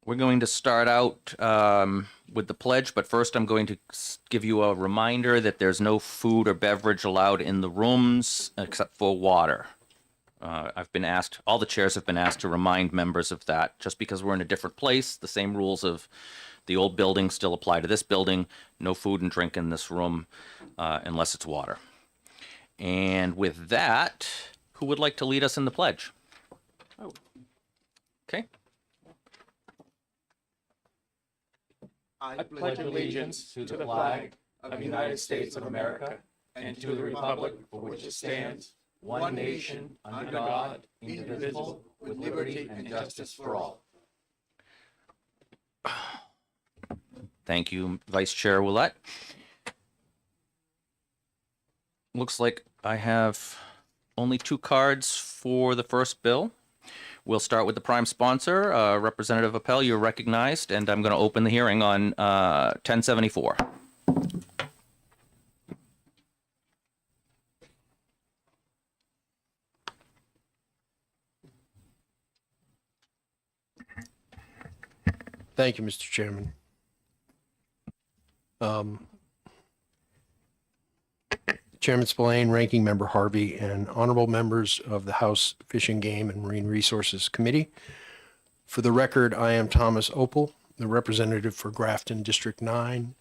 We're going to start out with the pledge, but first I'm going to give you a reminder that there's no food or beverage allowed in the rooms except for water. I've been asked, all the chairs have been asked to remind members of that. Just because we're in a different place, the same rules of the old building still apply to this building. No food and drink in this room unless it's water. And with that, who would like to lead us in the pledge? Oh. Okay. I pledge allegiance to the flag of the United States of America and to the republic for which it stands, one nation, under God, indivisible, with liberty and justice for all. Thank you, Vice Chair Willett. Looks like I have only 2 cards for the first bill. We'll start with the prime sponsor. Representative Appel, you're recognized, and I'm going to open the hearing on 1074. Thank you, Mr. Chairman. Chairman Spillane, Ranking Member Harvey, and honorable members of the House Fish and Game and Marine Resources Committee. For the record, I am Thomas Opel, the representative for Grafton District 9,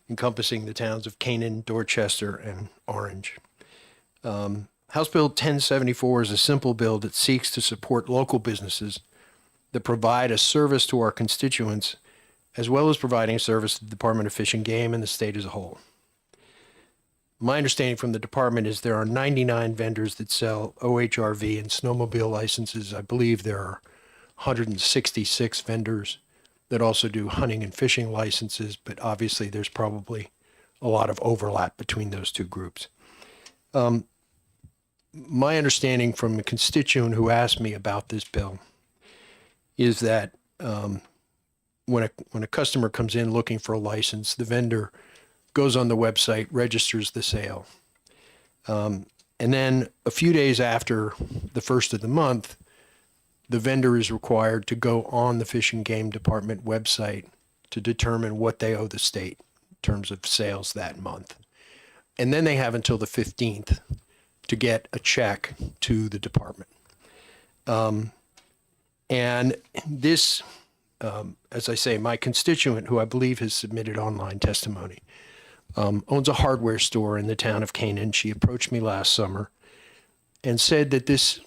encompassing the towns of Canaan, Dorchester, and Orange. House Bill 1074 is a simple bill that seeks to support local businesses that provide a service to our constituents, as well as providing a service to the Department of Fish and Game and the state as a whole. My understanding from the department is there are 99 vendors that sell OHRV and snowmobile licenses. I believe there are 166 vendors that also do hunting and fishing licenses, but obviously there's probably a lot of overlap between those two groups. My understanding from a constituent who asked me about this bill is that when a customer comes in looking for a license, the vendor goes on the website, registers the sale. And then a few days after the first of the month, the vendor is required to go on the Fish and Game Department website to determine what they owe the state in terms of sales that month. And then they have until the 15th to get a check to the department. And this, as I say, my constituent, who I believe has submitted online testimony, owns a hardware store in the town of Canaan. She approached me last summer and said that this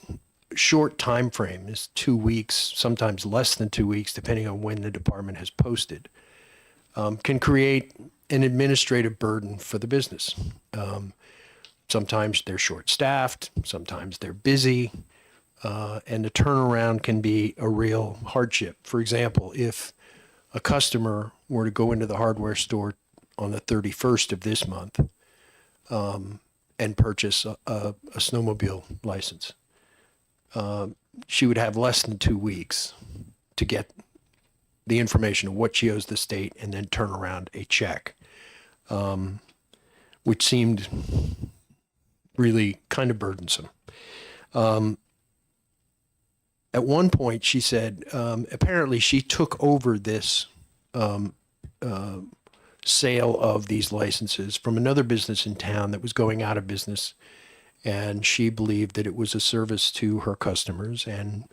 short time frame is 2 weeks, sometimes less than 2 weeks, depending on when the department has posted, can create an administrative burden for the business. Sometimes they're short-staffed, sometimes they're busy, and the turnaround can be a real hardship. For example, if a customer were to go into the hardware store on the 31st of this month and purchase a snowmobile license, she would have less than 2 weeks to get the information of what she owes the state and then turn around a check, which seemed really kind of burdensome. At one point, she said, apparently she took over this sale of these licenses from another business in town that was going out of business, and she believed that it was a service to her customers and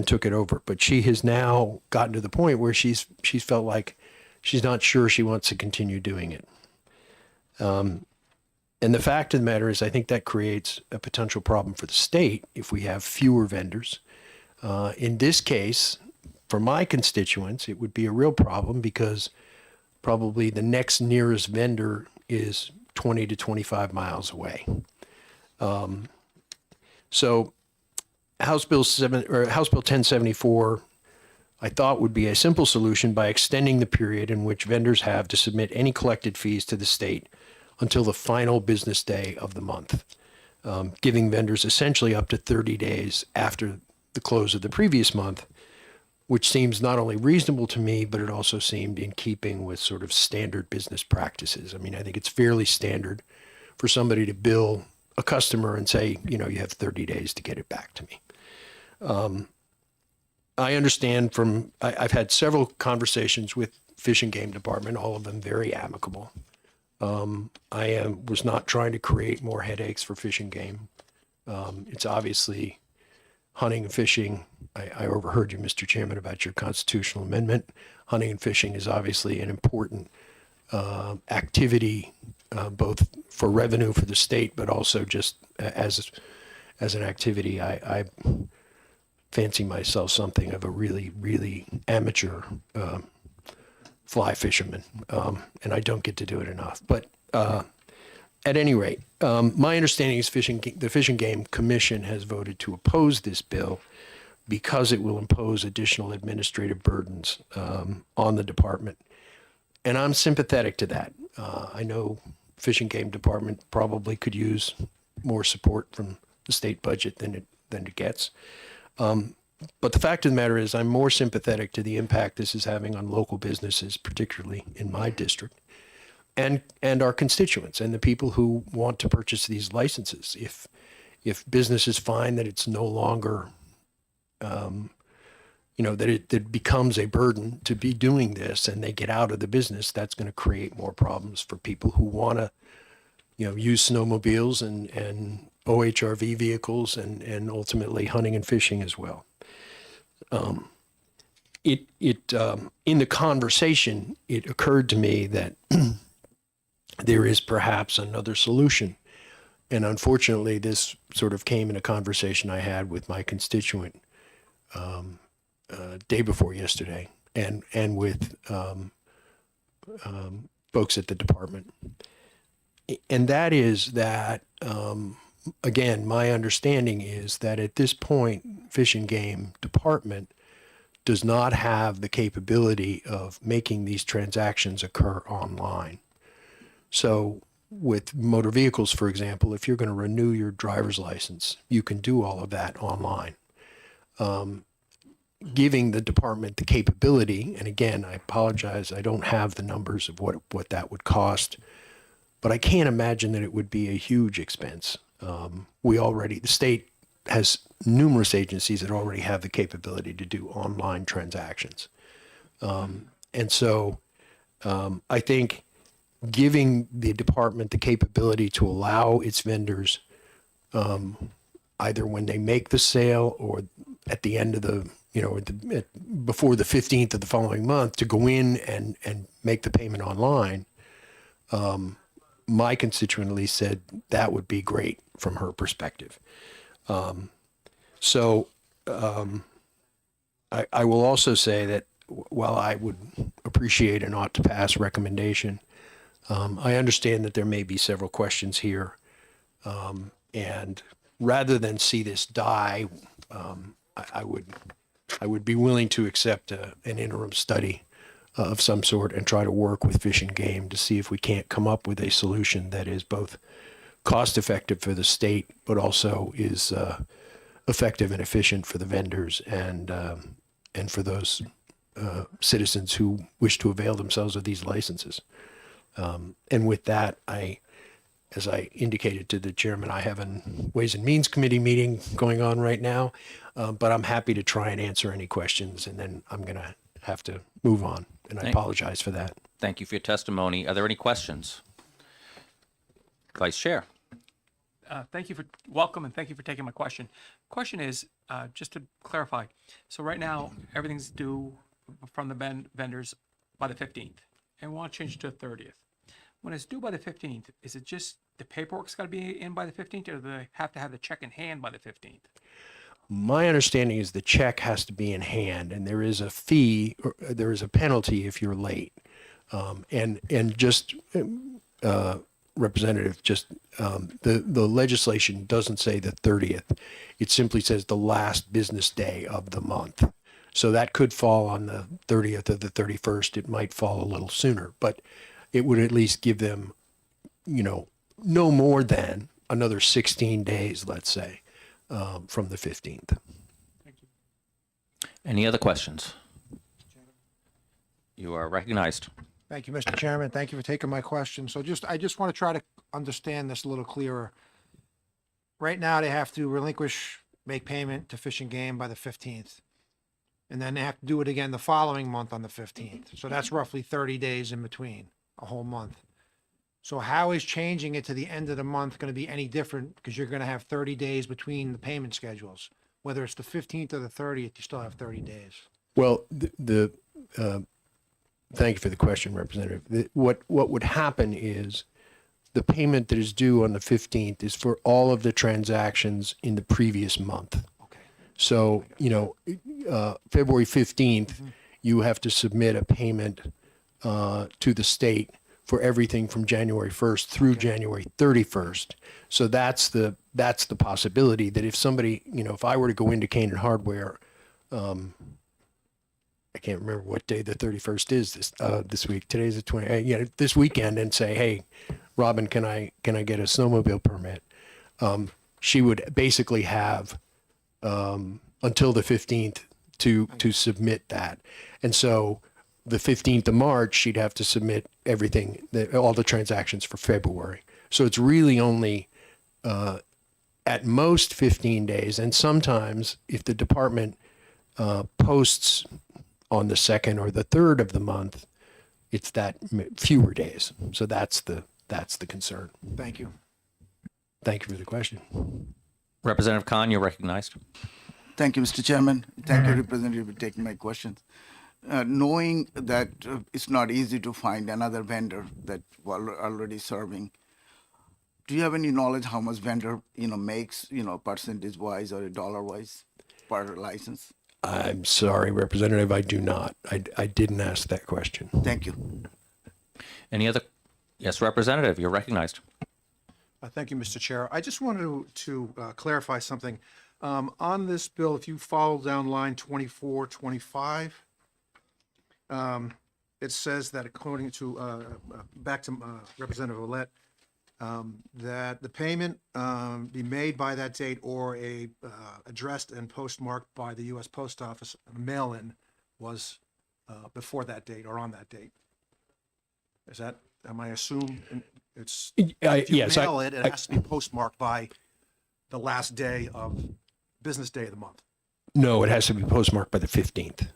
took it over. But she has now gotten to the point where she's felt like she's not sure she wants to continue doing it. And the fact of the matter is, I think that creates a potential problem for the state if we have fewer vendors. In this case, for my constituents, it would be a real problem because probably the next nearest vendor is 20 to 25 miles away. So House Bill 1074, I thought would be a simple solution by extending the period in which vendors have to submit any collected fees to the state until the final business day of the month, giving vendors essentially up to 30 days after the close of the previous month, which seems not only reasonable to me, but it also seemed in keeping with sort of standard business practices. I mean, I think it's fairly standard for somebody to bill a customer and say, you know, you have 30 days to get it back to me. I understand from, I've had several conversations with Fish and Game Department, all of them very amicable. Was not trying to create more headaches for Fish and Game. It's obviously hunting and fishing. I overheard you, Mr. Chairman, about your constitutional amendment. Hunting and fishing is obviously an important activity, both for revenue for the state, but also just as an activity. I fancy myself something of a really, really amateur fly fisherman, and I don't get to do it enough. But at any rate, my understanding is the Fish and Game Commission has voted to oppose this bill because it will impose additional administrative burdens on the department. And I'm sympathetic to that. I know Fish and Game Department probably could use more support from the state budget than it gets. But the fact of the matter is I'm more sympathetic to the impact this is having on local businesses, particularly in my district, and our constituents and the people who want to purchase these licenses. If businesses find that it's no longer, that it becomes a burden to be doing this and they get out of the business, that's going to create more problems for people who want to, use snowmobiles and OHRV vehicles and ultimately hunting and fishing as well. In the conversation, it occurred to me that there is perhaps another solution. And unfortunately, this sort of came in a conversation I had with my constituent day before yesterday and with folks at the department. And that is that, again, my understanding is that at this point, Fish and Game Department does not have the capability of making these transactions occur online. So with motor vehicles, for example, if you're going to renew your driver's license, you can do all of that online. Giving the department the capability, and again, I apologize, I don't have the numbers of what that would cost, but I can't imagine that it would be a huge expense. The state has numerous agencies that already have the capability to do online transactions. And so I think giving the department the capability to allow its vendors, either when they make the sale or at the end of before the 15th of the following month, to go in and make the payment online, my constituent at least said that would be great from her perspective. So I will also say that while I would appreciate an ought to pass recommendation, I understand that there may be several questions here. And rather than see this die, I would be willing to accept an interim study of some sort and try to work with Fish and Game to see if we can't come up with a solution that is both cost effective for the state, but also is effective and efficient for the vendors and for those citizens who wish to avail themselves of these licenses. And with that, as I indicated to the chairman, I have a Ways and Means Committee meeting going on right now, but I'm happy to try and answer any questions, and then I'm going to have to move on, and I apologize for that. Thank you for your testimony. Are there any questions? Vice Chair. Thank you for welcome and thank you for taking my question. Question is, just to clarify, so right now everything's due from the vendors by the 15th, and we want to change it to the 30th. When it's due by the 15th, is it just the paperwork's got to be in by the 15th, or do they have to have the check in hand by the 15th? My understanding is the check has to be in hand, and there is a fee, or there is a penalty if you're late. And just Representative, the legislation doesn't say the 30th. It simply says the last business day of the month. So that could fall on the 30th or the 31st. It might fall a little sooner, but it would at least give them, no more than another 16 days, let's say, from the 15th. Thank you. Any other questions? You are recognized. Thank you, Mr. Chairman. Thank you for taking my question. So I just want to try to understand this a little clearer. Right now, they have to make payment to Fish and Game by the 15th. and then they have to do it again the following month on the 15th. So that's roughly 30 days in between, a whole month. So how is changing it to the end of the month going to be any different? Because you're going to have 30 days between the payment schedules. Whether it's the 15th or the 30th, you still have 30 days. Well, thank you for the question, Representative. What would happen is the payment that is due on the 15th is for all of the transactions in the previous month. Okay. So, February 15th, you have to submit a payment to the state for everything from January 1st through January 31st. So that's the possibility that if somebody, if I were to go into Canaan Hardware, I can't remember what day the 31st is this week. Today's the 20th. This weekend, and say, hey, Robin, can I get a snowmobile permit? She would basically have until the 15th to submit that. And so the 15th of March, she'd have to submit everything, all the transactions for February. So it's really only at most 15 days. And sometimes if the department posts on the 2nd or the 3rd of the month, it's that fewer days. So that's the concern. Thank you. Thank you for the question. Representative Khan, you're recognized. Thank you, Mr. Chairman. Thank you, Representative, for taking my questions. Knowing that it's not easy to find another vendor that we're already serving, do you have any knowledge how much vendor makes percentage wise or dollar wise per license? I'm sorry, Representative, I do not. I didn't ask that question. Thank you. Any other? Yes, Representative, you're recognized. Thank you, Mr. Chair. I just wanted to clarify something. On this bill, if you follow down line 24, 25, it says that according to, back to Representative Ouellette, that the payment be made by that date or addressed and postmarked by the U.S. Post Office mail-in was before that date or on that date. Is that, am I assumed it's, if you Yes, mail it, it has to be postmarked by the last day of, business day of the month? no, it has to be postmarked by the 15th.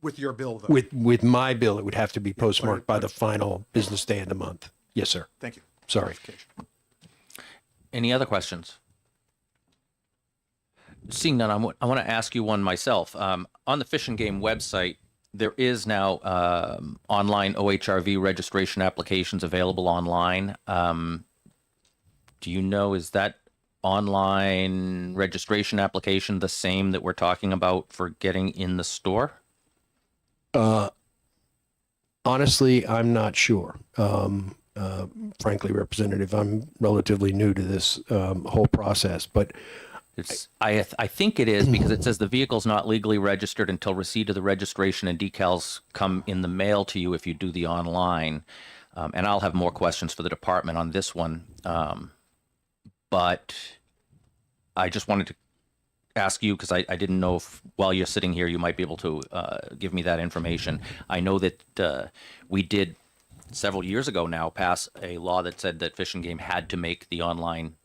With your bill, though? With my bill, it would have to be postmarked by the final business day of the month. Yes, sir. Thank you. Sorry. Any other questions? Seeing none, I want to ask you one myself. On the Fish and Game website, there is now online OHRV registration applications available online. Do you know, is that online registration application the same that we're talking about for getting in the store? Honestly, I'm not sure. Frankly, Representative, I'm relatively new to this whole process, but It's I think it is because it says the vehicle's not legally registered until receipt of the registration and decals come in the mail to you if you do the online. And I'll have more questions for the department on this one. But I just wanted to ask you because I didn't know if while you're sitting here you might be able to give me that information. I know that we did several years ago now pass a law that said that Fish and Game had to make the online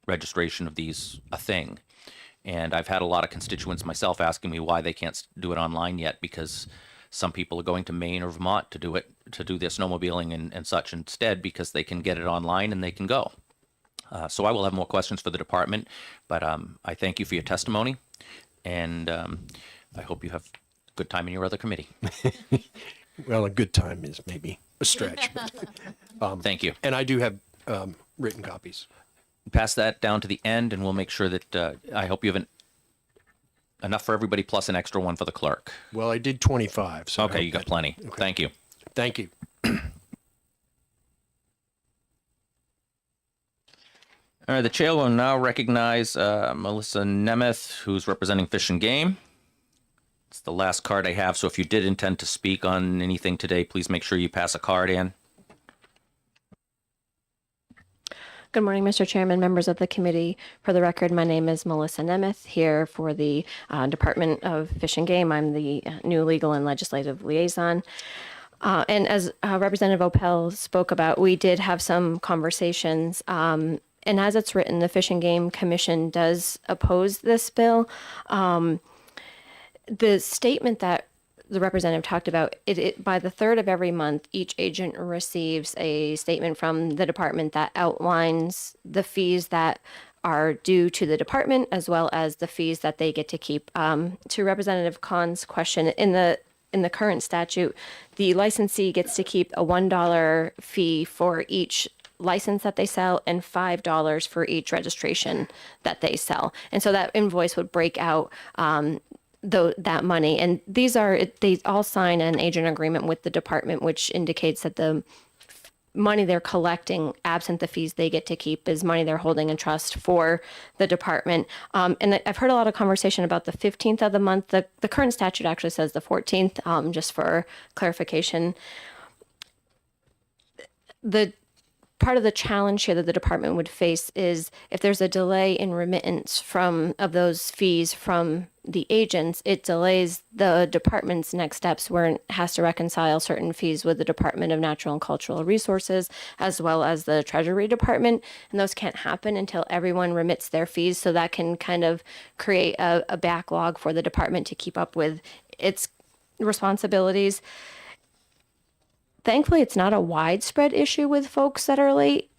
registration of these a thing. And I've had a lot of constituents myself asking me why they can't do it online yet, because some people are going to Maine or Vermont to do it, to do their snowmobiling and such instead, because they can get it online and they can go. So I will have more questions for the department, but I thank you for your testimony, and I hope you have a good time in your other committee. well, a good time is maybe a stretch. But, Thank you. and I do have written copies. Pass that down to the end, and we'll make sure that I hope you have enough for everybody plus an extra one for the clerk. Well, I did 25. So I Okay, hope you got that- plenty. Okay. Thank you. Thank you. All right, the chair will now recognize Melissa Nemeth, who's representing Fish and Game. It's the last card I have, so if you did intend to speak on anything today, please make sure you pass a card in. Good morning, Mr. Chairman, members of the committee. For the record, my name is Melissa Nemeth, here for the Department of Fish and Game. I'm the new legal and legislative liaison. And as Representative Opel spoke about, we did have some conversations. And as it's written, the Fish and Game Commission does oppose this bill. the statement that the representative talked about, it by the 3rd of every month, each agent receives a statement from the department that outlines the fees that are due to the department, as well as the fees that they get to keep. To Representative Khan's question, in the current statute, the licensee gets to keep a $1 fee for each license that they sell and $5 for each registration that they sell. And so that invoice would break out that money. And they all sign an agent agreement with the department, which indicates that the money they're collecting, absent the fees they get to keep, is money they're holding in trust for the department. And I've heard a lot of conversation about the 15th of the month. The current statute actually says the 14th, just for clarification. The part of the challenge here that the department would face is if there's a delay in remittance of those fees from the agents, it delays the department's next steps, where it has to reconcile certain fees with the Department of Natural and Cultural Resources, as well as the Treasury Department. And those can't happen until everyone remits their fees. So that can kind of create a backlog for the department to keep up with its responsibilities. Thankfully, it's not a widespread issue with folks that are late.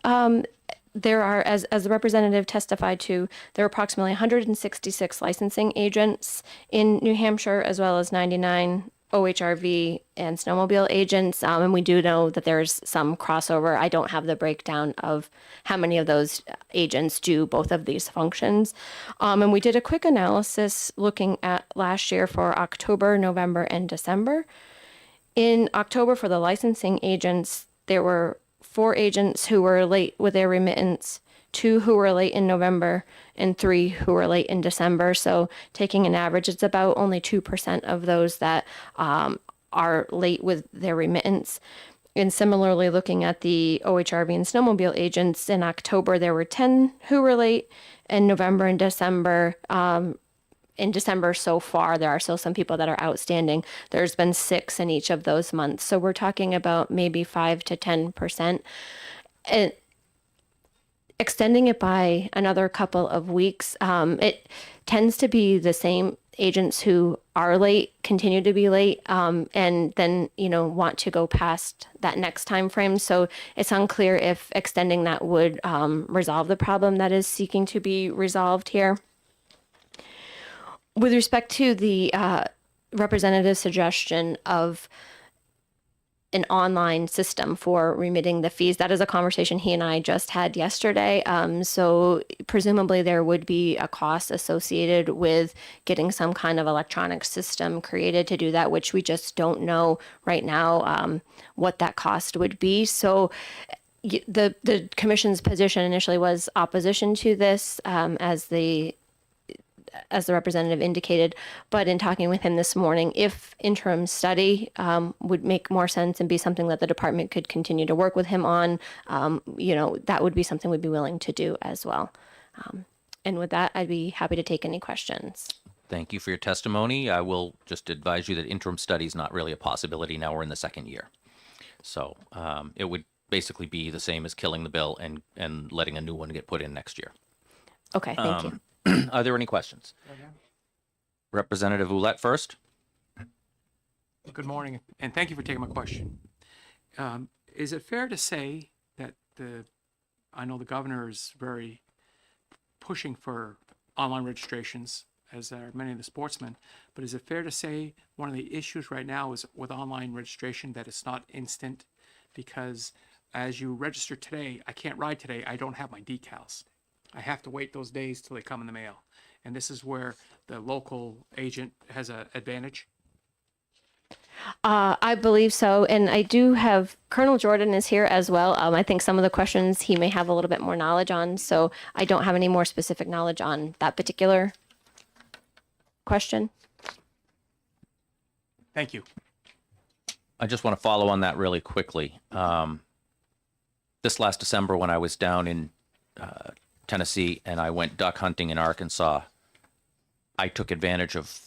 There are, as the representative testified to, there are approximately 166 licensing agents in New Hampshire, as well as 99 OHRV and snowmobile agents. And we do know that there's some crossover. I don't have the breakdown of how many of those agents do both of these functions. And we did a quick analysis looking at last year for October, November, and December. In October, for the licensing agents, there were 4 agents who were late with their remittance, 2 who were late in November, and 3 who were late in December. So taking an average, it's about only 2% of those that are late with their remittance. And similarly, looking at the OHRV and snowmobile agents, in October, there were 10 who were late. In November and December, so far, there are still some people that are outstanding. There's been 6 in each of those months. So we're talking about maybe 5 to 10%. And extending it by another couple of weeks, it tends to be the same agents who are late continue to be late, and then want to go past that next time frame. So it's unclear if extending that would resolve the problem that is seeking to be resolved here. With respect to the representative's suggestion of an online system for remitting the fees, that is a conversation he and I just had yesterday. So presumably there would be a cost associated with getting some kind of electronic system created to do that, which we just don't know right now what that cost would be. So the commission's position initially was opposition to this, as the representative indicated, but in talking with him this morning, if interim study would make more sense and be something that the department could continue to work with him on, that would be something we'd be willing to do as well. And with that, I'd be happy to take any questions. Thank you for your testimony. I will just advise you that interim study is not really a possibility. Now we're in the second year. So it would basically be the same as killing the bill and letting a new one get put in next year. Okay, thank you. Are there any questions? Representative Ouellette first. Good morning, and thank you for taking my question. Is it fair to say that I know the governor is very pushing for online registrations, as are many of the sportsmen, but is it fair to say one of the issues right now is with online registration that it's not instant? Because as you register today, I can't ride today, I don't have my decals. I have to wait those days till they come in the mail. And this is where the local agent has an advantage. I believe so. And I do have, Colonel Jordan is here as well. I think some of the questions he may have a little bit more knowledge on. So I don't have any more specific knowledge on that particular question. Thank you. I just want to follow on that really quickly. This last December, when I was down in Tennessee and I went duck hunting in Arkansas, I took advantage of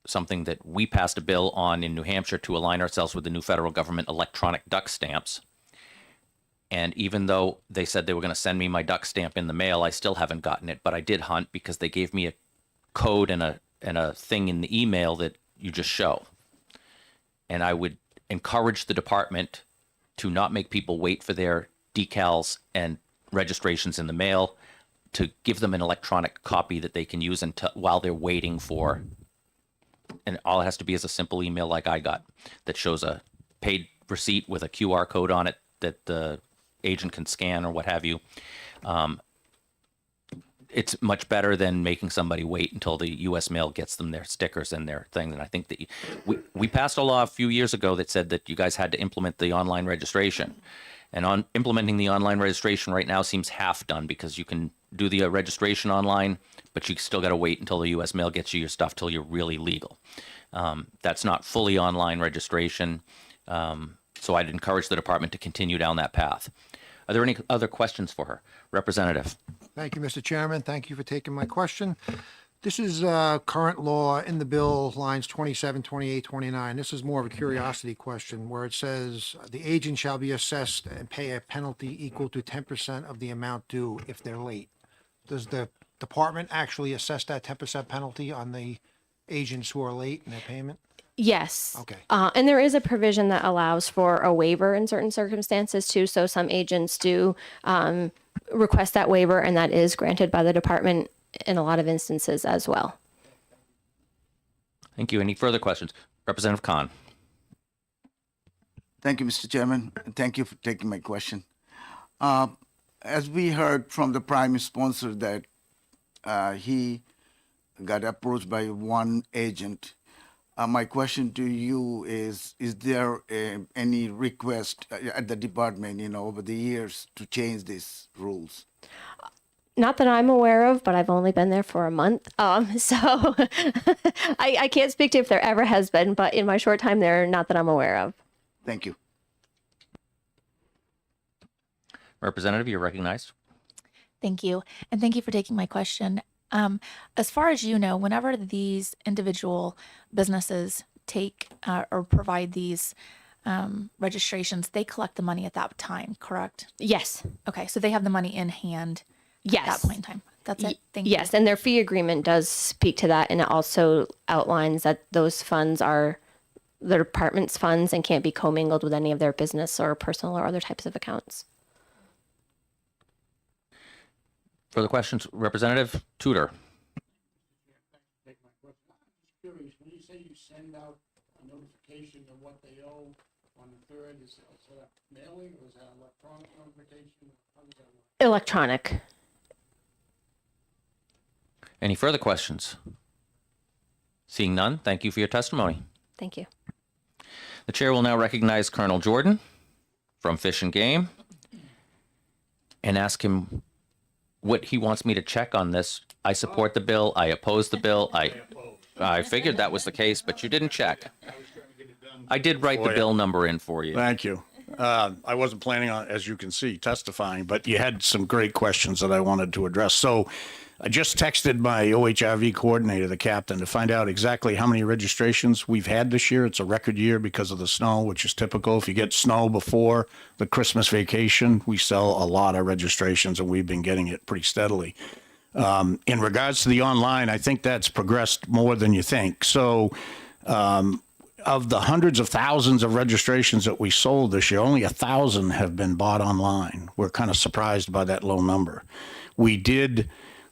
something that we passed a bill on in New Hampshire to align ourselves with the new federal government electronic duck stamps. And even though they said they were going to send me my duck stamp in the mail, I still haven't gotten it. But I did hunt because they gave me a code and a a thing in the email that you just show. And I would encourage the department to not make people wait for their decals and registrations in the mail, to give them an electronic copy that they can use until while they're waiting for. And all it has to be is a simple email like I got that shows a paid receipt with a QR code on it that the agent can scan or what have you. It's much better than making somebody wait until the U.S. mail gets them their stickers and their things. And I think that we passed a law a few years ago that said that you guys had to implement the online registration. And on implementing the online registration right now seems half done, because you can do the registration online, but you still got to wait until the U.S. mail gets you your stuff till you're really legal. That's not fully online registration. So I'd encourage the department to continue down that path. Are there any other questions for her? Representative. Thank you, Mr. Chairman. Thank you for taking my question. This is current law in the bill, lines 27, 28, 29. This is more of a curiosity question, where it says the agent shall be assessed and pay a penalty equal to 10% of the amount due if they're late. Does the department actually assess that 10% penalty on the agents who are late in their payment? Yes. Okay. And there is a provision that allows for a waiver in certain circumstances too. So some agents do request that waiver, and that is granted by the department in a lot of instances as well. Thank you. Any further questions? Representative Khan. Thank you, Mr. Chairman, and thank you for taking my question. As we heard from the prime sponsor that he got approached by one agent, my question to you is there any request at the department, over the years to change these rules? Not that I'm aware of, but I've only been there for a month. So I can't speak to if there ever has been, but in my short time there, not that I'm aware of. Thank you. Representative, you're recognized. Thank you. And thank you for taking my question. As far as you know, whenever these individual businesses take or provide these registrations, they collect the money at that time, correct? Yes. Okay, so they have the money in hand at Yes. that point in time. That's it. Thank Yes, and their fee agreement does speak to that, and it also outlines that those funds are the department's funds and can't be commingled with any of their business or personal or other types of accounts. Further questions? Representative Tudor. Curious, when you say you send out a notification of what they owe on the 3rd, is that mailing or is that electronic notification? How does that work? Electronic. Any further questions? Seeing none, thank you for your testimony. Thank you. The chair will now recognize Colonel Jordan from Fish and Game and ask him what he wants me to check on this. I support the bill. I oppose the bill. I figured that was the case, but you didn't check. I did write the bill number in for you. Thank you. I wasn't planning on, as you can see, testifying, but you had some great questions that I wanted to address. So I just texted my OHRV coordinator, the captain, to find out exactly how many registrations we've had this year. It's a record year because of the snow, which is typical. If you get snow before the Christmas vacation, we sell a lot of registrations, and we've been getting it pretty steadily. In regards to the online, I think that's progressed more than you think. So of the hundreds of thousands of registrations that we sold this year, only 1,000 have been bought online. We're kind of surprised by that low number.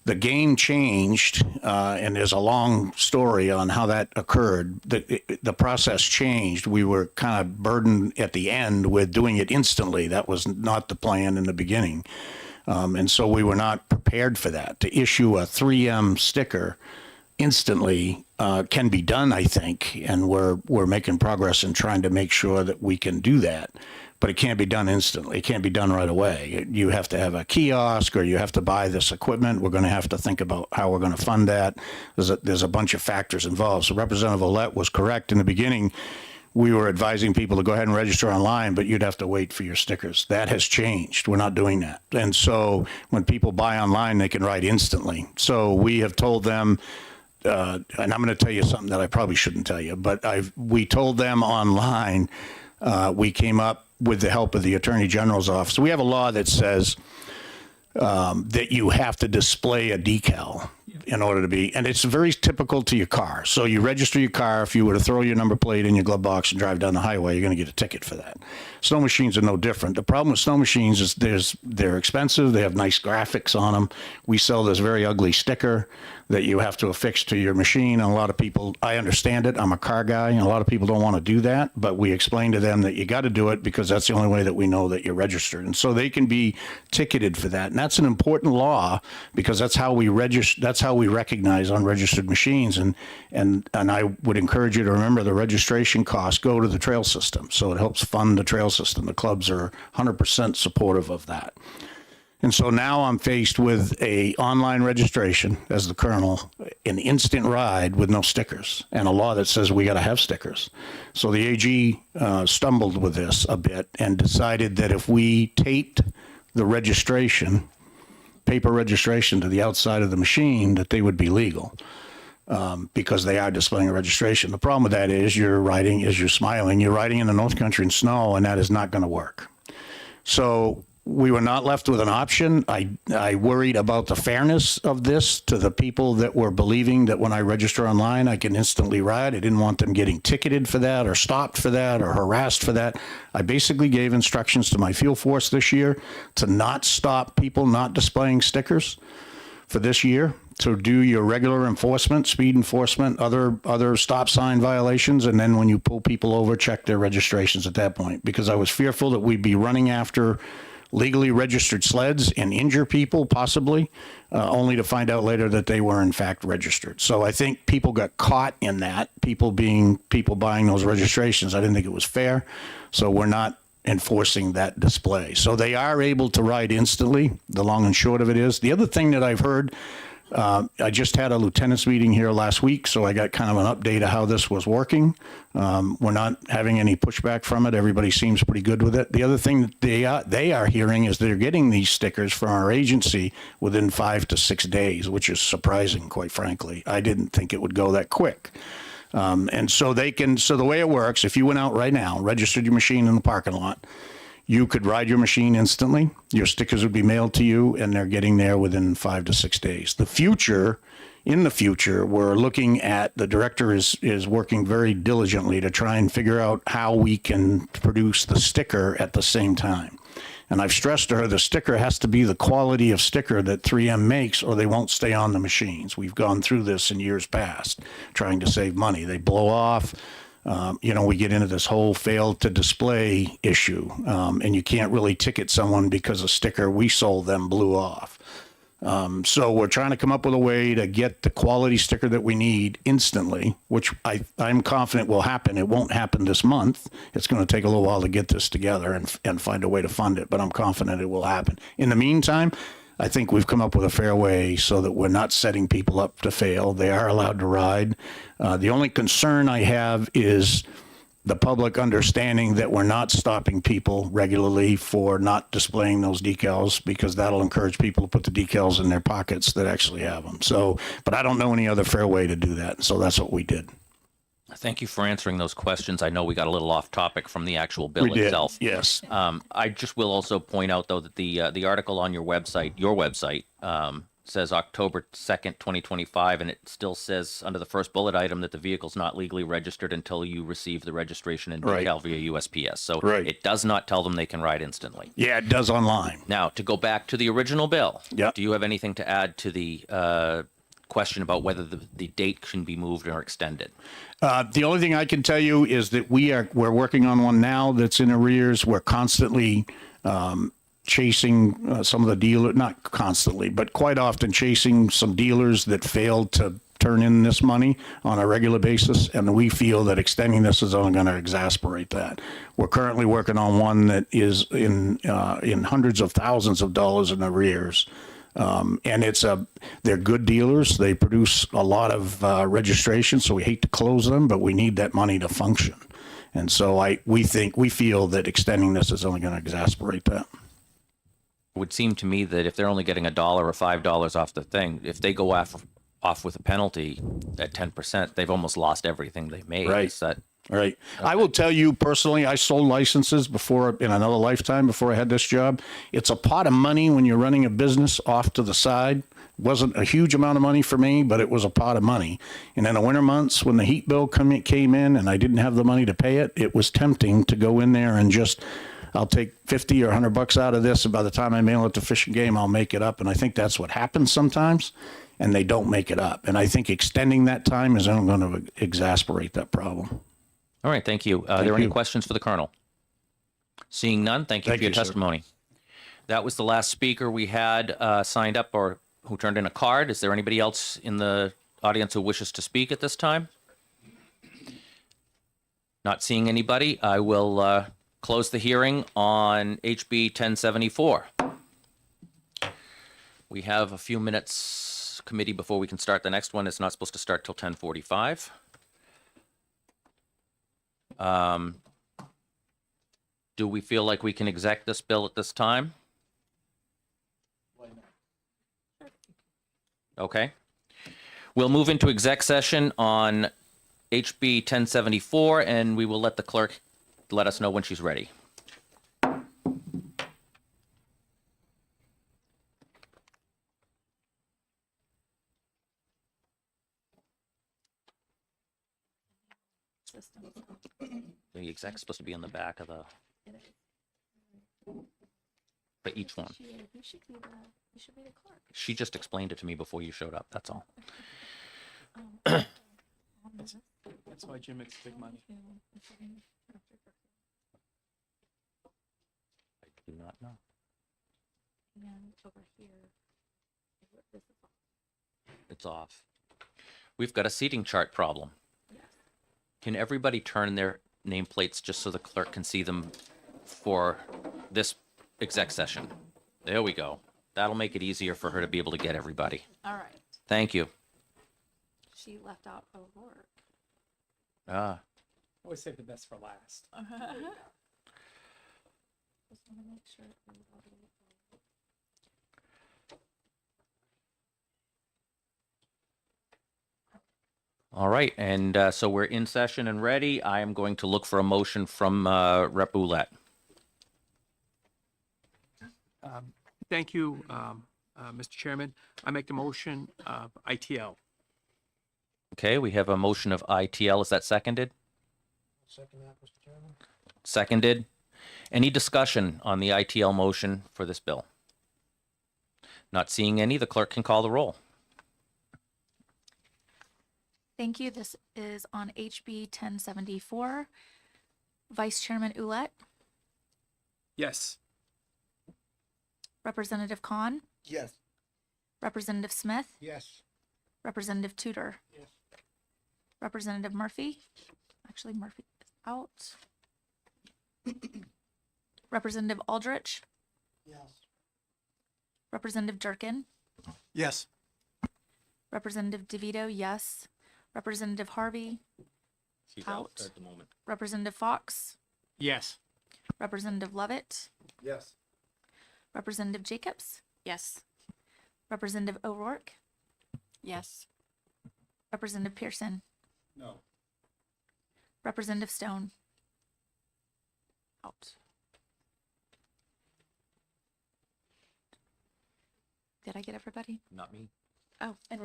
The game changed, and there's a long story on how that occurred. The process changed. We were kind of burdened at the end with doing it instantly. That was not the plan in the beginning. And so we were not prepared for that. To issue a 3M sticker instantly can be done, I think, and we're making progress in trying to make sure that we can do that. But it can't be done instantly. It can't be done right away. You have to have a kiosk, or you have to buy this equipment. We're going to have to think about how we're going to fund that. There's a bunch of factors involved. So Representative Ouellette was correct in the beginning. We were advising people to go ahead and register online, but you'd have to wait for your stickers. That has changed. We're not doing that. And so when people buy online, they can write instantly. So we have told them, and I'm going to tell you something that I probably shouldn't tell you, but we told them online, we came up with the help of the Attorney General's office. We have a law that says that you have to display a decal in order to be, and it's very typical to your car. So you register your car. If you were to throw your number plate in your glove box and drive down the highway, you're going to get a ticket for that. Snow machines are no different. The problem with snow machines is they're expensive. They have nice graphics on them. We sell this very ugly sticker that you have to affix to your machine. And a lot of people, I understand it. I'm a car guy, and a lot of people don't want to do that. But we explain to them that you got to do it because that's the only way that we know that you're registered. And so they can be ticketed for that. And that's an important law because that's how we register. That's how we recognize unregistered machines. And I would encourage you to remember the registration costs go to the trail system. So it helps fund the trail system. The clubs are 100% supportive of that. And so now I'm faced with a online registration as the colonel, an instant ride with no stickers, and a law that says we got to have stickers. So the AG stumbled with this a bit and decided that if we taped the registration, paper registration to the outside of the machine, that they would be legal. Because they are displaying a registration. The problem with that is you're riding in the North Country in snow, and that is not going to work. So we were not left with an option. I worried about the fairness of this to the people that were believing that when I register online, I can instantly ride. I didn't want them getting ticketed for that or stopped for that or harassed for that. I basically gave instructions to my field force this year to not stop people not displaying stickers for this year, to do your regular enforcement, speed enforcement, other stop sign violations, and then when you pull people over, check their registrations at that point, because I was fearful that we'd be running after legally registered sleds and injure people, possibly, only to find out later that they were in fact registered. So I think people got caught in that, people buying those registrations. I didn't think it was fair, so we're not enforcing that display. So they are able to ride instantly. The long and short of it is, the other thing that I've heard, I just had a lieutenant's meeting here last week, so I got kind of an update of how this was working. We're not having any pushback from it. Everybody seems pretty good with it. The other thing that they are hearing is they're getting these stickers from our agency within 5 to 6 days, which is surprising, quite frankly. I didn't think it would go that quick. And so the way it works, if you went out right now, registered your machine in the parking lot, you could ride your machine instantly. Your stickers would be mailed to you, and they're getting there within 5 to 6 days. In the future, we're looking at, the director is working very diligently to try and figure out how we can produce the sticker at the same time. And I've stressed to her the sticker has to be the quality of sticker that 3M makes, or they won't stay on the machines. We've gone through this in years past, trying to save money. They blow off. We get into this whole failed to display issue, and you can't really ticket someone because a sticker we sold them blew off. So we're trying to come up with a way to get the quality sticker that we need instantly, which I'm confident will happen. It won't happen this month. It's going to take a little while to get this together and find a way to fund it, but I'm confident it will happen. In the meantime, I think we've come up with a fair way so that we're not setting people up to fail. They are allowed to ride. The only concern I have is the public understanding that we're not stopping people regularly for not displaying those decals, because that'll encourage people to put the decals in their pockets that actually have them. So, but I don't know any other fair way to do that. So that's what we did. Thank you for answering those questions. I know we got a little off topic from the actual bill itself. Yes. I just will also point out, though, that the article on your website, says October 2nd, 2025, and it still says under the first bullet item that the vehicle's not legally registered until you receive the registration and decal via USPS. So it does not tell them they can ride instantly. Yeah, it does online. Now, to go back to the original bill, Yep. do you have anything to add to the question about whether the date can be moved or extended? The only thing I can tell you is that we're working on one now that's in arrears. We're constantly chasing some of the dealers, not constantly, but quite often chasing some dealers that failed to turn in this money on a regular basis, and we feel that extending this is only going to exasperate that. We're currently working on one that is in hundreds of thousands of dollars in arrears. And they're good dealers. They produce a lot of registration, so we hate to close them, but we need that money to function. And so we feel that extending this is only going to exasperate that. It would seem to me that if they're only getting $1 or $5 off the thing, if they go off with a penalty at 10%, they've almost lost everything they made. Right. Is that Right. I will tell you personally, I sold licenses before in another lifetime before I had this job. It's a pot of money when you're running a business off to the side Wasn't a huge amount of money for me, but it was a pot of money. And in the winter months, when the heat bill came in and I didn't have the money to pay it, it was tempting to go in there and just, I'll take 50 or $100 out of this, and by the time I mail it to Fish and Game, I'll make it up. And I think that's what happens sometimes, and they don't make it up. And I think extending that time is only going to exasperate that problem. All right, thank you. Are there any you. questions for the Colonel? Seeing none, thank you Thank for your you, sir. testimony. That was the last speaker we had signed up or who turned in a card. Is there anybody else in the audience who wishes to speak at this time? Not seeing anybody, I will close the hearing on HB 1074. We have a few minutes, committee, before we can start the next one. It's not supposed to start till 10:45. Do we feel like we can exec this bill at this time? Okay. We'll move into exec session on HB 1074, and we will let the clerk let us know when she's ready. The exec's supposed to be on the back of the, for each one. She just explained it to me before you showed up, that's all. That's why Jim makes big money. I do not know. It's off. We've got a seating chart problem. Can everybody turn their nameplates just so the clerk can see them for this exec session? There we go. That'll make it easier for her to be able to get everybody. All right. Thank you. She left out O'Rourke. Ah, Always save the best for last. Just want to make sure. all right. And so we're in session and ready. I am going to look for a motion from Rep. Boulette. Thank you, Mr. Chairman. I make the motion of ITL. Okay, we have a motion of ITL. Is that seconded? Second that, Mr. Chairman. Seconded. Any discussion on the ITL motion for this bill? Not seeing any, the clerk can call the roll. Thank you. This is on HB 1074. Vice Chairman Ouellette, Yes. Representative Khan, Yes. Representative Smith, Yes. Representative Tudor, Yes. Representative Murphy. Actually, Murphy is out. Representative Aldrich, Yes. Representative Durkin, Yes. Representative DeVito, yes. Representative Harvey, She's Out. at the moment. Representative Fox, Yes. Representative Lovett, Yes. Representative Jacobs. Yes. Representative O'Rourke. Yes. Representative Pearson. No. Representative Stone. Out. Did I get everybody? Not me. Oh, and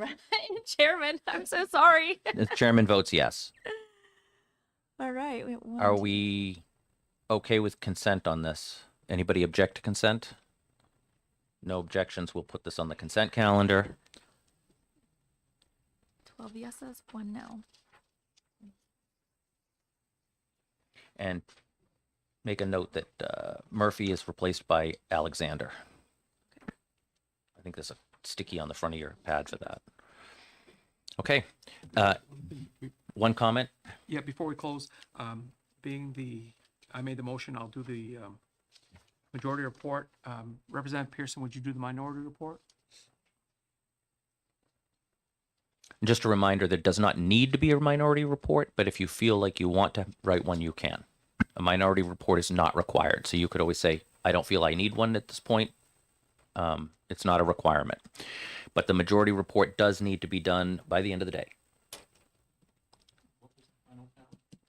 Chairman, I'm so sorry. The chairman votes yes. All right. We have one, Are we okay with consent on this? Anybody object to consent? No objections. We'll put this on the consent calendar. 12 yeses, 1 no. And make a note that Murphy is replaced by Alexander. I think there's a sticky on the front of your pad for that. Okay. One comment. Yeah, before we close, I made the motion, I'll do the majority report. Representative Pearson, would you do the minority report? Just a reminder, there does not need to be a minority report, but if you feel like you want to write one, you can. A minority report is not required. So you could always say, I don't feel I need one at this point. It's not a requirement. But the majority report does need to be done by the end of the day.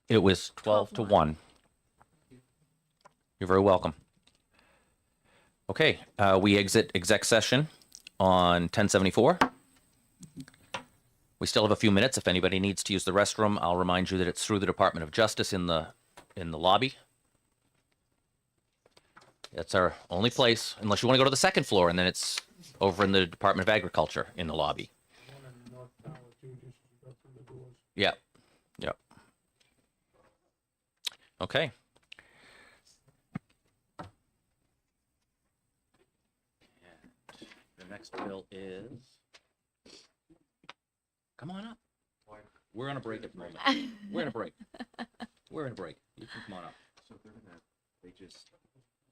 It was 12 to 1. You're very welcome. Okay, we exit exec session on 1074. We still have a few minutes. If anybody needs to use the restroom, I'll remind you that it's through the Department of Justice in the lobby. That's our only place, unless you want to go to the second floor, and then it's over in the Department of Agriculture in the lobby. Yep. Yep. Okay. The next bill is. Come on up. We're on a break at the moment. We're in a break. We're in a break. You can come on up.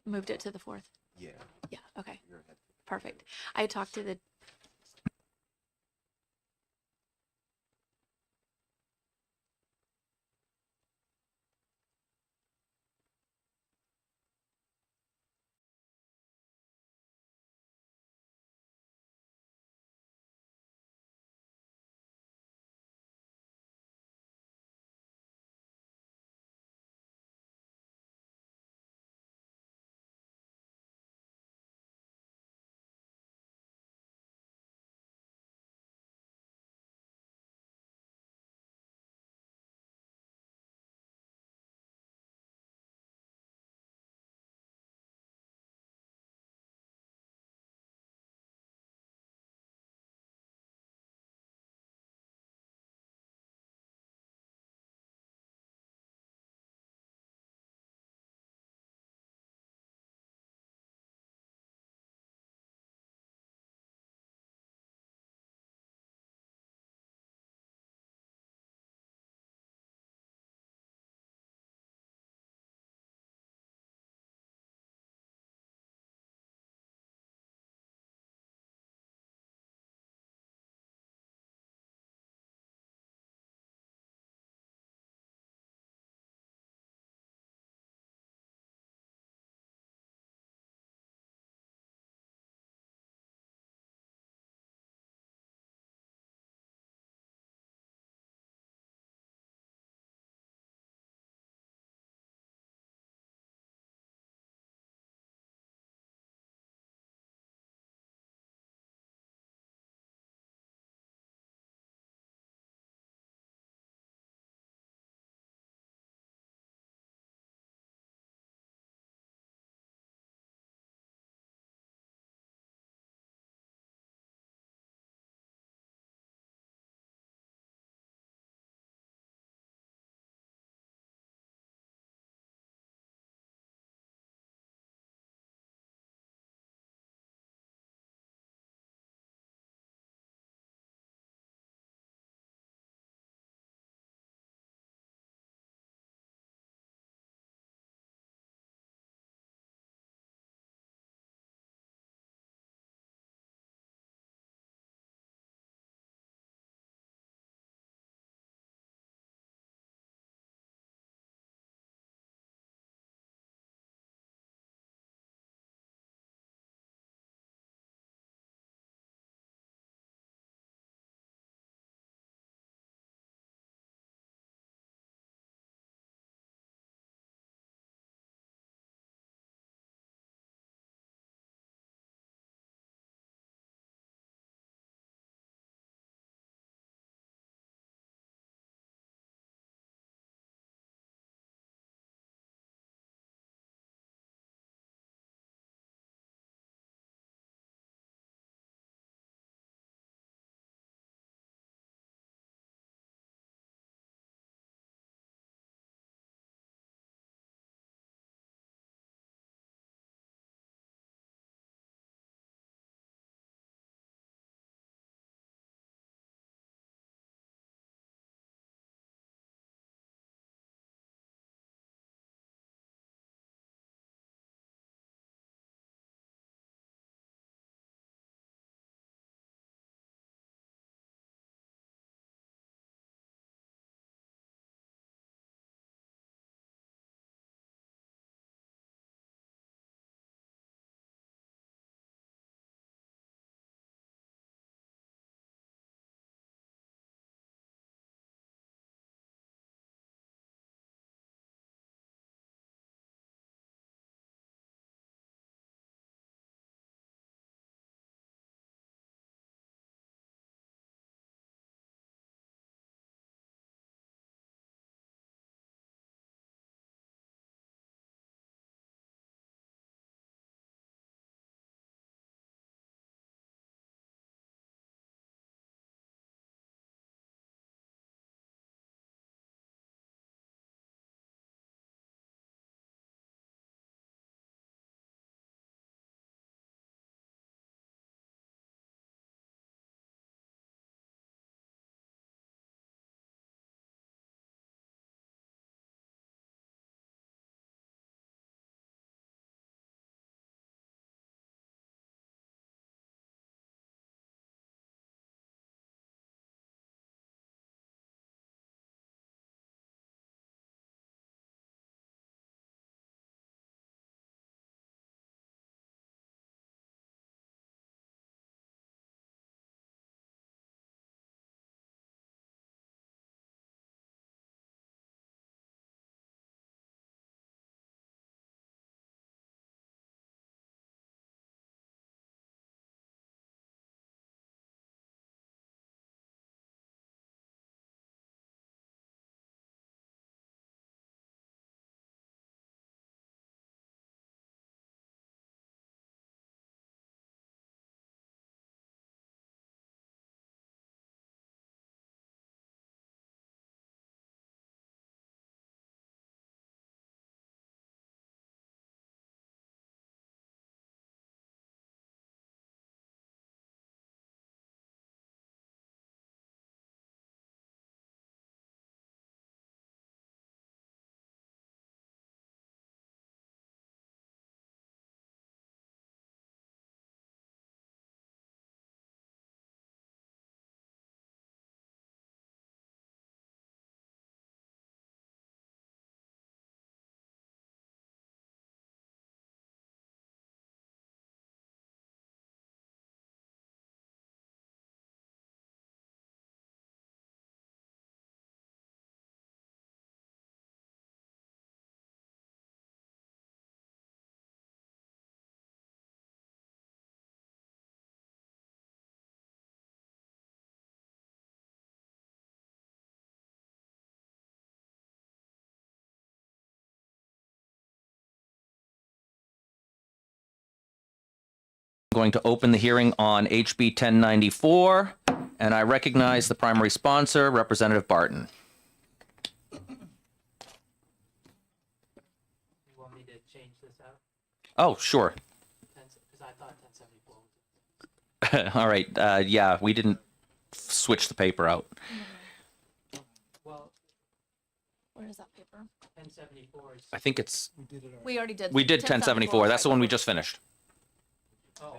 Moved it to the 4th. Yeah. Yeah. Okay. Perfect. I talked to the Going to open the hearing on HB 1094, and I recognize the primary sponsor, Representative Barton. You want me to change this out? Oh, sure. Because I thought 1074 was. All right. Yeah, we didn't switch the paper out. Well, Where is that paper? 1074 is. I think it's, We already did. we did 1074. That's the one we just finished. Oh,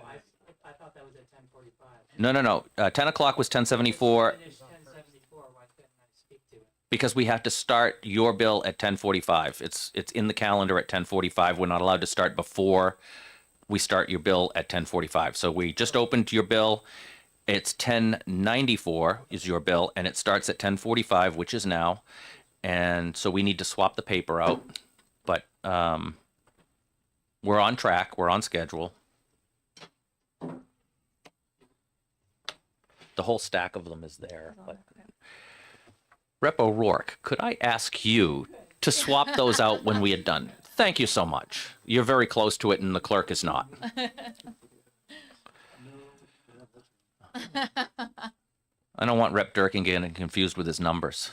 I thought that was at 1045. No. 10 o'clock was 1074 Finished 1074. Why couldn't I speak to it? because we have to start your bill at 1045. It's in the calendar at 1045. We're not allowed to start before we start your bill at 1045. So we just opened your bill. It's 1094 is your bill, and it starts at 1045, which is now. And so we need to swap the paper out. But we're on track. We're on schedule. The whole stack of them is there. But Rep. O'Rourke, could I ask you to swap those out when we had done? Thank you so much. You're very close to it, and the clerk is not. I don't want Rep. Durkin getting confused with his numbers.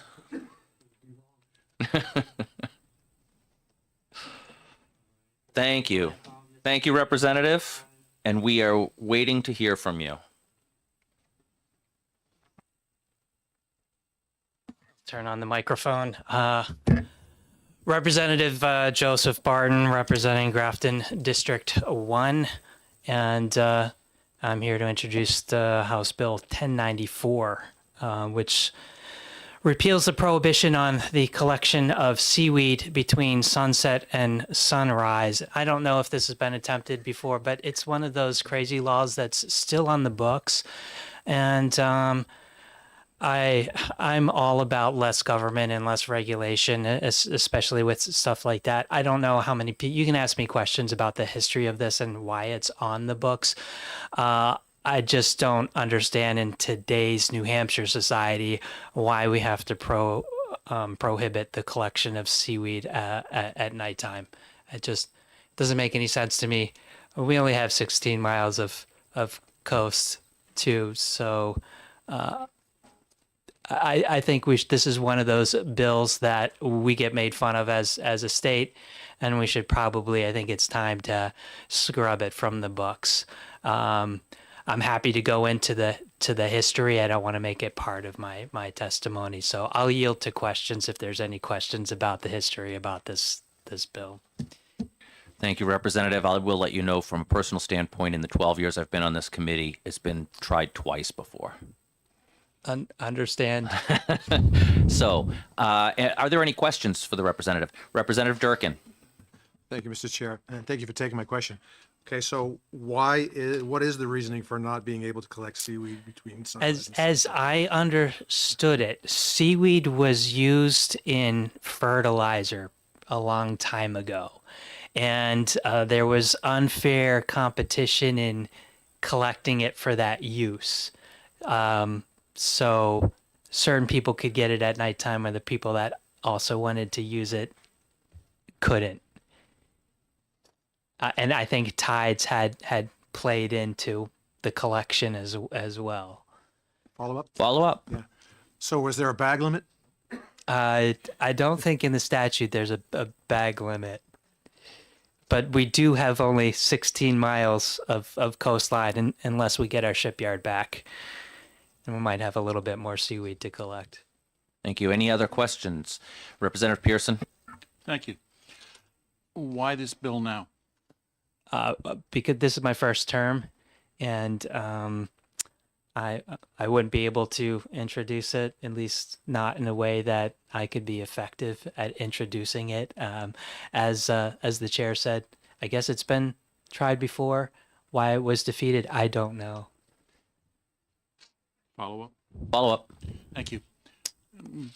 Thank you. Thank you, Representative. And we are waiting to hear from you. Turn on the microphone. Representative Joseph Barton, representing Grafton District 1. And I'm here to introduce the House Bill 1094, which repeals the prohibition on the collection of seaweed between sunset and sunrise. I don't know if this has been attempted before, but it's one of those crazy laws that's still on the books. And I'm all about less government and less regulation, especially with stuff like that. I don't know how many people, you can ask me questions about the history of this and why it's on the books. I just don't understand in today's New Hampshire society why we have to prohibit the collection of seaweed at nighttime. It just doesn't make any sense to me. We only have 16 miles of coast too, so I think this is one of those bills that we get made fun of as a state, and we should probably, I think it's time to scrub it from the books. I'm happy to go into the history. I don't want to make it part of my testimony, so I'll yield to questions if there's any questions about the history about this bill. Thank you, Representative. I will let you know from a personal standpoint, in the 12 years I've been on this committee, it's been tried twice before. Understand. So, are there any questions for the representative? Representative Durkin. Thank you, Mr. Chair, and thank you for taking my question. Okay, so what is the reasoning for not being able to collect seaweed between sunrise and As I understood it, seaweed was used in fertilizer a long time ago, and there was unfair competition in collecting it for that use. So certain people could get it at nighttime, and the people that also wanted to use it couldn't. And I think tides had played into the collection as well. Follow up? Follow up. Yeah. So was there a bag limit? I don't think in the statute there's a bag limit, but we do have only 16 miles of coastline unless we get our shipyard back. And we might have a little bit more seaweed to collect. Thank you. Any other questions? Representative Pearson. Thank you. Why this bill now? Because this is my first term, and I wouldn't be able to introduce it, at least not in a way that I could be effective at introducing it. As the chair said, I guess it's been tried before. Why it was defeated, I don't know. Follow up? Follow up. Thank you.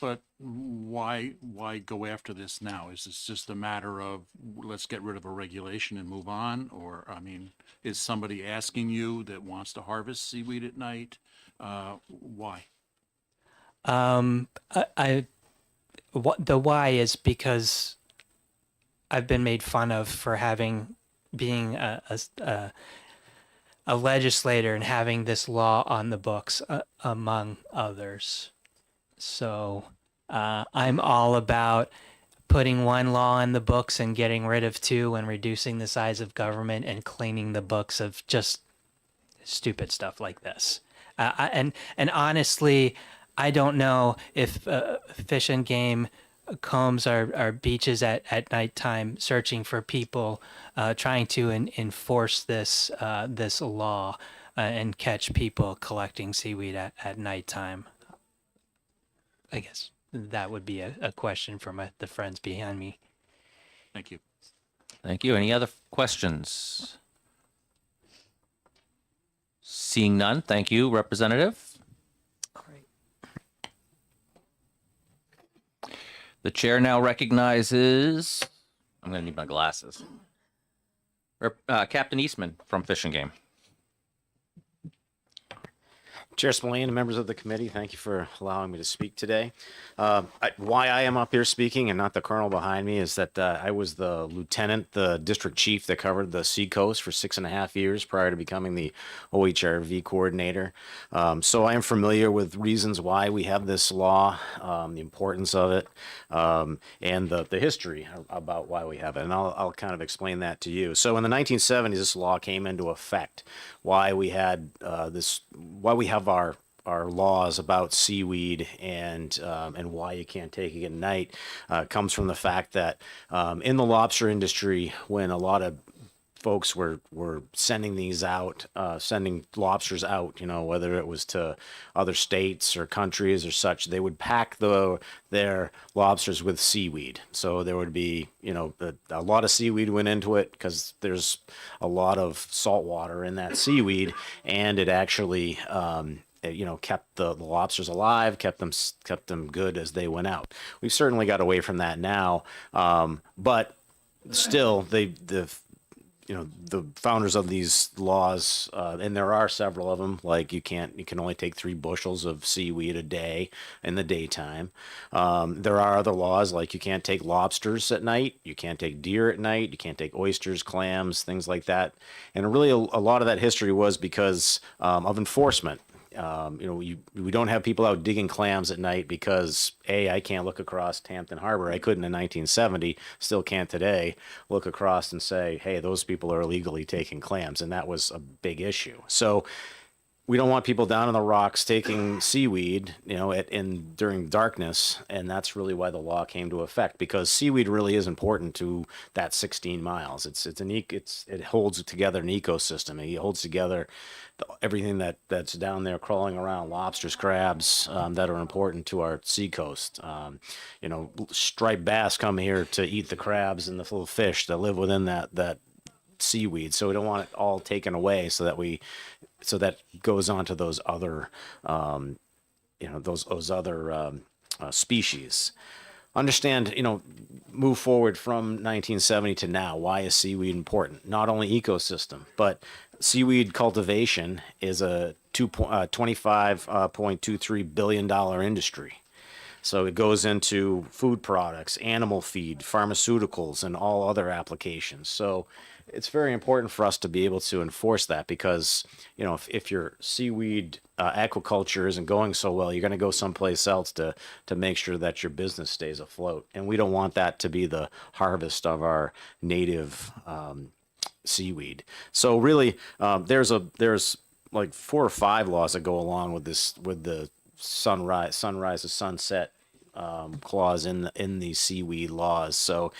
But why go after this now? Is this just a matter of let's get rid of a regulation and move on? Or, I mean, is somebody asking you that wants to harvest seaweed at night? Why? The why is because I've been made fun of for being a legislator and having this law on the books, among others. So I'm all about putting one law in the books and getting rid of two and reducing the size of government and cleaning the books of just stupid stuff like this. And honestly, I don't know if Fish and Game combs our beaches at nighttime searching for people trying to enforce this this law and catch people collecting seaweed at nighttime. I guess that would be a question from the friends behind me. Thank you. Thank you. Any other questions? Seeing none, thank you, Representative. The chair now recognizes, I'm going to need my glasses, Captain Eastman from Fish and Game. Chair Spillane, members of the committee, thank you for allowing me to speak today. Why I am up here speaking and not the colonel behind me is that I was the lieutenant, the district chief that covered the Seacoast for 6.5 years prior to becoming the OHRV coordinator. So I am familiar with reasons why we have this law, the importance of it, and the history about why we have it. And I'll kind of explain that to you. So in the 1970s, this law came into effect. Why we had why we have our laws about seaweed and why you can't take it at night comes from the fact that in the lobster industry, when a lot of folks were sending these out, sending lobsters out, you know, whether it was to other states or countries or such, they would pack their lobsters with seaweed. So there would be, you know, a lot of seaweed went into it because there's a lot of salt water in that seaweed, and it actually, you know, kept the lobsters alive, kept them good as they went out. We've certainly got away from that now, but still, the founders of these laws, and there are several of them, like you can only take 3 bushels of seaweed a day in the daytime. There are other laws, like you can't take lobsters at night, you can't take deer at night, you can't take oysters, clams, things like that. And really a lot of that history was because of enforcement. We don't have people out digging clams at night because I can't look across Hampton Harbor. I couldn't in 1970, still can't today, look across and say, hey, those people are illegally taking clams. And that was a big issue. So we don't want people down on the rocks taking seaweed, you know, during darkness. And that's really why the law came to effect, because seaweed really is important to that 16 miles. It holds together an ecosystem. It holds together everything that's down there crawling around, lobsters, crabs, that are important to our seacoast. Striped bass come here to eat the crabs and the little fish that live within that seaweed. So we don't want it all taken away, so that goes on to those other, those other species. Understand, move forward from 1970 to now. Why is seaweed important? Not only ecosystem, but seaweed cultivation is a $25.23 billion industry. So it goes into food products, animal feed, pharmaceuticals, and all other applications. So it's very important for us to be able to enforce that, because, if your seaweed aquaculture isn't going so well, you're going to go someplace else to make sure that your business stays afloat. And we don't want that to be the harvest of our native seaweed. So really, there's like 4 or 5 laws that go along with this, with the sunrise to sunset clause in the seaweed laws. So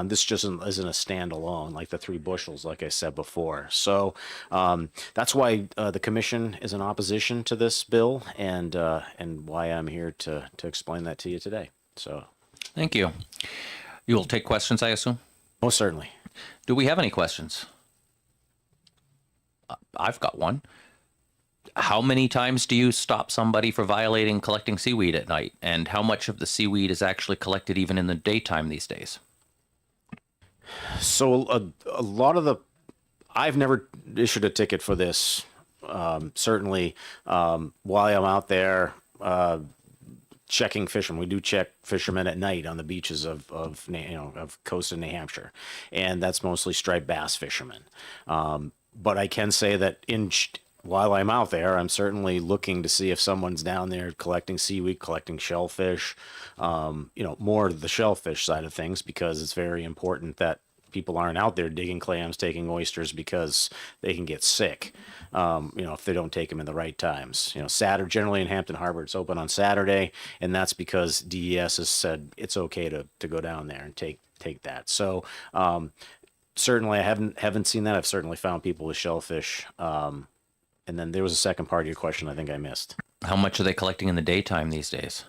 this just isn't a standalone, like the 3 bushels, like I said before. So that's why the commission is in opposition to this bill, and why I'm here to explain that to you today. So Thank you. You will take questions, I assume? most certainly. Do we have any questions? I've got one. How many times do you stop somebody for violating collecting seaweed at night? And how much of the seaweed is actually collected even in the daytime these days? So a lot of I've never issued a ticket for this. Certainly, while I'm out there checking fishermen, we do check fishermen at night on the beaches of coast of New Hampshire, and that's mostly striped bass fishermen. But I can say that while I'm out there, I'm certainly looking to see if someone's down there collecting seaweed, collecting shellfish, more of the shellfish side of things, because it's very important that people aren't out there digging clams, taking oysters, because they can get sick, if they don't take them in the right times. Saturday, generally in Hampton Harbor, it's open on Saturday, and that's because DES has said it's okay to go down there and take that. So certainly I haven't seen that. I've certainly found people with shellfish. And then there was a second part of your question I think I missed. How much are they collecting in the daytime these days?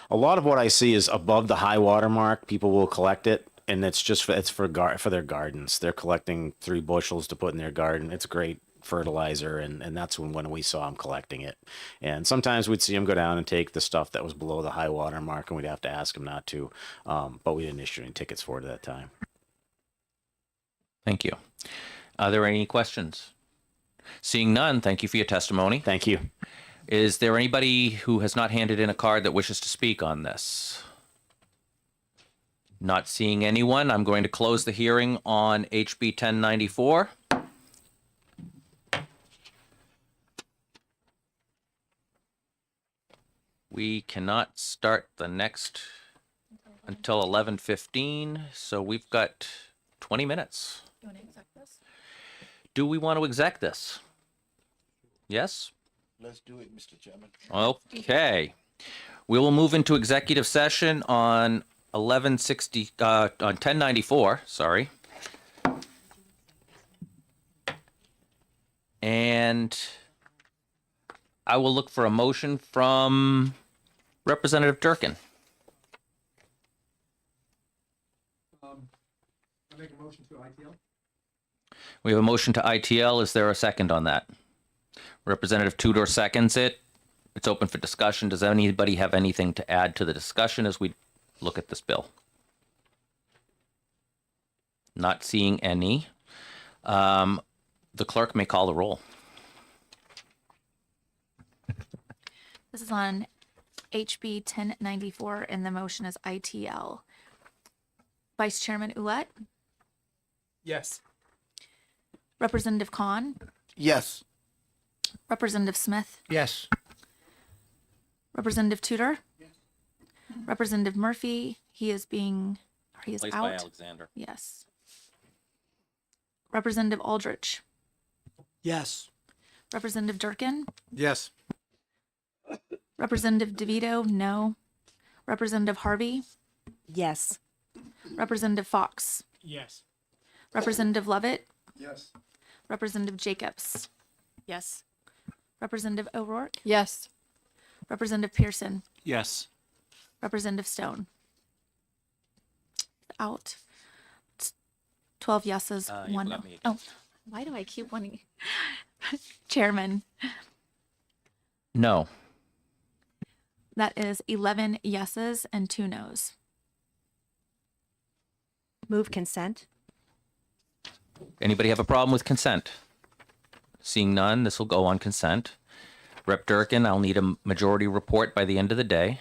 A lot of what I see is above the high water mark. People will collect it, and it's just for their gardens. They're collecting 3 bushels to put in their garden. It's great fertilizer, and that's when we saw them collecting it. And sometimes we'd see them go down and take the stuff that was below the high water mark, and we'd have to ask them not to. But we didn't issue any tickets for it at that time. Thank you. Are there any questions? Seeing none, thank you for your testimony. Thank you. Is there anybody who has not handed in a card that wishes to speak on this? Not seeing anyone, I'm going to close the hearing on HB 1094. We cannot start the next until 11:15, so we've got 20 minutes. You want to exec this? Do we want to exec this? Yes? Let's do it, Mr. Chairman. Okay. We will move into executive session on 1094, sorry. And I will look for a motion from Representative Durkin. I make a motion to ITL. We have a motion to ITL. Is there a second on that? Representative Tudor seconds it. It's open for discussion. Does anybody have anything to add to the discussion as we look at this bill? Not seeing any. The clerk may call the roll. This is on HB 1094, and the motion is ITL. Vice Chairman Ouellette, Yes. Representative Khan, Yes. Representative Smith, Yes. Representative Tudor, Representative Murphy. He is Placed by out. Alexander. Yes. Representative Aldrich, Yes. Representative Durkin, Yes. Representative DeVito, no. Representative Harvey, Yes. Representative Fox, Yes. Representative Lovett, Yes. Representative Jacobs, yes. Representative O'Rourke, Yes. Representative Pearson, Yes. Representative Stone. Out. 12 yeses, You 1 forgot no. me again. Oh, why do I keep wanting? Chairman, No. that is 11 yeses and 2 nos. Move consent. Anybody have a problem with consent? Seeing none, this will go on consent. Rep Durkin, I'll need a majority report by the end of the day.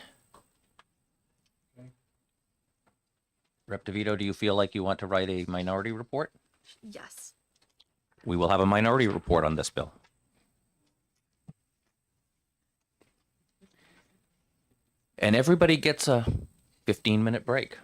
Rep DeVito, do you feel like you want to write a minority report? Yes. We will have a minority report on this bill. And everybody gets a 15-minute break.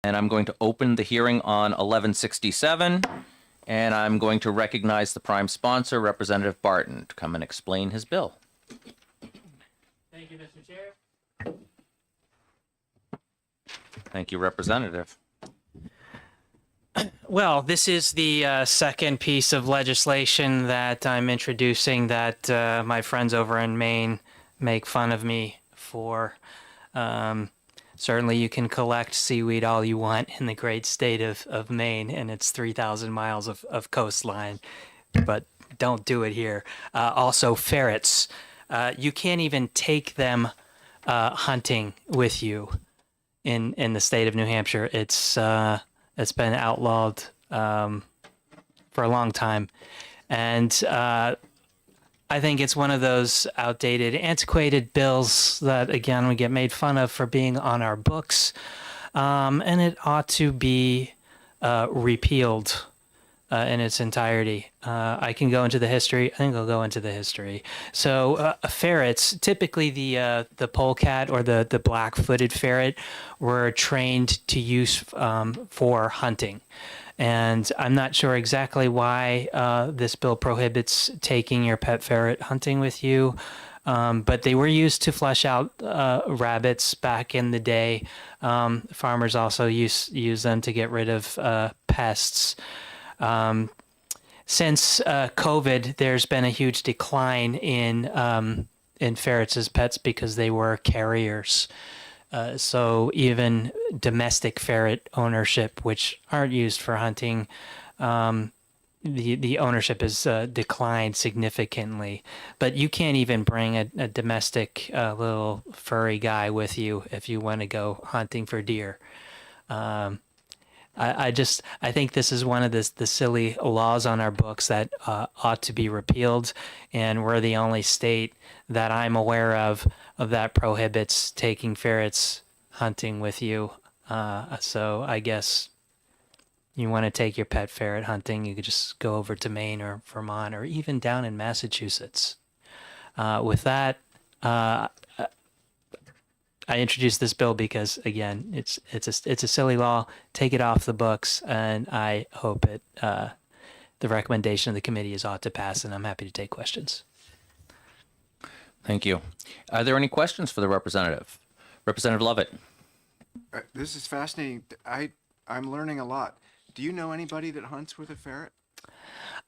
And I'm going to open the hearing on 1167, and I'm going to recognize the prime sponsor, Representative Barton, to come and explain his bill. Thank you, Mr. Chair. Thank you, Representative. Well, this is the second piece of legislation that I'm introducing that my friends over in Maine make fun of me for. Certainly, you can collect seaweed all you want in the great state of Maine and its 3,000 miles of coastline, but don't do it here. Also, ferrets. You can't even take them hunting with you in the state of New Hampshire. It's been outlawed for a long time, and I think it's one of those outdated, antiquated bills that, again, we get made fun of for being on our books, and it ought to be repealed in its entirety. I can go into the history. I think I'll go into the history. So ferrets, typically the polecat or the black-footed ferret, were trained to use for hunting. And I'm not sure exactly why this bill prohibits taking your pet ferret hunting with you, but they were used to flush out rabbits back in the day. Farmers also use them to get rid of pests. Since COVID, there's been a huge decline in ferrets as pets because they were carriers. So even domestic ferret ownership, which aren't used for hunting, the ownership has declined significantly. But you can't even bring a domestic little furry guy with you if you want to go hunting for deer. I think this is one of the silly laws on our books that ought to be repealed, and we're the only state that I'm aware of that prohibits taking ferrets hunting with you. So I guess you want to take your pet ferret hunting, you could just go over to Maine or Vermont or even down in Massachusetts. With that, I introduced this bill because, again, it's a silly law. Take it off the books, and I hope the recommendation of the committee is ought to pass, and I'm happy to take questions. Thank you. Are there any questions for the representative? Representative Lovett. This is fascinating. I'm learning a lot. Do you know anybody that hunts with a ferret?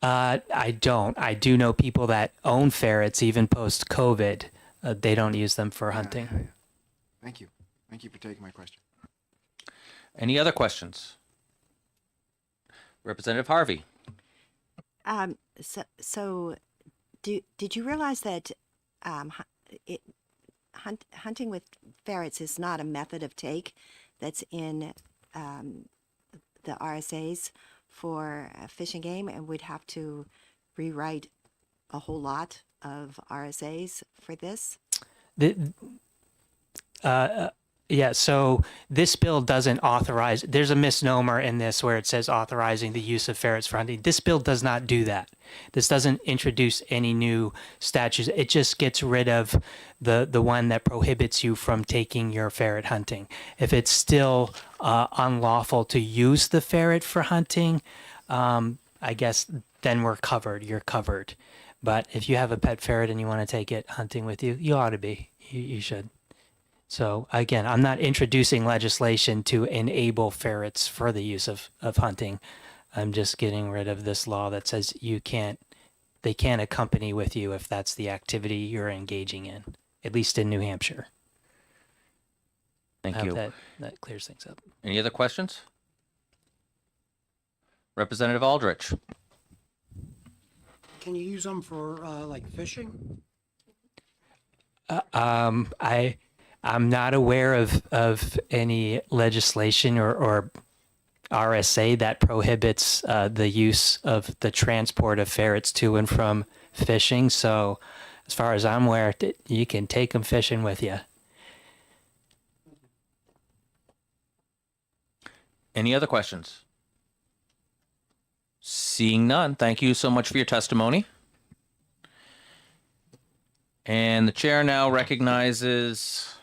I don't. I do know people that own ferrets, even post-COVID. They don't use them for hunting. Yeah. Thank you. Thank you for taking my question. Any other questions? Representative Harvey. Did you realize that hunting with ferrets is not a method of take that's in the RSAs for Fish and Game, and we'd have to rewrite a whole lot of RSAs for this? Yeah, so this bill doesn't authorize, there's a misnomer in this where it says authorizing the use of ferrets for hunting. This bill does not do that. This doesn't introduce any new statutes. It just gets rid of the one that prohibits you from taking your ferret hunting. If it's still unlawful to use the ferret for hunting, I guess then we're covered. You're covered. But if you have a pet ferret and you want to take it hunting with you, you ought to be. You should. So again, I'm not introducing legislation to enable ferrets for the use of hunting. I'm just getting rid of this law that says they can't accompany with you if that's the activity you're engaging in, at least in New Hampshire. Thank you. That clears things up. Any other questions? Representative Aldrich. Can you use them for like fishing? I'm not aware of any legislation or RSA that prohibits the use of the transport of ferrets to and from fishing. So as far as I'm aware, you can take them fishing with you. Any other questions? Seeing none, thank you so much for your testimony. And the chair now recognizes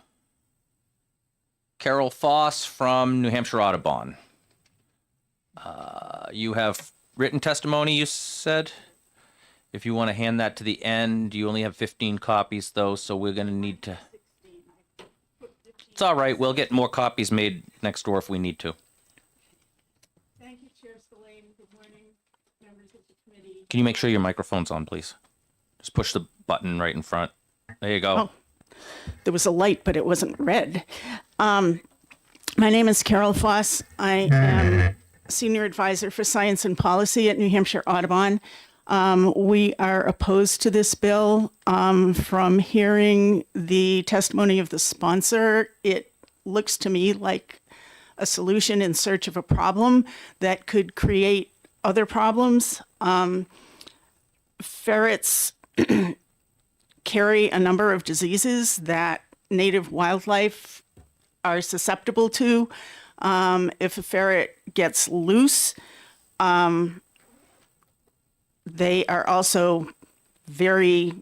Carol Foss from New Hampshire Audubon. You have written testimony, you said? If you want to hand that to the end, you only have 15 copies, though, so we're going to need to... It's all right. We'll get more copies made next door if we need to. Thank you, Chair Spillane. Good morning, members of the committee. Can you make sure your microphone's on, please? Just push the button right in front. There you go. There was a light, but it wasn't red. My name is Carol Foss. I am Senior Advisor for Science and Policy at New Hampshire Audubon. We are opposed to this bill. From hearing the testimony of the sponsor, it looks to me like a solution in search of a problem that could create other problems. Ferrets carry a number of diseases that native wildlife are susceptible to. If a ferret gets loose, they are also very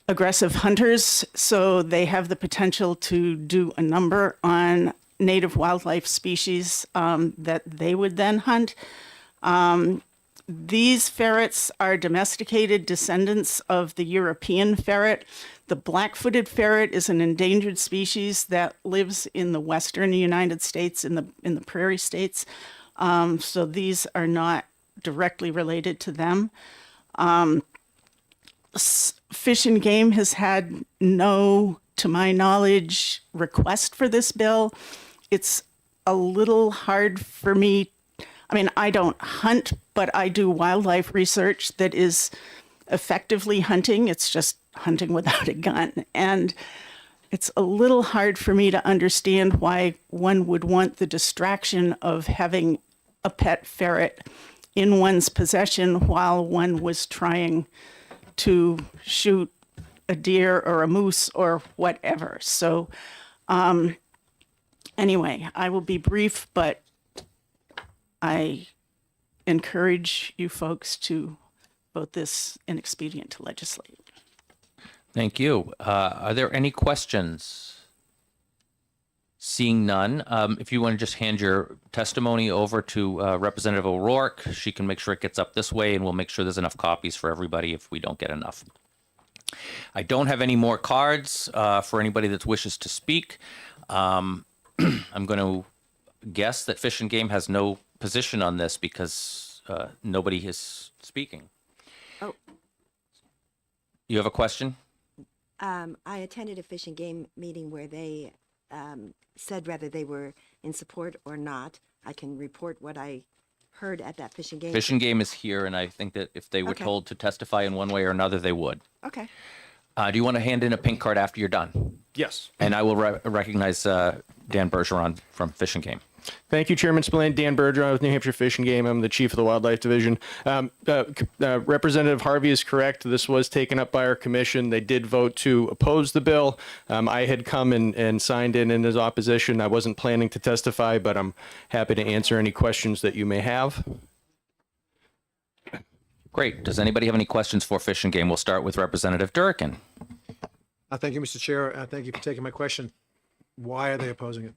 aggressive hunters, so they have the potential to do a number on native wildlife species that they would then hunt. These ferrets are domesticated descendants of the European ferret. The black-footed ferret is an endangered species that lives in the western United States, in the prairie states. So these are not directly related to them. Fish and Game has had no, to my knowledge, request for this bill. It's a little hard for me. I mean, I don't hunt, but I do wildlife research that is effectively hunting. It's just hunting without a gun. And it's a little hard for me to understand why one would want the distraction of having a pet ferret in one's possession while one was trying to shoot a deer or a moose or whatever. So anyway, I will be brief, but I encourage you folks to vote this inexpedient to legislate. Thank you. Are there any questions? Seeing none, if you want to just hand your testimony over to Representative O'Rourke, she can make sure it gets up this way, and we'll make sure there's enough copies for everybody if we don't get enough. I don't have any more cards for anybody that wishes to speak. I'm going to guess that Fish and Game has no position on this because nobody is speaking. Oh. You have a question? I attended a Fish and Game meeting where they said whether they were in support or not. I can report what I heard at that Fish and Game. Fish and Game is here, and I think that if they were Okay. told to testify in one way or another, they would. Okay. Do you want to hand in a pink card after you're done? Yes. And I will recognize Dan Bergeron from Fish and Game. Thank you, Chairman Spillane. Dan Bergeron with New Hampshire Fish and Game. I'm the chief of the Wildlife Division. Representative Harvey is correct. This was taken up by our commission. They did vote to oppose the bill. I had come and signed in his opposition. I wasn't planning to testify, but I'm happy to answer any questions that you may have. Great. Does anybody have any questions for Fish and Game? We'll start with Representative Durkin. Thank you, Mr. Chair. Thank you for taking my question. Why are they opposing it?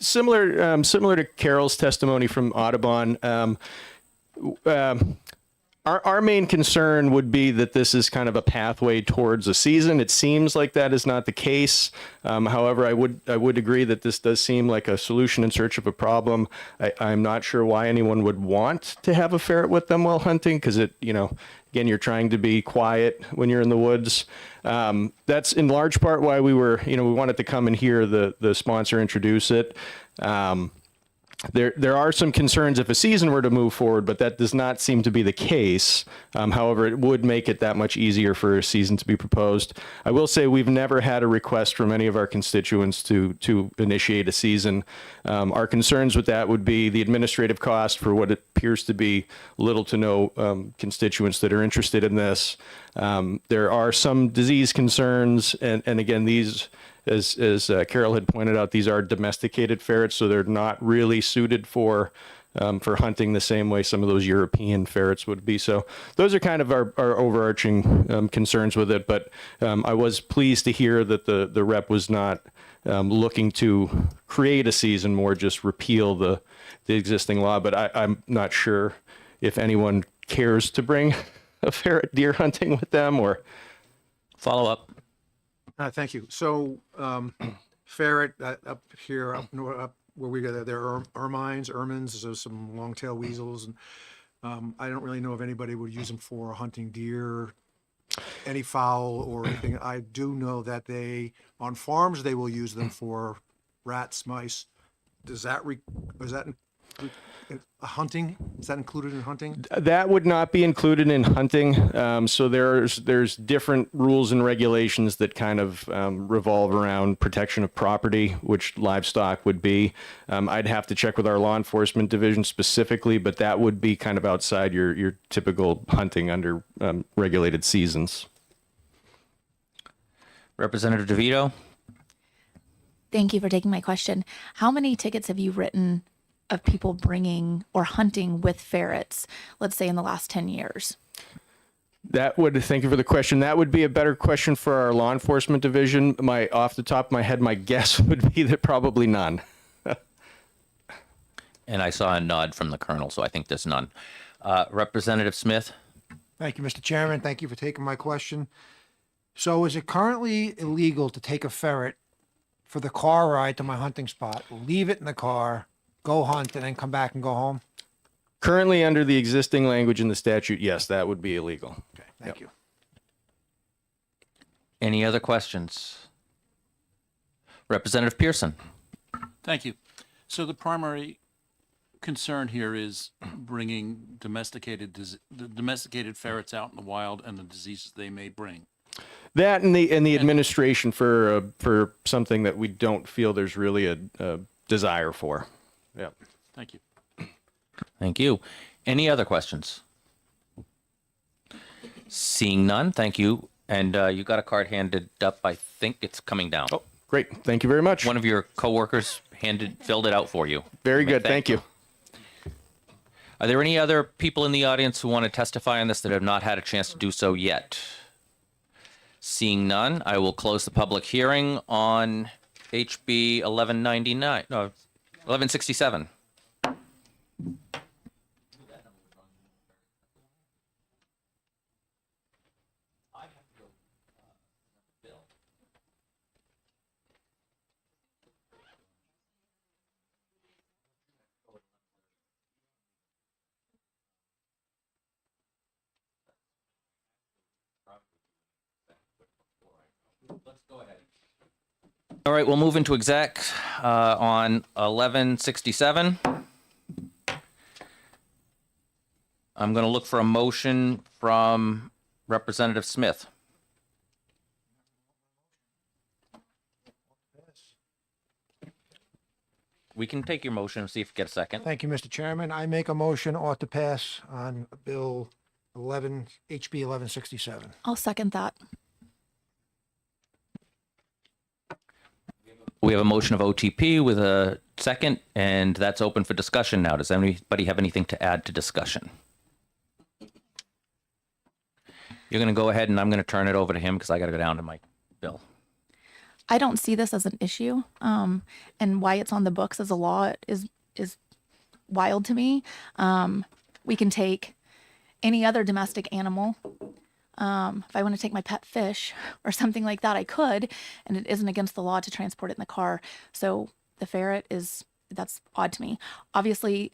Similar to Carol's testimony from Audubon, our main concern would be that this is kind of a pathway towards a season. It seems like that is not the case. However, I would agree that this does seem like a solution in search of a problem. I'm not sure why anyone would want to have a ferret with them while hunting, because again, you're trying to be quiet when you're in the woods. That's in large part why we wanted to come and hear the sponsor introduce it. There are some concerns if a season were to move forward, but that does not seem to be the case. However, it would make it that much easier for a season to be proposed. I will say we've never had a request from any of our constituents to initiate a season. Our concerns with that would be the administrative cost for what appears to be little to no constituents that are interested in this. There are some disease concerns, and again, these, as Carol had pointed out, these are domesticated ferrets, so they're not really suited for for hunting the same way some of those European ferrets would be. So those are kind of our overarching concerns with it. But I was pleased to hear that the rep was not looking to create a season, more just repeal the existing law. But I'm not sure if anyone cares to bring a ferret deer hunting with them or Follow up. Thank you. So, ferret up here, up where we go, there are ermines, there's some long-tailed weasels, and I don't really know if anybody would use them for hunting deer, any fowl or anything. I do know that on farms, they will use them for rats, mice. Is that hunting? Is that included in hunting? that would not be included in hunting. So there's different rules and regulations that kind of revolve around protection of property, which livestock would be. I'd have to check with our law enforcement division specifically, but that would be kind of outside your typical hunting under regulated seasons. Representative DeVito. Thank you for taking my question. How many tickets have you written of people bringing or hunting with ferrets, let's say in the last 10 years? Thank you for the question. That would be a better question for our law enforcement division. Off the top of my head, my guess would be that probably none. And I saw a nod from the colonel, so I think there's none. Representative Smith. Thank you, Mr. Chairman. Thank you for taking my question. So is it currently illegal to take a ferret for the car ride to my hunting spot, leave it in the car, go hunt, and then come back and go home? Currently, under the existing language in the statute, yes, that would be illegal. Okay, thank you. Any other questions? Representative Pearson. Thank you. So the primary concern here is bringing domesticated ferrets out in the wild and the diseases they may bring. That and the administration for something that we don't feel there's really a desire for. Yeah. Thank you. Thank you. Any other questions? Seeing none, thank you. And you got a card handed up. I think it's coming down. Oh, great. Thank you very much. One of your coworkers filled it out for you. Very good. Thank you. Are there any other people in the audience who want to testify on this that have not had a chance to do so yet? Seeing none, I will close the public hearing on HB 1167. All right, we'll move into exec on 1167. I'm going to look for a motion from Representative Smith. We can take your motion and see if we get a second. Thank you, Mr. Chairman. I make a motion ought to pass on Bill HB 1167. I'll second that. We have a motion of OTP with a second, and that's open for discussion now. Does anybody have anything to add to discussion? You're going to go ahead, and I'm going to turn it over to him because I got to go down to my bill. I don't see this as an issue, and why it's on the books as a law is wild to me. We can take any other domestic animal. If I want to take my pet fish or something like that, I could, and it isn't against the law to transport it in the car. So the ferret that's odd to me. Obviously,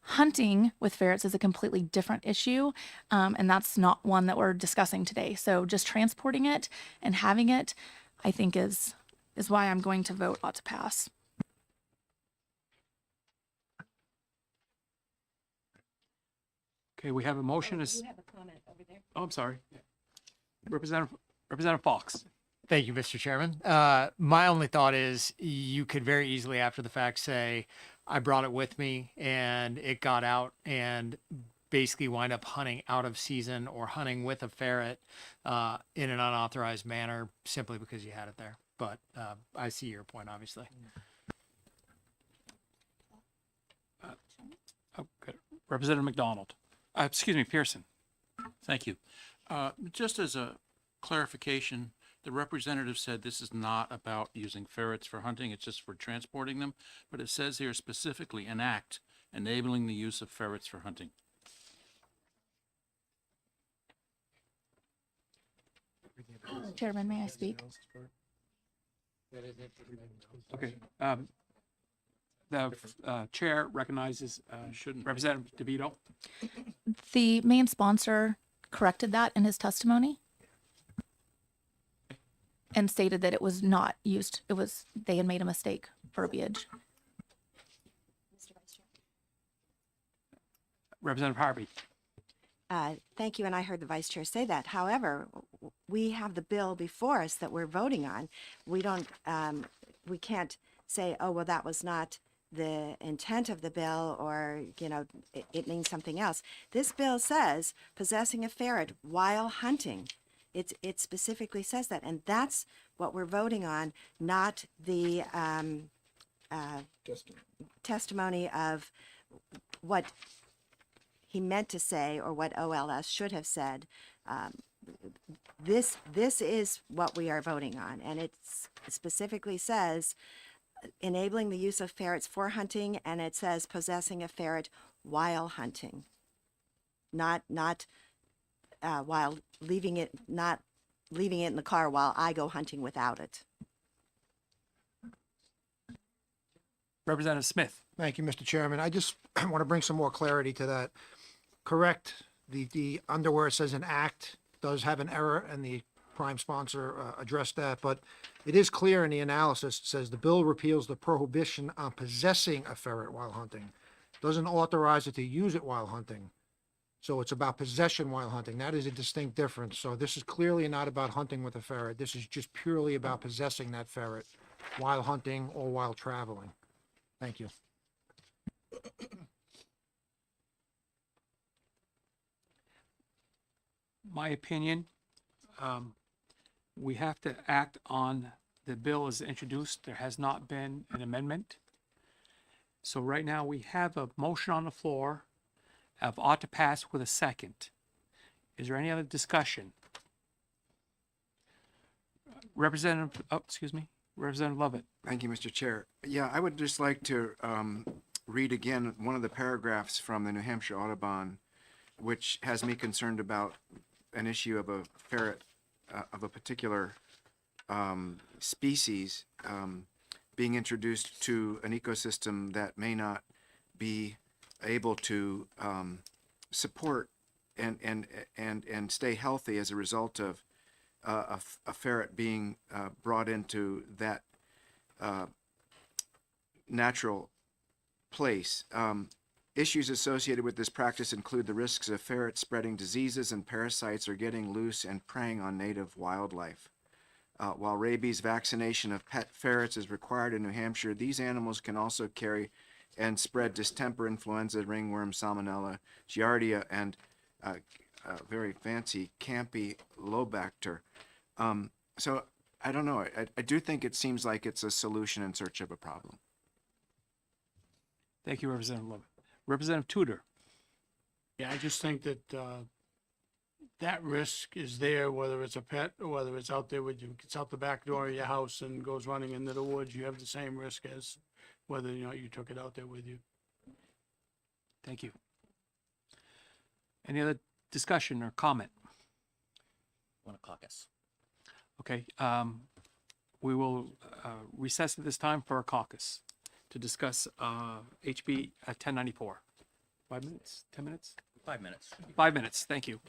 hunting with ferrets is a completely different issue, and that's not one that we're discussing today. So just transporting it and having it, I think is why I'm going to vote ought to pass. Okay, we have a motion. You have a comment over there. Oh, I'm sorry. Representative Fox. Thank you, Mr. Chairman. My only thought is you could very easily after the fact say, I brought it with me and it got out and basically wind up hunting out of season or hunting with a ferret in an unauthorized manner simply because you had it there. But I see your point, obviously. Representative McDonald. Excuse me, Pearson. Thank you. Just as a clarification, the representative said this is not about using ferrets for hunting, it's just for transporting them, but it says here specifically an act enabling the use of ferrets for hunting. Chairman, may I speak? Okay. The chair recognizes Representative DeVito. The main sponsor corrected that in his testimony and stated that it was not used. It was, they had made a mistake verbiage. Representative Harvey. Thank you, and I heard the vice chair say that. However, we have the bill before us that we're voting on. We don't, we can't say, oh, well, that was not the intent of the bill, or, you know, it means something else. This bill says possessing a ferret while hunting. It specifically says that, and that's what we're voting on, not the testimony of what he meant to say or what OLS should have said. This is what we are voting on, and it specifically says enabling the use of ferrets for hunting, and it says possessing a ferret while hunting, not while leaving it in the car while I go hunting without it. Representative Smith. Thank you, Mr. Chairman. I just want to bring some more clarity to that. Correct, the under where it says an act does have an error, and the prime sponsor addressed that, but it is clear in the analysis. It says the bill repeals the prohibition on possessing a ferret while hunting. Doesn't authorize it to use it while hunting. So it's about possession while hunting. That is a distinct difference. So this is clearly not about hunting with a ferret. This is just purely about possessing that ferret while hunting or while traveling. Thank you. My opinion, we have to act on the bill as introduced. There has not been an amendment. So right now we have a motion on the floor of ought to pass with a second. Is there any other discussion? Representative Lovett. Thank you, Mr. Chair. Yeah, I would just like to read again one of the paragraphs from the New Hampshire Audubon, which has me concerned about an issue of a ferret of a particular species being introduced to an ecosystem that may not be able to support and stay healthy as a result of a ferret being brought into that natural place. Issues associated with this practice include the risks of ferrets spreading diseases and parasites or getting loose and preying on native wildlife. While rabies vaccination of pet ferrets is required in New Hampshire, these animals can also carry and spread distemper, influenza, ringworm, salmonella, giardia, and very fancy Campylobacter. So I don't know. I do think it seems like it's a solution in search of a problem. Thank you, Representative Lovett. Representative Tudor. Yeah, I just think that that risk is there, whether it's a pet or whether it's out there with you, it's out the back door of your house and goes running into the woods. You have the same risk as whether you took it out there with you. Thank you. Any other discussion or comment? Want a caucus? Okay, we will recess at this time for a caucus to discuss HB 1094. 5 minutes? 10 minutes? 5 minutes. 5 minutes, thank you.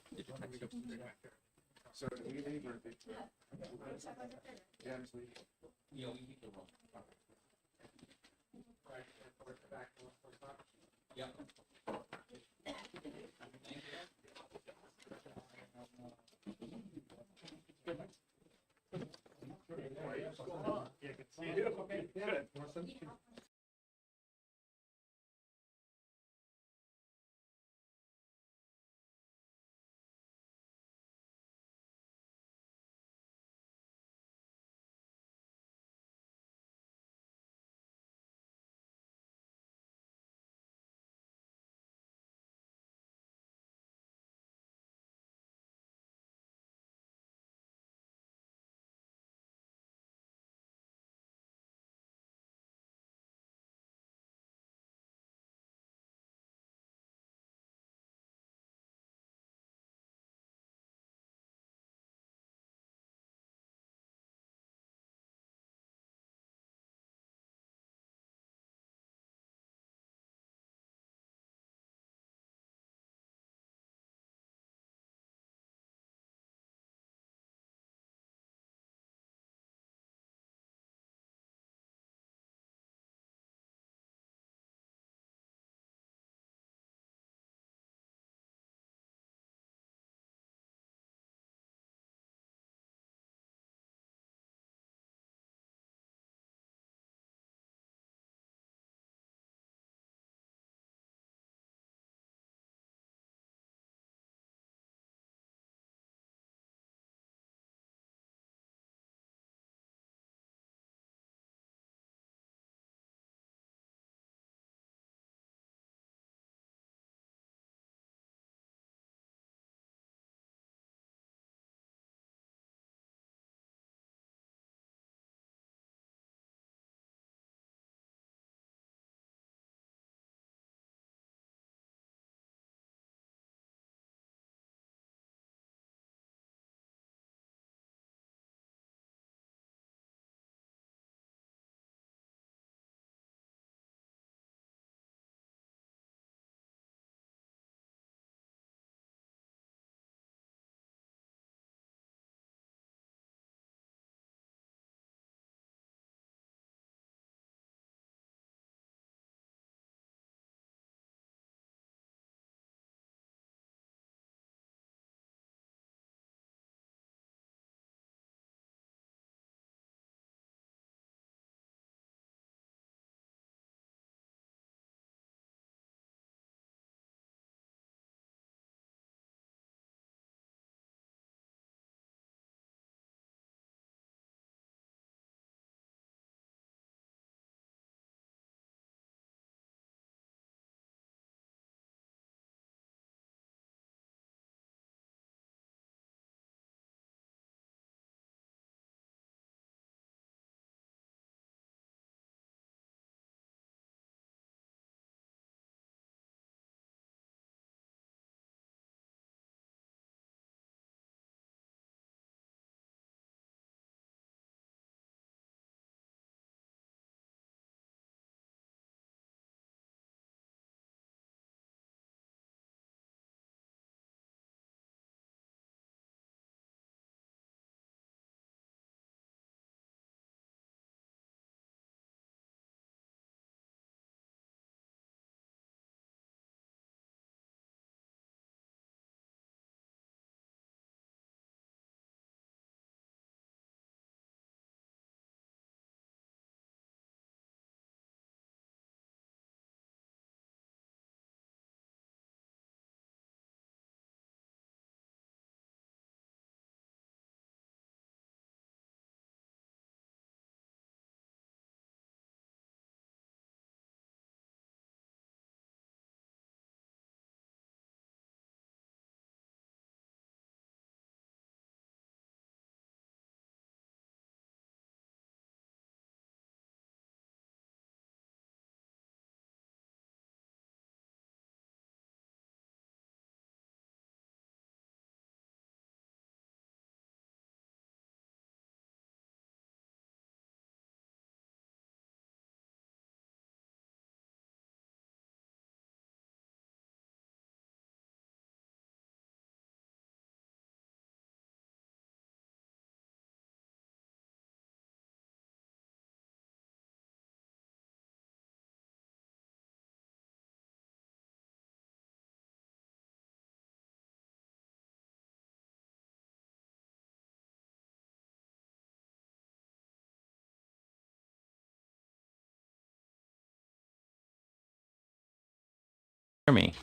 hear me?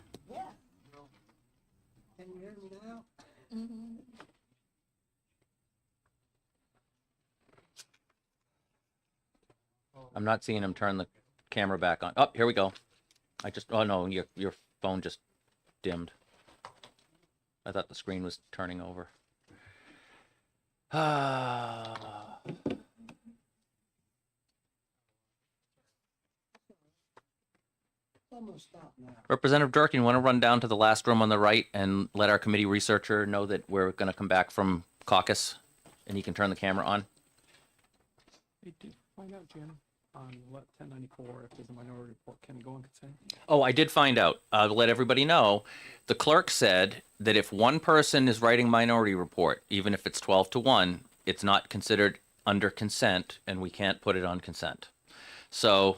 I'm not seeing him turn the camera back on. Oh, here we go. Oh no, your phone just dimmed. I thought the screen was turning over. Representative Durkin, you want to run down to the last room on the right and let our committee researcher know that we're going to come back from caucus, and he can turn the camera on? Hey, did you find out, Jim, on what 1094, if there's a minority report, can it go on consent? Oh, I did find out. To let everybody know, the clerk said that if one person is writing minority report, even if it's 12-1, it's not considered under consent, and we can't put it on consent. So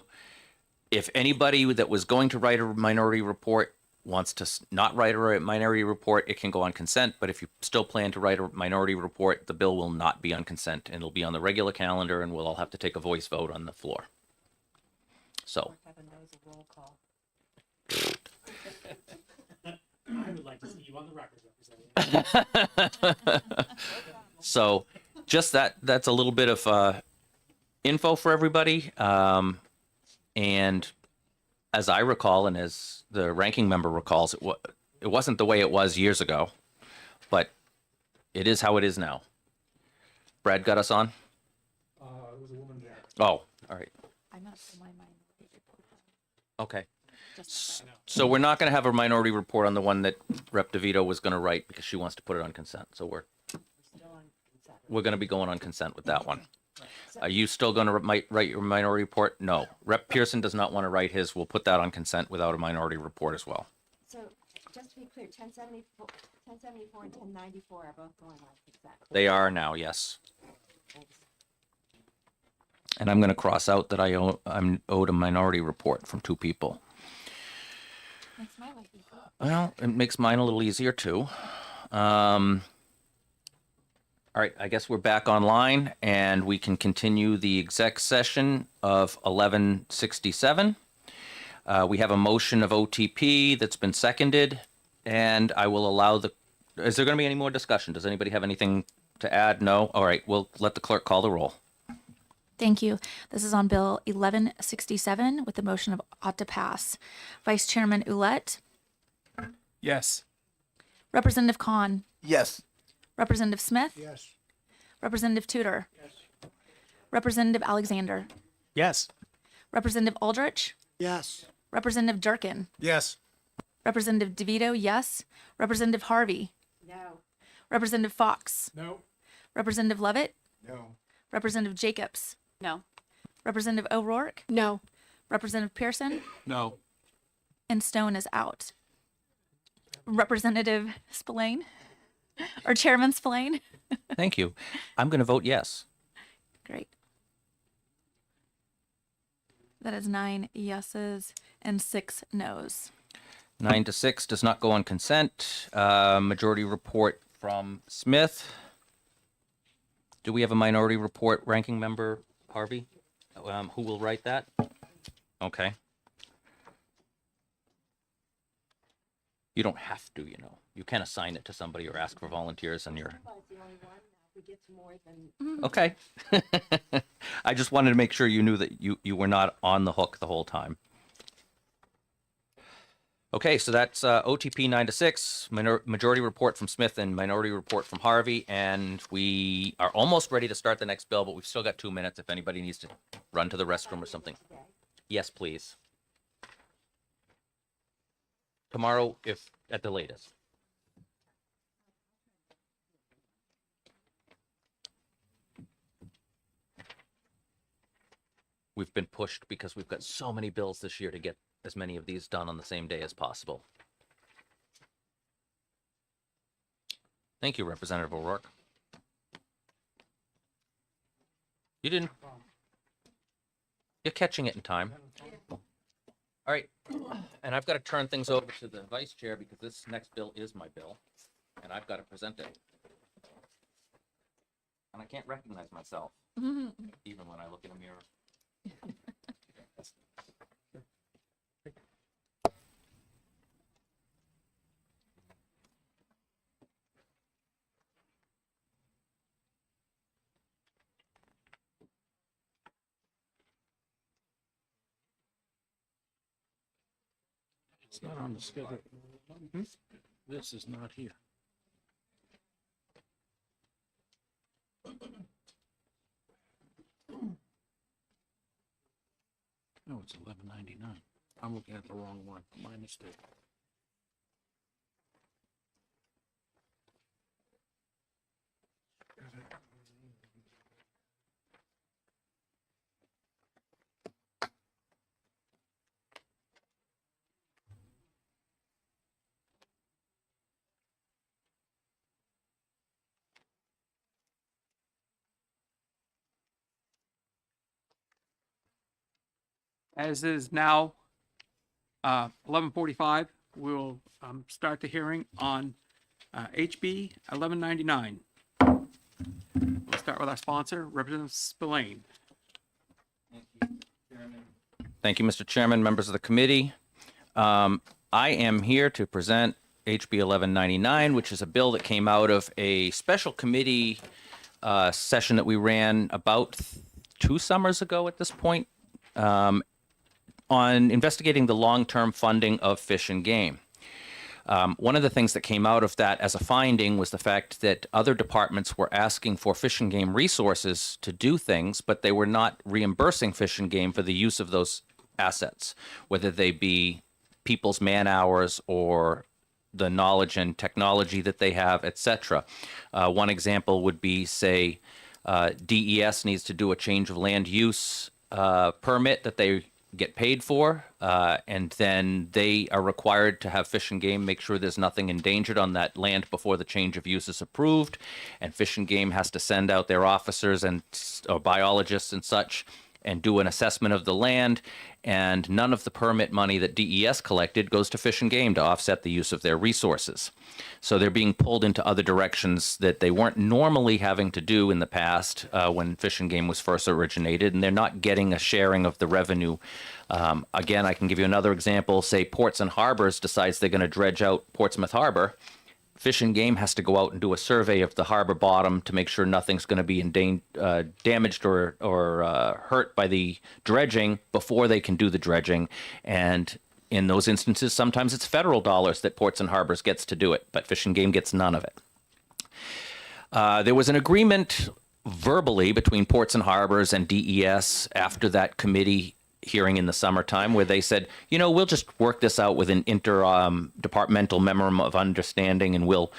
if anybody that was going to write a minority report wants to not write a minority report, it can go on consent. But if you still plan to write a minority report, the bill will not be on consent, and it'll be on the regular calendar, and we'll all have to take a voice vote on the floor. So. I would like to see you on the record, Representative. So just that's a little bit of info for everybody. And as I recall, and as the ranking member recalls, it wasn't the way it was years ago, but it is how it is now. Brad got us on? It was a woman there. Oh, all right. I'm not sure my minority report. Okay. Just So we're not going to have a minority report on the one that Rep. DeVito was going to write because she wants to put it on consent. So we're going to be going on consent with that one. Are you still going to write your minority report? No. Rep. Pearson does not want to write his. We'll put that on consent without a minority report as well. So just to be clear, 1074 and 1094 are both going on consent. They are now, yes. And I'm going to cross out that I'm owed a minority report from 2 people. makes my life easier. Well, it makes mine a little easier too. All right, I guess we're back online and we can continue the exec session of 1167. We have a motion of OTP that's been seconded, and I will allow is there going to be any more discussion? Does anybody have anything to add? No? All right, we'll let the clerk call the roll. Thank you. This is on Bill 1167 with the motion of ought to pass. Vice Chairman Ouellette, Yes. Representative Khan, Yes. Representative Smith, Yes. Representative Tudor, Representative Alexander, Yes. Representative Aldrich, Yes. Representative Durkin, Yes. Representative DeVito, yes. Representative Harvey, No. Representative Fox, No. Representative Levitt, No. Representative Jacobs, No. Representative O'Rourke, No. Representative Pearson, No. and Stone is out. Representative Spillane, or Chairman Spillane. Thank you. I'm going to vote yes. Great. That is 9 yeses and 6 nos. 9-6 does not go on consent. Majority report from Smith. Do we have a minority report, ranking member Harvey? Who will write that? Okay. You don't have to, You can assign it to somebody or ask for volunteers on your. Okay. I just wanted to make sure you knew that you were not on the hook the whole time. Okay, so that's OTP 9-6, majority report from Smith and minority report from Harvey, and we are almost ready to start the next bill, but we've still got 2 minutes if anybody needs to run to the restroom or something. Yes, please. Tomorrow, if at the latest. We've been pushed because we've got so many bills this year to get as many of these done on the same day as possible. Thank you, Representative O'Rourke. You're catching it in time. All right, and I've got to turn things over to the vice chair because this next bill is my bill, and I've got to present it. And I can't recognize myself, even when I look in a mirror. It's not on the schedule. This is not here. No, it's 1199. I'm looking at the wrong one. My mistake. As is now 11:45, we'll start the hearing on HB 1199. We'll start with our sponsor, Representative Spillane. Thank you, Mr. Chairman, members of the committee. I am here to present HB 1199, which is a bill that came out of a special committee session that we ran about 2 summers ago at this point, on investigating the long-term funding of Fish and Game. One of the things that came out of that as a finding was the fact that other departments were asking for Fish and Game resources to do things, but they were not reimbursing Fish and Game for the use of those assets, whether they be people's man hours or the knowledge and technology that they have, etc. One example would be, say, DES needs to do a change of land use permit that they get paid for, and then they are required to have Fish and Game make sure there's nothing endangered on that land before the change of use is approved, and Fish and Game has to send out their officers and or biologists and such and do an assessment of the land, and none of the permit money that DES collected goes to Fish and Game to offset the use of their resources. So they're being pulled into other directions that they weren't normally having to do in the past when Fish and Game was first originated, and they're not getting a sharing of the revenue. Again, I can give you another example. Say Ports and Harbors decides they're going to dredge out Portsmouth Harbor. Fish and Game has to go out and do a survey of the harbor bottom to make sure nothing's going to be damaged or hurt by the dredging before they can do the dredging. And in those instances, sometimes it's federal dollars that Ports and Harbors gets to do it, but Fish and Game gets none of it. There was an agreement verbally between Ports and Harbors and DES after that committee hearing in the summertime where they said, you know, we'll just work this out with an interdepartmental memorandum of understanding, and we'll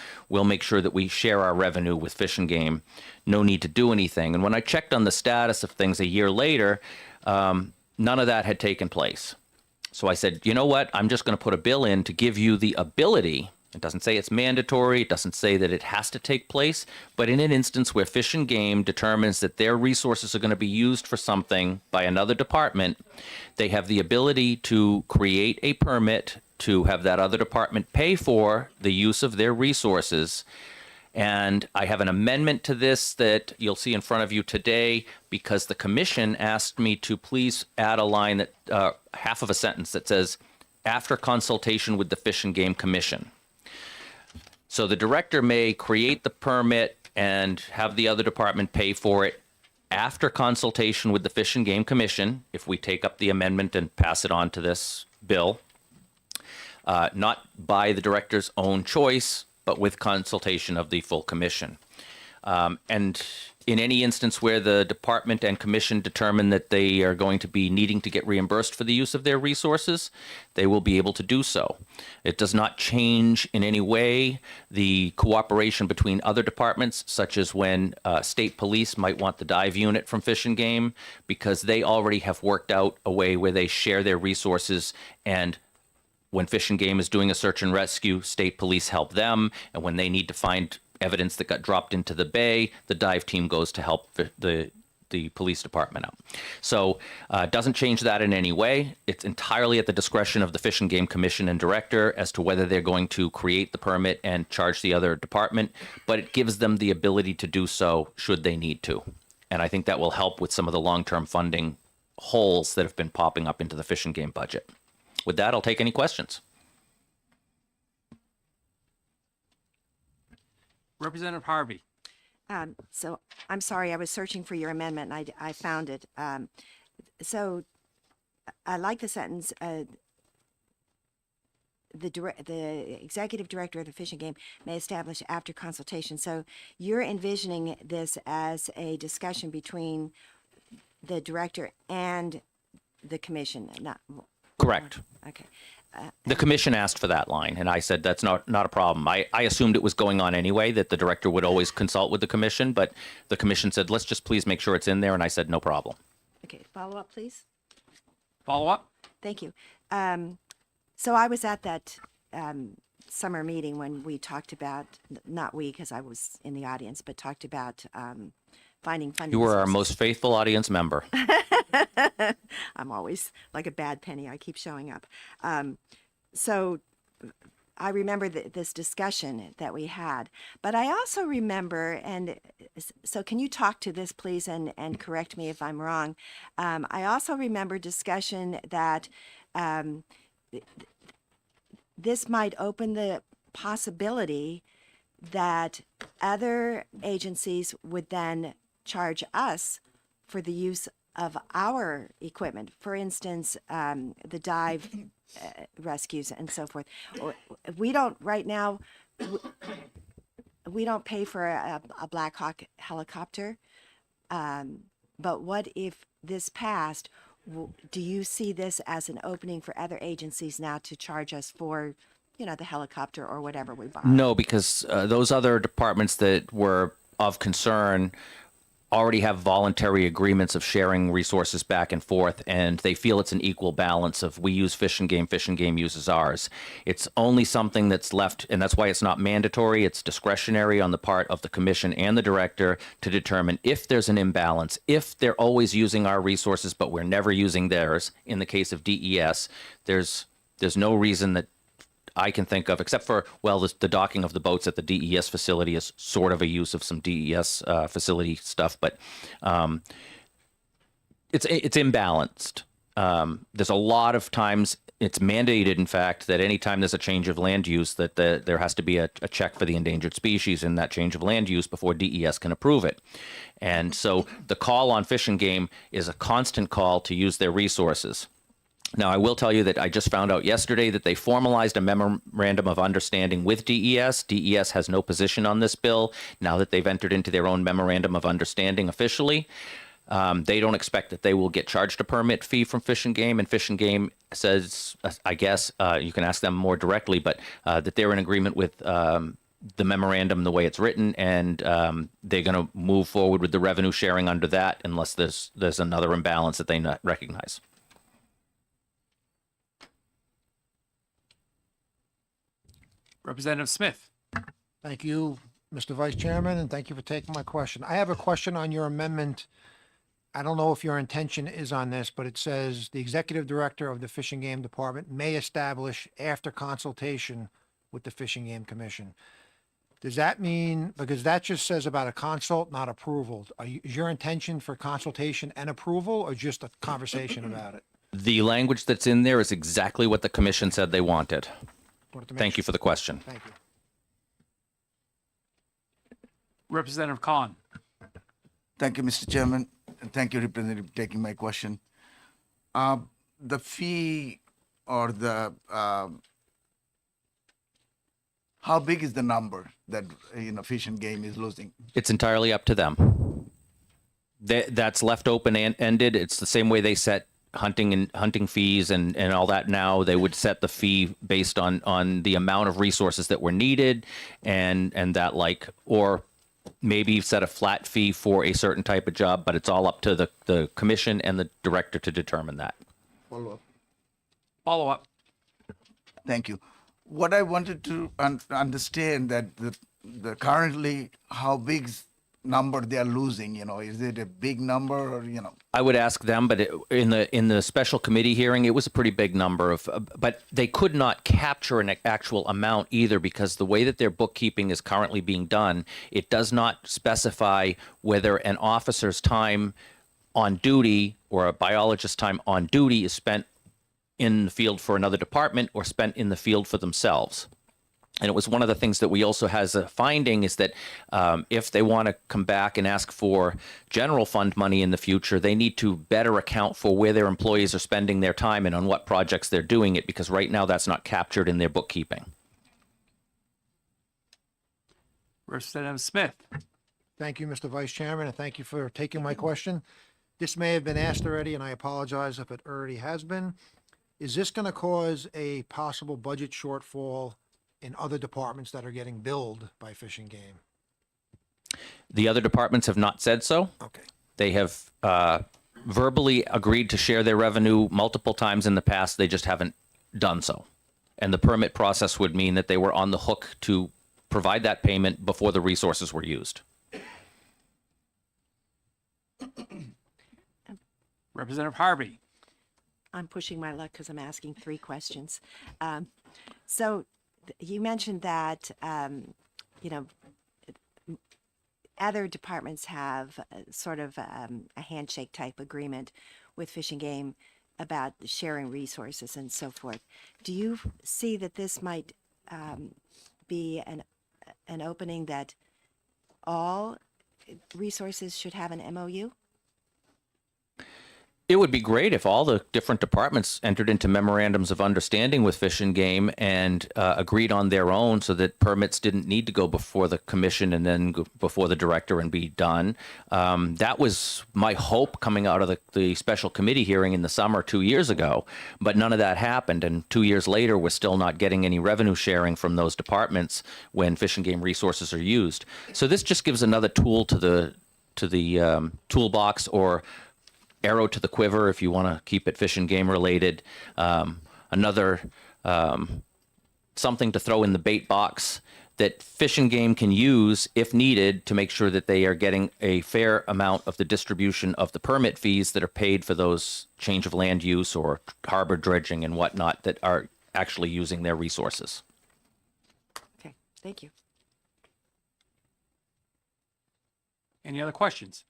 make sure that we share our revenue with Fish and Game. No need to do anything. And when I checked on the status of things a year later, none of that had taken place. So I said, you know what? I'm just going to put a bill in to give you the ability. It doesn't say it's mandatory. It doesn't say that it has to take place. But in an instance where Fish and Game determines that their resources are going to be used for something by another department, they have the ability to create a permit to have that other department pay for the use of their resources. And I have an amendment to this that you'll see in front of you today because the commission asked me to please add a line that half of a sentence that says, after consultation with the Fish and Game Commission. So the director may create the permit and have the other department pay for it after consultation with the Fish and Game Commission, if we take up the amendment and pass it on to this bill, not by the director's own choice, but with consultation of the full commission. And in any instance where the department and commission determine that they are going to be needing to get reimbursed for the use of their resources, they will be able to do so. It does not change in any way the cooperation between other departments, such as when state police might want the dive unit from Fish and Game, because they already have worked out a way where they share their resources, and when Fish and Game is doing a search and rescue, state police help them, and when they need to find evidence that got dropped into the bay, the dive team goes to help the police department out. So it doesn't change that in any way. It's entirely at the discretion of the Fish and Game Commission and director as to whether they're going to create the permit and charge the other department, but it gives them the ability to do so should they need to. And I think that will help with some of the long-term funding holes that have been popping up into the Fish and Game budget. With that, I'll take any questions. Representative Harvey. So I'm sorry, I was searching for your amendment and I found it. So I like the sentence, the executive director of the Fish and Game may establish after consultation. So you're envisioning this as a discussion between the director and the commission, not Correct. okay. The commission asked for that line, and I said that's not a problem. I assumed it was going on anyway, that the director would always consult with the commission, but the commission said, let's just please make sure it's in there, and I said, no problem. Okay, follow up, please. Follow up? Thank you. So I was at that summer meeting when we talked about, not we, because I was in the audience, but talked about finding funding. You were our sources. most faithful audience member. I'm always like a bad penny. I keep showing up. So I remember this discussion that we had, but I also remember, and so can you talk to this, please, and correct me if I'm wrong. I also remember discussion that this might open the possibility that other agencies would then charge us for the use of our equipment. For instance, the dive rescues and so forth. We don't right now. We don't pay for a Black Hawk helicopter. But what if this passed? Do you see this as an opening for other agencies now to charge us for, the helicopter or whatever we buy? No, because those other departments that were of concern already have voluntary agreements of sharing resources back and forth, and they feel it's an equal balance of we use Fish and Game uses ours. It's only something that's left, and that's why it's not mandatory. It's discretionary on the part of the commission and the director to determine if there's an imbalance, if they're always using our resources but we're never using theirs. In the case of DES, there's no reason that I can think of, except for, well, the docking of the boats at the DES facility is sort of a use of some DES facility stuff, but it's imbalanced. There's a lot of times it's mandated, in fact, that anytime there's a change of land use, that there has to be a check for the endangered species in that change of land use before DES can approve it. And so the call on Fish and Game is a constant call to use their resources. Now, I will tell you that I just found out yesterday that they formalized a memorandum of understanding with DES. DES has no position on this bill now that they've entered into their own memorandum of understanding officially. They don't expect that they will get charged a permit fee from Fish and Game, and Fish and Game says, I guess, you can ask them more directly, but that they're in agreement with the memorandum the way it's written, and they're going to move forward with the revenue sharing under that unless there's another imbalance that they not recognize. Representative Smith. Thank you, Mr. Vice Chairman, and thank you for taking my question. I have a question on your amendment. I don't know if your intention is on this, but it says the executive director of the Fish and Game Department may establish after consultation with the Fish and Game Commission. Does that mean, because that just says about a consult, not approval. Is your intention for consultation and approval, or just a conversation about it? The language that's in there is exactly what the commission said they wanted. Wanted to make Thank you for the question. Thank you. Representative Khan. Thank you, Mr. Chairman, and thank you, Representative, for taking my question. The fee or the how big is the number that Fish and Game is losing? It's entirely up to them. That's left open and ended. It's the same way they set hunting fees and all that. Now they would set the fee based on the amount of resources that were needed and that, like, or maybe set a flat fee for a certain type of job, but it's all up to the commission and the director to determine that. Follow up. Thank you. What I wanted to understand that the currently how big number they are losing, is it a big number or, I would ask them, but in the special committee hearing, it was a pretty big number but they could not capture an actual amount either, because the way that their bookkeeping is currently being done, it does not specify whether an officer's time on duty or a biologist's time on duty is spent in the field for another department or spent in the field for themselves. And it was one of the things that we also has a finding is that if they want to come back and ask for general fund money in the future, they need to better account for where their employees are spending their time and on what projects they're doing it, because right now that's not captured in their bookkeeping. Representative Smith. Thank you, Mr. Vice Chairman, and thank you for taking my question. This may have been asked already, and I apologize if it already has been. Is this going to cause a possible budget shortfall in other departments that are getting billed by Fish and Game? The other departments have not said so. Okay. They have verbally agreed to share their revenue multiple times in the past. They just haven't done so. And the permit process would mean that they were on the hook to provide that payment before the resources were used. Representative Harvey. I'm pushing my luck because I'm asking 3 questions. You mentioned that, other departments have sort of a handshake type agreement with Fish and Game about sharing resources and so forth. Do you see that this might be an opening that all resources should have an MOU? It would be great if all the different departments entered into memorandums of understanding with Fish and Game and agreed on their own, so that permits didn't need to go before the commission and then go before the director and be done. That was my hope coming out of the special committee hearing in the summer 2 years ago, but none of that happened. And 2 years later, we're still not getting any revenue sharing from those departments when Fish and Game resources are used. So this just gives another tool to the toolbox, or arrow to the quiver, if you want to keep it Fish and Game related. Another something to throw in the bait box that Fish and Game can use if needed to make sure that they are getting a fair amount of the distribution of the permit fees that are paid for those change of land use or harbor dredging and whatnot that are actually using their resources. Okay, thank you. Any other questions?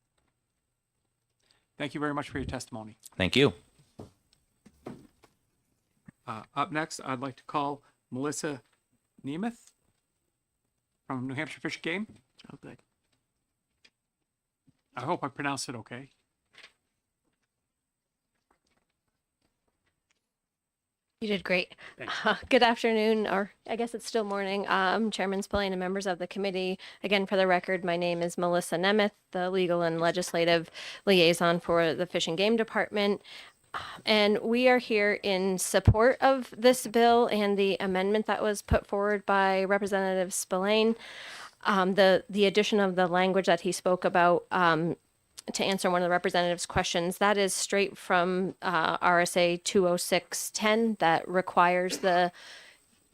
Thank you very much for your testimony. Thank you. Up next, I'd like to call Melissa Nemeth from New Hampshire Fish and Game. Oh, good. I hope I pronounced it okay. You did great. Good afternoon, or I guess it's still morning. Chairman Spillane and members of the committee. Again, for the record, my name is Melissa Nemeth, the legal and legislative liaison for the Fish and Game Department. And we are here in support of this bill and the amendment that was put forward by Representative Spillane. The addition of the language that he spoke about to answer one of the representative's questions, that is straight from RSA 20610 that requires the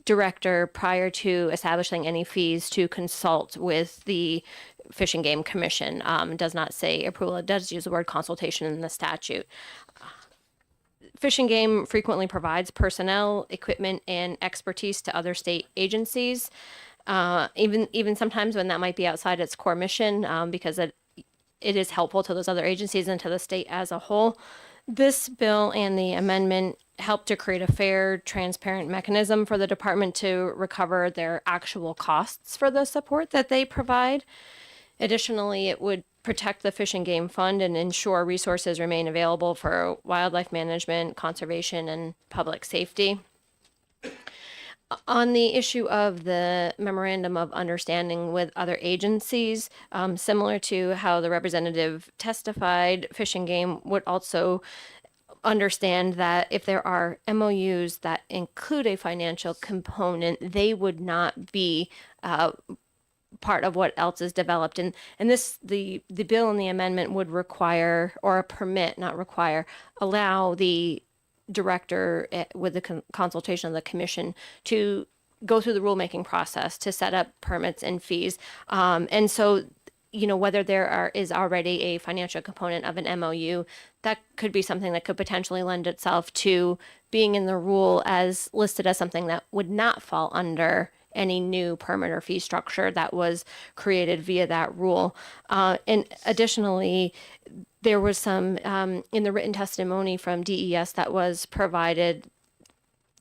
director, prior to establishing any fees, to consult with the Fish and Game Commission. It does not say approval. It does use the word consultation in the statute. Fish and Game frequently provides personnel, equipment, and expertise to other state agencies, even sometimes when that might be outside its core mission, because it is helpful to those other agencies and to the state as a whole. This bill and the amendment help to create a fair, transparent mechanism for the department to recover their actual costs for the support that they provide. Additionally, it would protect the Fish and Game Fund and ensure resources remain available for wildlife management, conservation, and public safety. On the issue of the memorandum of understanding with other agencies, similar to how the representative testified, Fish and Game would also understand that if there are MOUs that include a financial component, they would not be part of what else is developed. And this, the bill and the amendment would require, or permit, not require, allow the director with the consultation of the commission to go through the rulemaking process to set up permits and fees. And so, whether there is already a financial component of an MOU, that could be something that could potentially lend itself to being in the rule as listed as something that would not fall under any new permit or fee structure that was created via that rule. And additionally, there was some in the written testimony from DES that was provided.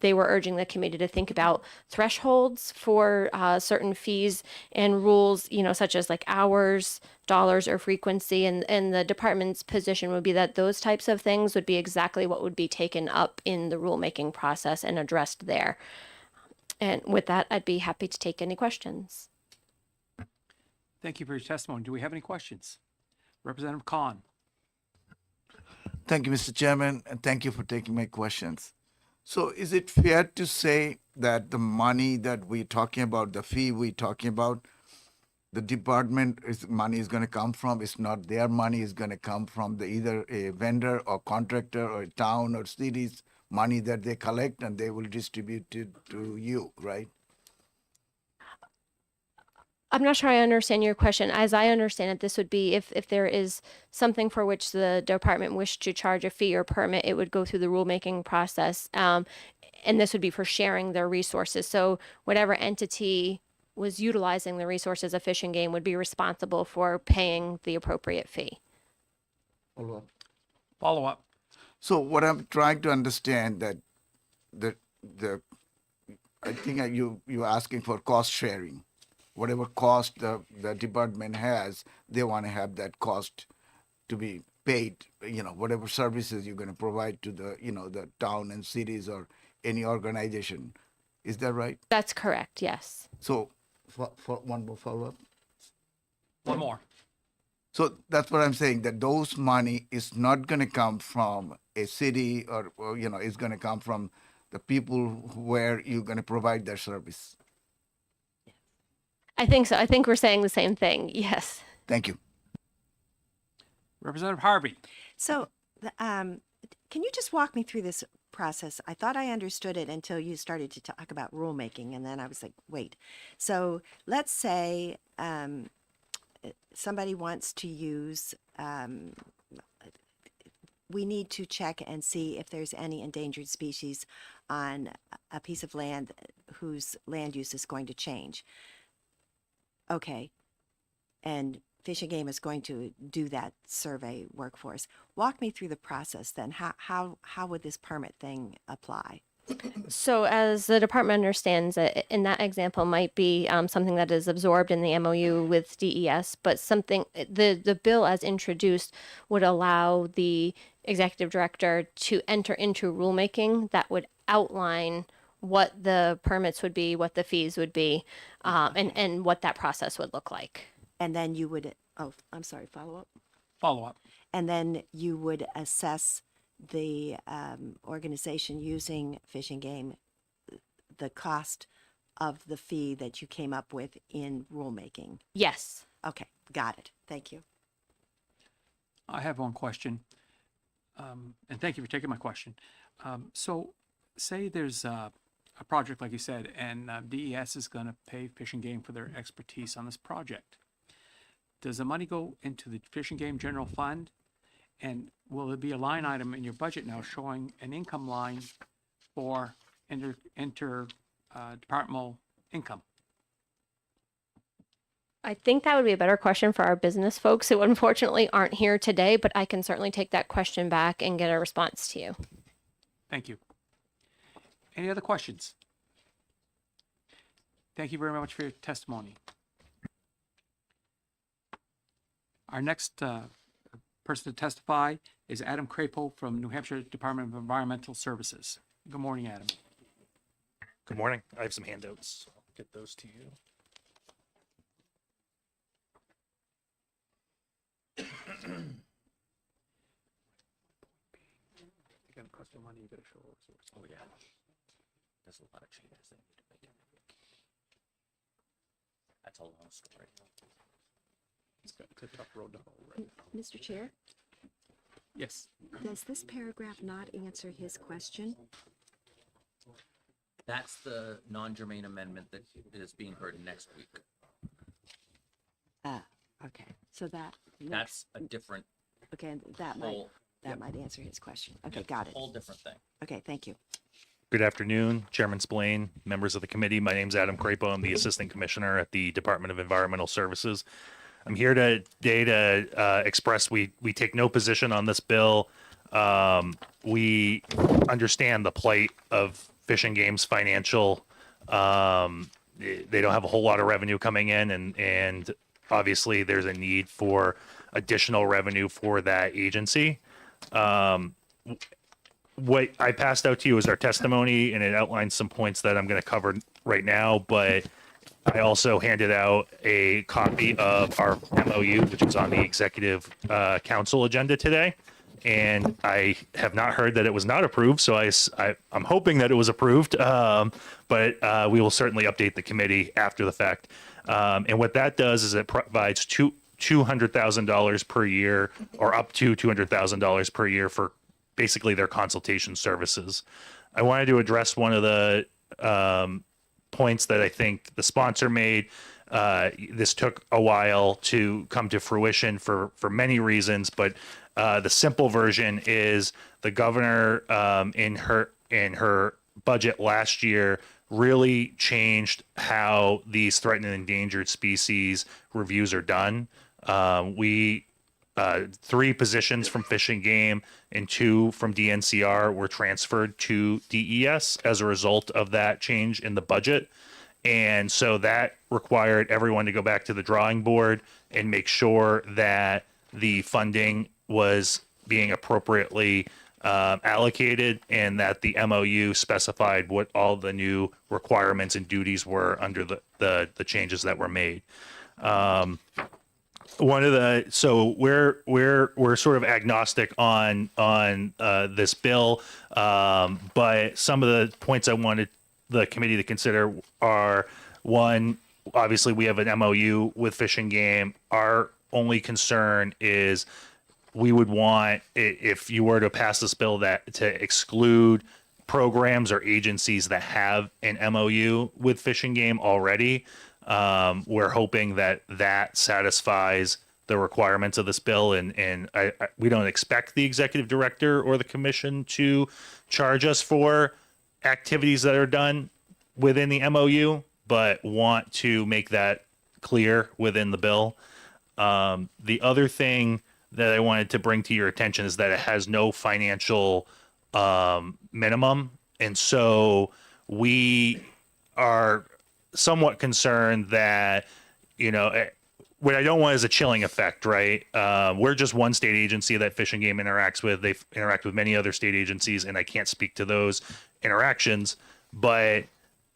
they were urging the committee to think about thresholds for certain fees and rules, such as like hours, dollars, or frequency. And the department's position would be that those types of things would be exactly what would be taken up in the rulemaking process and addressed there. And with that, I'd be happy to take any questions. Thank you for your testimony. Do we have any questions? Representative Khan. Thank you, Mr. Chairman, and thank you for taking my questions. So is it fair to say that the money that we're talking about, the fee we're talking about, the department money is going to come from, it's not their money, is going to come from either a vendor or contractor or a town or city's money that they collect, and they will distribute it to you, right? I'm not sure I understand your question. As I understand it, this would be if there is something for which the department wished to charge a fee or permit, it would go through the rulemaking process. And this would be for sharing their resources. So whatever entity was utilizing the resources of Fish and Game would be responsible for paying the appropriate fee. Follow up. So what I'm trying to understand that I think you're asking for cost sharing. Whatever cost the department has, they want to have that cost to be paid, whatever services you're going to provide to the town and cities or any organization. Is that right? That's correct, yes. So for one more follow-up. One more. So that's what I'm saying, that those money is not going to come from a city or it's going to come from the people where you're going to provide their service. I think so. I think we're saying the same thing. Yes. Thank you. Representative Harvey. So, can you just walk me through this process? I thought I understood it until you started to talk about rulemaking, and then I was like, wait. So, let's say somebody wants to use. We need to check and see if there's any endangered species on a piece of land whose land use is going to change. Okay. And Fish and Game is going to do that survey work for us. Walk me through the process then. How would this permit thing apply? So as the department understands it, in that example might be something that is absorbed in the MOU with DES, but the bill as introduced would allow the executive director to enter into rulemaking that would outline what the permits would be, what the fees would be, and what that process would look like. And then you would, I'm sorry, follow up? Follow up. And then you would assess the organization using Fish and Game, the cost of the fee that you came up with in rulemaking. Yes. Okay, got it. Thank you. I have one question, and thank you for taking my question. So say there's a project, like you said, and DES is going to pay Fish and Game for their expertise on this project. Does the money go into the Fish and Game general fund? And will there be a line item in your budget now showing an income line for departmental income? I think that would be a better question for our business folks who unfortunately aren't here today, but I can certainly take that question back and get a response to you. Thank you. Any other questions? Thank you very much for your testimony. Our next person to testify is Adam Crapo from New Hampshire Department of Environmental Services. Good morning, Adam. Good morning. I have some handouts. I'll get those to you. Oh, yeah. There's a lot of changes that need to be made. That's a long story. It's a tough road to hoe right now. Mr. Chair, Yes. does this paragraph not answer his question? That's the non-germane amendment that is being heard next week. Okay, so that. That's a different Okay, that whole, might answer his question. Okay, yeah, got it. whole different thing. Okay, thank you. Good afternoon, Chairman Spillane, members of the committee. My name is Adam Crapo. I'm the Assistant Commissioner at the Department of Environmental Services. I'm here today to express we take no position on this bill. We understand the plight of Fish and Game's financial. They don't have a whole lot of revenue coming in, and obviously there's a need for additional revenue for that agency. What I passed out to you is our testimony, and it outlines some points that I'm going to cover right now, but I also handed out a copy of our MOU, which is on the executive council agenda today. And I have not heard that it was not approved, so I'm hoping that it was approved, but we will certainly update the committee after the fact. And what that does is it provides $200,000 per year, or up to $200,000 per year for basically their consultation services. I wanted to address one of the points that I think the sponsor made. This took a while to come to fruition for many reasons, but the simple version is the governor in her budget last year really changed how these threatened and endangered species reviews are done. We 3 positions from Fish and Game and 2 from DNCR were transferred to DES as a result of that change in the budget. And so that required everyone to go back to the drawing board and make sure that the funding was being appropriately allocated, and that the MOU specified what all the new requirements and duties were under the changes that were made. So we're sort of agnostic on this bill, but some of the points I wanted the committee to consider are: one, obviously we have an MOU with Fish and Game. Our only concern is we would want, if you were to pass this bill, that to exclude programs or agencies that have an MOU with Fish and Game already. We're hoping that satisfies the requirements of this bill, and we don't expect the executive director or the commission to charge us for activities that are done within the MOU, but want to make that clear within the bill. The other thing that I wanted to bring to your attention is that it has no financial minimum. And so we are somewhat concerned that, what I don't want is a chilling effect, right? We're just one state agency that Fish and Game interacts with. They interact with many other state agencies, and I can't speak to those interactions. But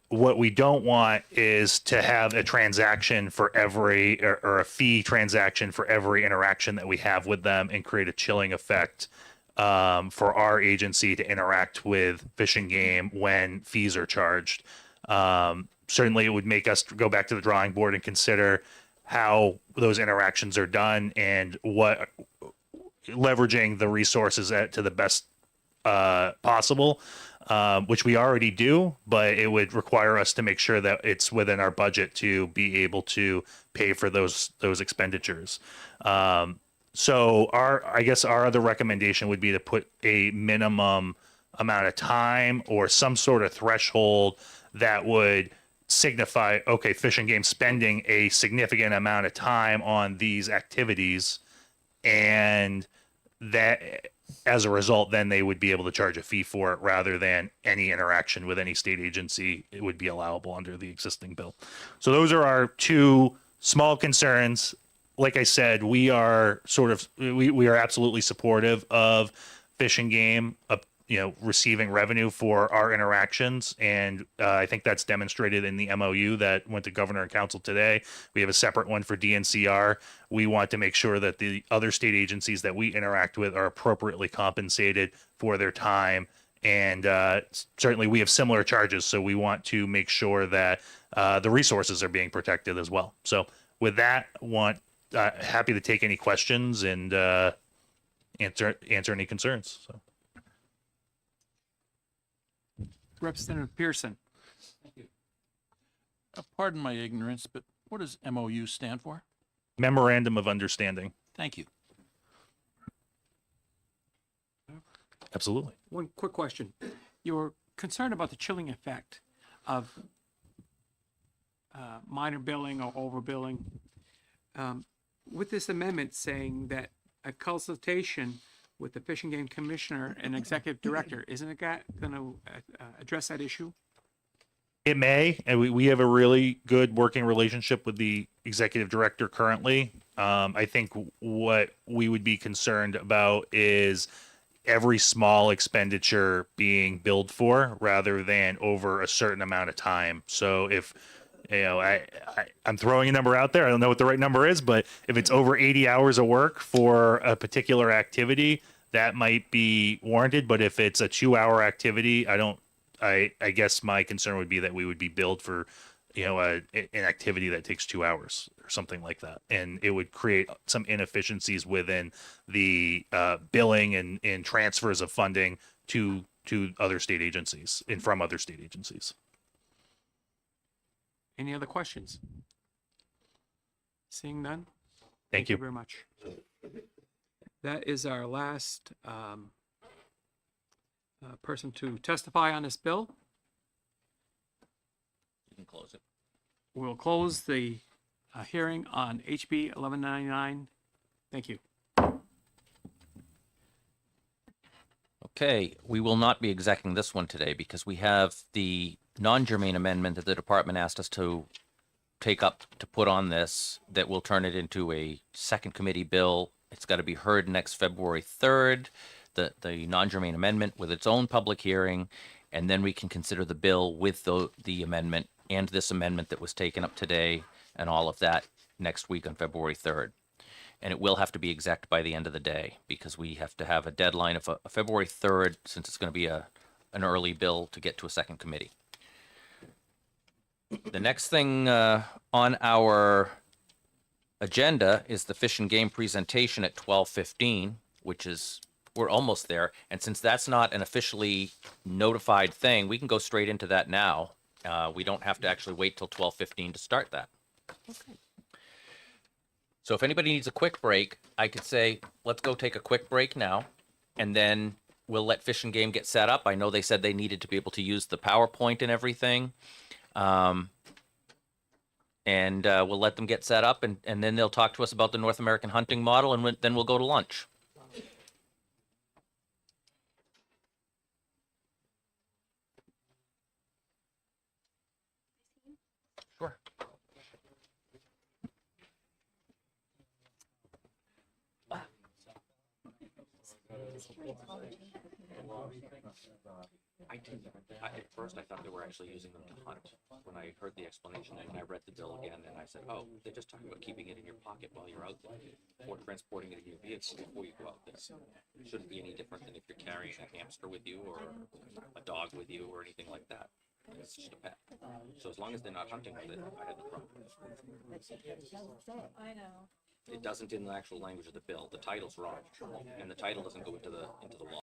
what we don't want is to have a transaction for every, or a fee transaction for every interaction that we have with them, and create a chilling effect for our agency to interact with Fish and Game when fees are charged. Certainly it would make us go back to the drawing board and consider how those interactions are done, and what leveraging the resources to the best possible, which we already do, but it would require us to make sure that it's within our budget to be able to pay for those expenditures. So I guess our other recommendation would be to put a minimum amount of time or some sort of threshold that would signify, okay, Fish and Game spending a significant amount of time on these activities, and that as a result, then they would be able to charge a fee for it, rather than any interaction with any state agency. It would be allowable under the existing bill. So those are our 2 small concerns. Like I said, we are we are absolutely supportive of Fish and Game, receiving revenue for our interactions. And I think that's demonstrated in the MOU that went to Governor and Council today. We have a separate one for DNCR. We want to make sure that the other state agencies that we interact with are appropriately compensated for their time. And certainly we have similar charges, so we want to make sure that the resources are being protected as well. So with that, happy to take any questions and answer any concerns. So. Representative Pearson. Pardon my ignorance, but what does MOU stand for? Memorandum of Understanding. Thank you. Absolutely. One quick question. You're concerned about the chilling effect of minor billing or overbilling. With this amendment saying that a consultation with the Fish and Game Commissioner and Executive Director. Isn't it going to address that issue? It may, and we have a really good working relationship with the executive director currently. I think what we would be concerned about is every small expenditure being billed for rather than over a certain amount of time. So if I'm throwing a number out there, I don't know what the right number is, but if it's over 80 hours of work for a particular activity, that might be warranted. But if it's a 2-hour activity, I guess my concern would be that we would be billed for, an activity that takes 2 hours or something like that. And it would create some inefficiencies within the billing and transfers of funding to other state agencies and from other state agencies. Any other questions? Seeing none? Thank you very much. That is our last person to testify on this bill. You can close it. We'll close the hearing on HB 1199. Thank you. Okay, we will not be execing this one today because we have the non-germane amendment that the department asked us to take up to put on this that will turn it into a second committee bill. It's got to be heard next February 3rd, the non-germane amendment with its own public hearing, and then we can consider the bill with the amendment and this amendment that was taken up today and all of that next week on February 3rd. And it will have to be exec by the end of the day because we have to have a deadline of February 3rd since it's going to be an early bill to get to a second committee. The next thing on our agenda is the Fish and Game presentation at 12:15, which is, we're almost there. And since that's not an officially notified thing, we can go straight into that now. We don't have to actually wait till 12:15 to start that. So if anybody needs a quick break, I could say, let's go take a quick break now, and then we'll let Fish and Game get set up. I know they said they needed to be able to use the PowerPoint and everything. And we'll let them get set up, and then they'll talk to us about the North American hunting model, and then we'll go to lunch. Sure. At first, I thought they were actually using them to hunt. When I heard the explanation and I read the bill again, and I said, "Oh, they're just talking about keeping it in your pocket while you're out there, or transporting it in your vehicle before you go out there. It shouldn't be any different than if you're carrying a hamster with you or a dog with you or anything like that. It's just a pet. So as long as they're not hunting with it, I had no problem. I know. It doesn't in the actual language of the bill. The title's wrong, and the title doesn't go into the law.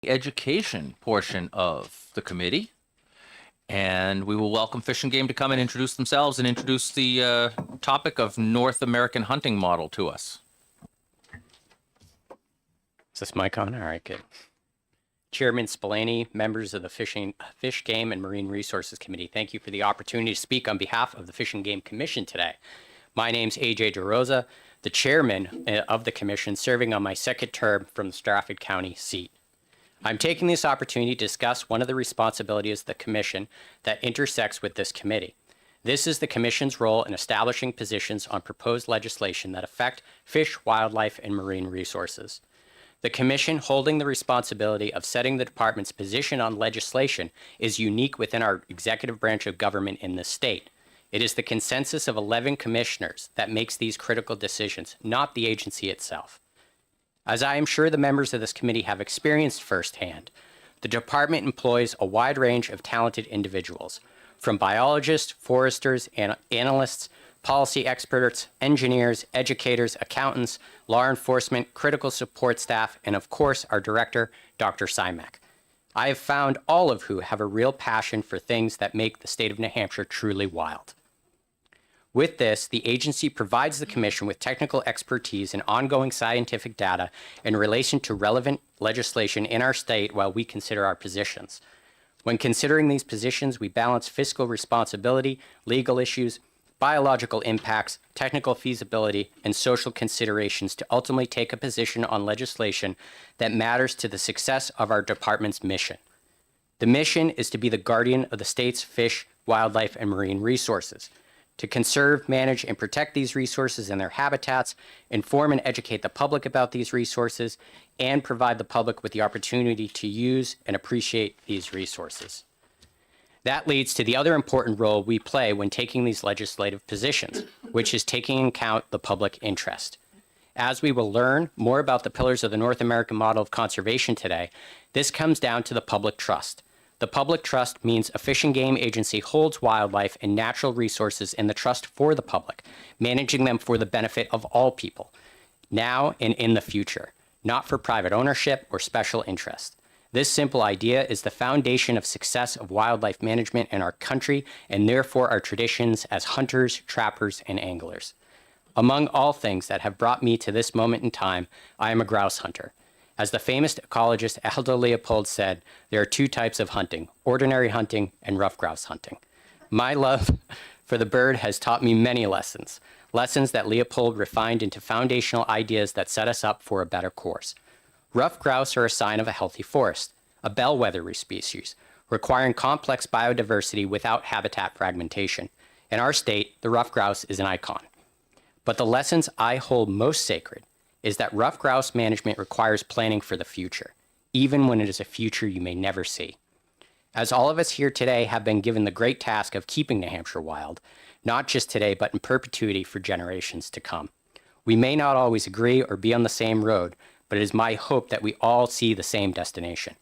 education portion of the committee. And we will welcome Fish and Game to come and introduce themselves and introduce the topic of North American hunting model to us. Is this mic on? All right, good. Chairman Spillane, members of the Fish, Game, and Marine Resources Committee, thank you for the opportunity to speak on behalf of the Fish and Game Commission today. My name's AJ DeRosa, the chairman of the commission, serving on my second term from the Stratford County seat. I'm taking this opportunity to discuss one of the responsibilities of the commission that intersects with this committee. This is the commission's role in establishing positions on proposed legislation that affect fish, wildlife, and marine resources. The commission holding the responsibility of setting the department's position on legislation is unique within our executive branch of government in this state. It is the consensus of 11 commissioners that makes these critical decisions, not the agency itself. As I am sure the members of this committee have experienced firsthand, the department employs a wide range of talented individuals, from biologists, foresters, and analysts, policy experts, engineers, educators, accountants, law enforcement, critical support staff, and of course, our director, Dr. Simek. I have found all of who have a real passion for things that make the state of New Hampshire truly wild. With this, the agency provides the commission with technical expertise and ongoing scientific data in relation to relevant legislation in our state while we consider our positions. When considering these positions, we balance fiscal responsibility, legal issues, biological impacts, technical feasibility, and social considerations to ultimately take a position on legislation that matters to the success of our department's mission. The mission is to be the guardian of the state's fish, wildlife, and marine resources, to conserve, manage, and protect these resources and their habitats, inform and educate the public about these resources, and provide the public with the opportunity to use and appreciate these resources. That leads to the other important role we play when taking these legislative positions, which is taking into account the public interest. As we will learn more about the pillars of the North American model of conservation today, this comes down to the public trust. The public trust means a fish and game agency holds wildlife and natural resources in the trust for the public, managing them for the benefit of all people, now and in the future, not for private ownership or special interest. This simple idea is the foundation of success of wildlife management in our country and therefore our traditions as hunters, trappers, and anglers. Among all things that have brought me to this moment in time, I am a grouse hunter. As the famous ecologist Aldo Leopold said, there are two types of hunting, ordinary hunting and rough grouse hunting. My love for the bird has taught me many lessons, lessons that Leopold refined into foundational ideas that set us up for a better course. Rough grouse are a sign of a healthy forest, a bellwether species, requiring complex biodiversity without habitat fragmentation. In our state, the rough grouse is an icon. But the lessons I hold most sacred is that rough grouse management requires planning for the future, even when it is a future you may never see. As all of us here today have been given the great task of keeping New Hampshire wild, not just today, but in perpetuity for generations to come. We may not always agree or be on the same road, but it is my hope that we all see the same destination.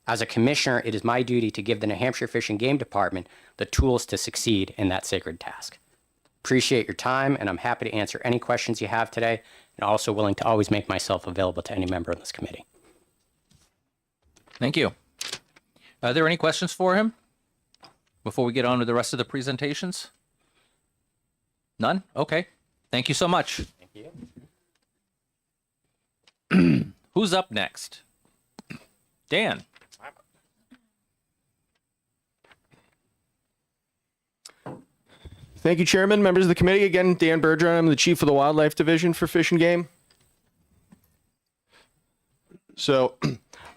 As a commissioner, it is my duty to give the New Hampshire Fish and Game Department the tools to succeed in that sacred task. Appreciate your time, and I'm happy to answer any questions you have today, and also willing to always make myself available to any member of this committee. Thank you. Are there any questions for him before we get on to the rest of the presentations? None? Okay. Thank you so much. Thank you. Who's up next? Dan. Thank you, Chairman, members of the committee. Again, Dan Bergeron. I'm the Chief of the Wildlife Division for Fish and Game. So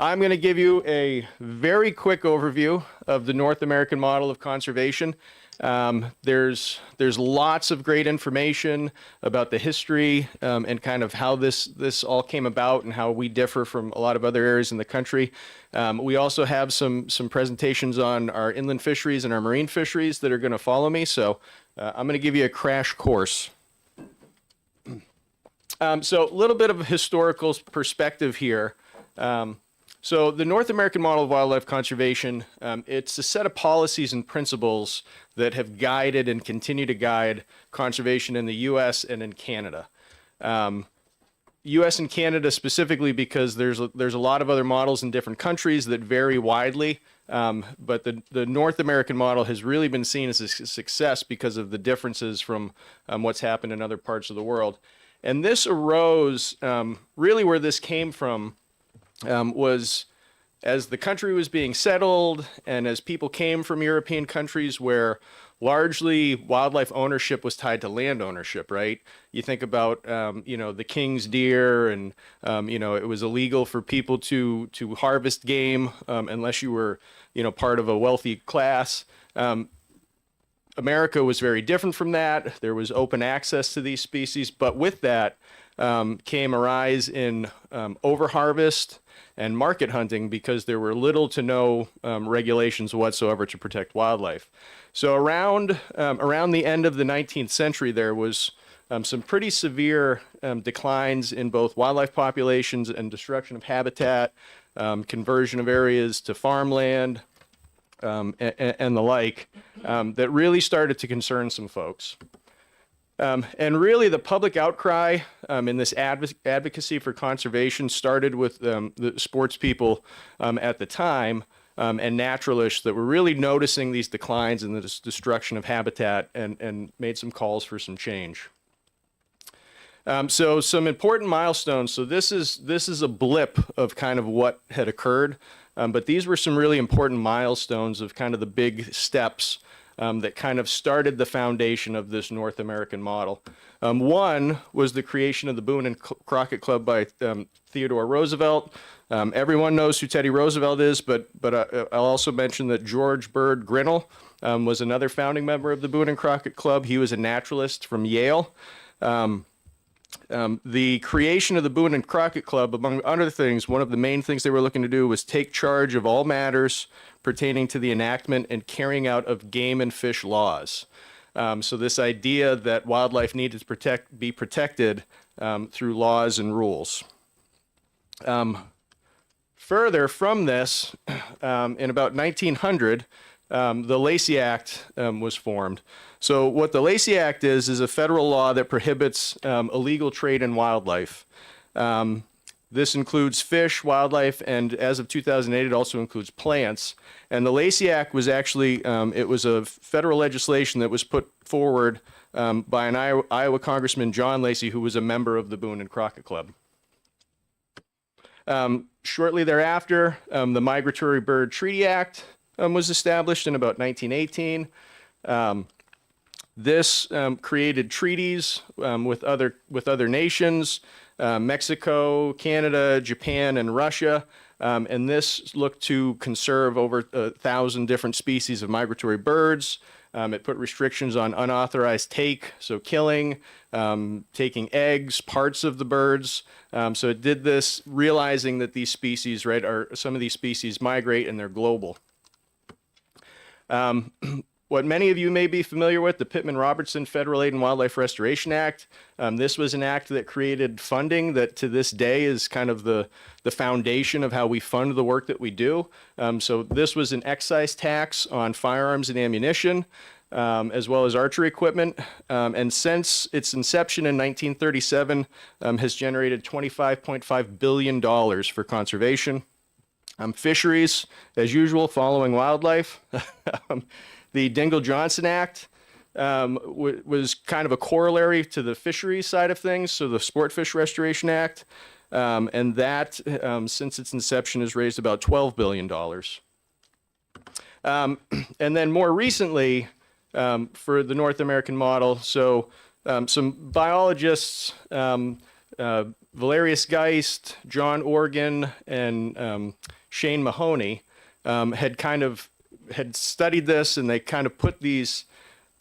I'm going to give you a very quick overview of the North American model of conservation. There's lots of great information about the history and kind of how this all came about and how we differ from a lot of other areas in the country. We also have some presentations on our inland fisheries and our marine fisheries that are going to follow me. So I'm going to give you a crash course. So a little bit of a historical perspective here. So the North American model of wildlife conservation, it's a set of policies and principles that have guided and continue to guide conservation in the U.S. and in Canada. U.S. and Canada specifically because there's a lot of other models in different countries that vary widely. But the North American model has really been seen as a success because of the differences from what's happened in other parts of the world. And this arose, really where this came from was as the country was being settled and as people came from European countries where largely wildlife ownership was tied to land ownership, right? You think about, the king's deer and, it was illegal for people to harvest game unless you were, part of a wealthy class. America was very different from that. There was open access to these species, but with that came a rise in overharvest and market hunting because there were little to no regulations whatsoever to protect wildlife. So around the end of the 19th century, there was some pretty severe declines in both wildlife populations and destruction of habitat, conversion of areas to farmland, and the like, that really started to concern some folks. And really the public outcry in this advocacy for conservation started with the sports people at the time and naturalists that were really noticing these declines and the destruction of habitat and made some calls for some change. So some important milestones. So this is a blip of kind of what had occurred, but these were some really important milestones of kind of the big steps that kind of started the foundation of this North American model. One was the creation of the Boone and Crockett Club by Theodore Roosevelt. Everyone knows who Teddy Roosevelt is, but I'll also mention that George Bird Grinnell was another founding member of the Boone and Crockett Club. He was a naturalist from Yale. The creation of the Boone and Crockett Club, among other things, one of the main things they were looking to do was take charge of all matters pertaining to the enactment and carrying out of game and fish laws. So this idea that wildlife needed to be protected through laws and rules. Further from this, in about 1900, the Lacey Act was formed. So what the Lacey Act is a federal law that prohibits illegal trade in wildlife. This includes fish, wildlife, and as of 2008, it also includes plants. And the Lacey Act was actually, it was a federal legislation that was put forward by an Iowa Congressman, John Lacey, who was a member of the Boone and Crockett Club. Shortly thereafter, the Migratory Bird Treaty Act was established in about 1918. This created treaties with other nations, Mexico, Canada, Japan, and Russia. And this looked to conserve over 1,000 different species of migratory birds. It put restrictions on unauthorized take, so killing, taking eggs, parts of the birds. So it did this realizing that these species, right, some of these species migrate and they're global. What many of you may be familiar with, the Pittman-Robertson Federal Aid and Wildlife Restoration Act. This was an act that created funding that to this day is kind of the foundation of how we fund the work that we do. So this was an excise tax on firearms and ammunition, as well as archery equipment. And since its inception in 1937, has generated $25.5 billion for conservation. Fisheries, as usual, following wildlife. The Dingell-Johnson Act was kind of a corollary to the fisheries side of things, so the Sport Fish Restoration Act, and that, since its inception, has raised about $12 billion. And then more recently, for the North American model, so some biologists, Valerius Geist, John Organ, and Shane Mahoney had studied this, and they kind of put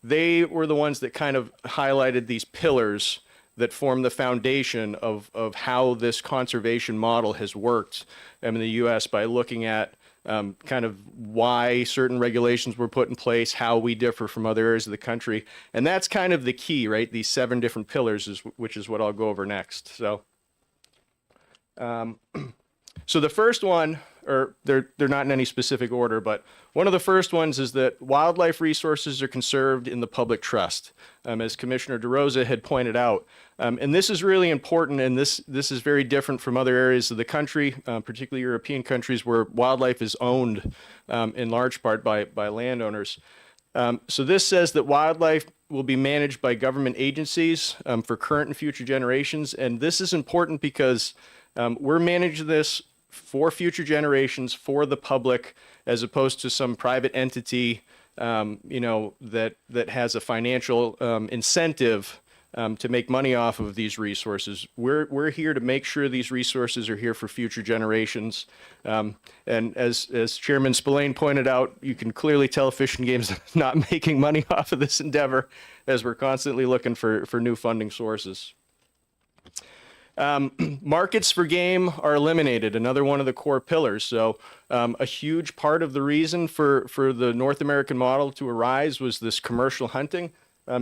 they were the ones that kind of highlighted these pillars that form the foundation of how this conservation model has worked in the U.S. by looking at kind of why certain regulations were put in place, how we differ from other areas of the country. And that's kind of the key, right? These 7 different pillars, which is what I'll go over next. So, so the first one or they're not in any specific order, but one of the first ones is that wildlife resources are conserved in the public trust, as Commissioner DeRosa had pointed out. And this is really important, and this is very different from other areas of the country, particularly European countries where wildlife is owned in large part by landowners. So this says that wildlife will be managed by government agencies for current and future generations. And this is important because we're managing this for future generations, for the public, as opposed to some private entity, that has a financial incentive to make money off of these resources. We're here to make sure these resources are here for future generations. And as Chairman Spillane pointed out, you can clearly tell Fish and Game's not making money off of this endeavor, as we're constantly looking for new funding sources. Markets for game are eliminated, another one of the core pillars. So a huge part of the reason for the North American model to arise was this commercial hunting.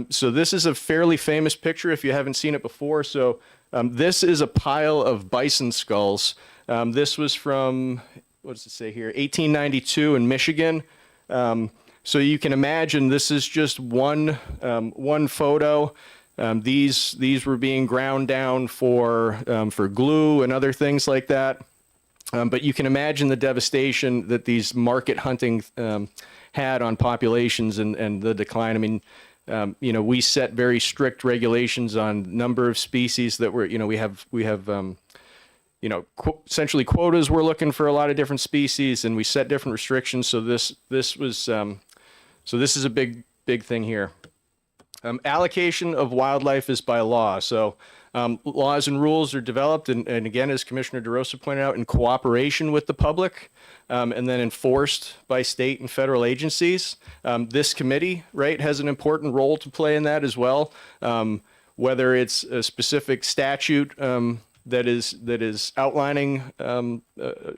So this is a fairly famous picture if you haven't seen it before. So this is a pile of bison skulls. This was from, what does it say here, 1892 in Michigan. So you can imagine this is just one photo. These were being ground down for glue and other things like that. But you can imagine the devastation that these market hunting had on populations and the decline. I mean, we set very strict regulations on number of species that were, we have essentially quotas. We're looking for a lot of different species, and we set different restrictions. So this is a big thing here. Allocation of wildlife is by law. So laws and rules are developed, and again, as Commissioner DeRosa pointed out, in cooperation with the public, and then enforced by state and federal agencies. This committee, right, has an important role to play in that as well. Whether it's a specific statute that is outlining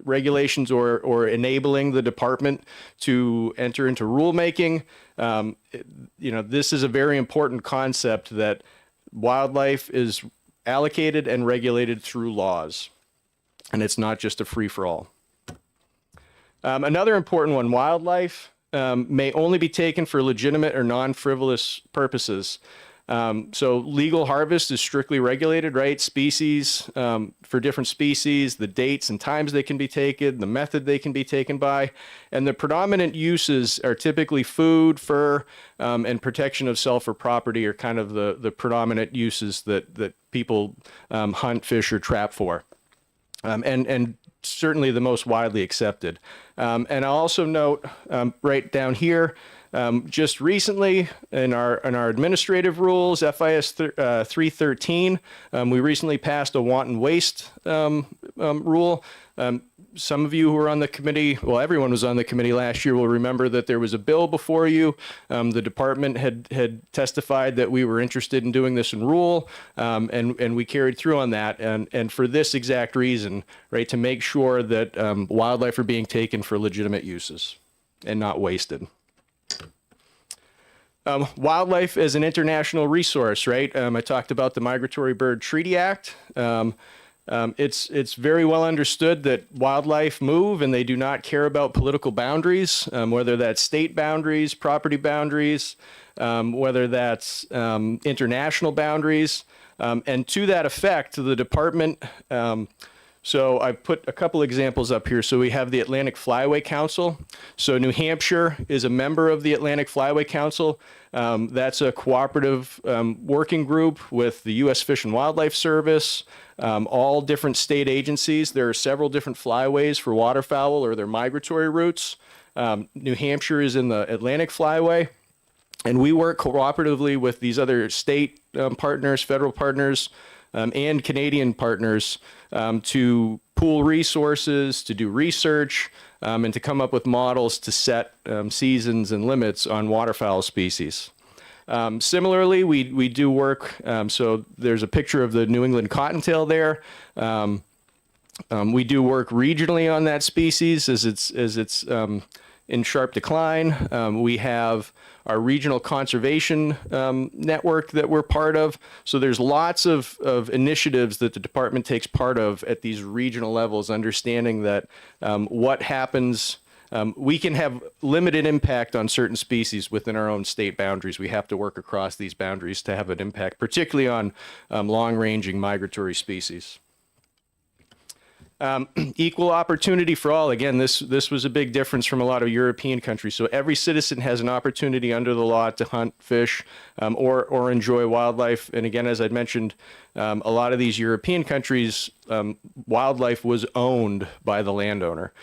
regulations or enabling the department to enter into rulemaking. This is a very important concept that wildlife is allocated and regulated through laws, and it's not just a free-for-all. Another important one, wildlife may only be taken for legitimate or non-frivolous purposes. So legal harvest is strictly regulated, right? Species, for different species, the dates and times they can be taken, the method they can be taken by, and the predominant uses are typically food, fur, and protection of self or property are kind of the predominant uses that people hunt, fish, or trap for. And certainly the most widely accepted. And I'll also note right down here, just recently in our administrative rules, FIS 313, we recently passed a wanton waste rule. Some of you who were on the committee, well, everyone was on the committee last year, will remember that there was a bill before you. The department had testified that we were interested in doing this in rule, and we carried through on that. And for this exact reason, right, to make sure that wildlife are being taken for legitimate uses and not wasted. Wildlife as an international resource, right? I talked about the Migratory Bird Treaty Act. It's very well understood that wildlife move and they do not care about political boundaries, whether that's state boundaries, property boundaries, whether that's international boundaries. And to that effect, the department, so I put a couple examples up here. So we have the Atlantic Flyway Council. So New Hampshire is a member of the Atlantic Flyway Council. That's a cooperative working group with the U.S. Fish and Wildlife Service, all different state agencies. There are several different flyways for waterfowl or their migratory routes. New Hampshire is in the Atlantic Flyway. And we work cooperatively with these other state partners, federal partners, and Canadian partners to pool resources, to do research, and to come up with models to set seasons and limits on waterfowl species. Similarly, we do work, so there's a picture of the New England cottontail there. We do work regionally on that species as it's in sharp decline. We have our regional conservation network that we're part of. So there's lots of initiatives that the department takes part of at these regional levels, understanding that what happens, we can have limited impact on certain species within our own state boundaries. We have to work across these boundaries to have an impact, particularly on long-ranging migratory species. Equal opportunity for all. Again, this was a big difference from a lot of European countries. So every citizen has an opportunity under the law to hunt, fish, or enjoy wildlife. And again, as I mentioned, a lot of these European countries, wildlife was owned by the landowner.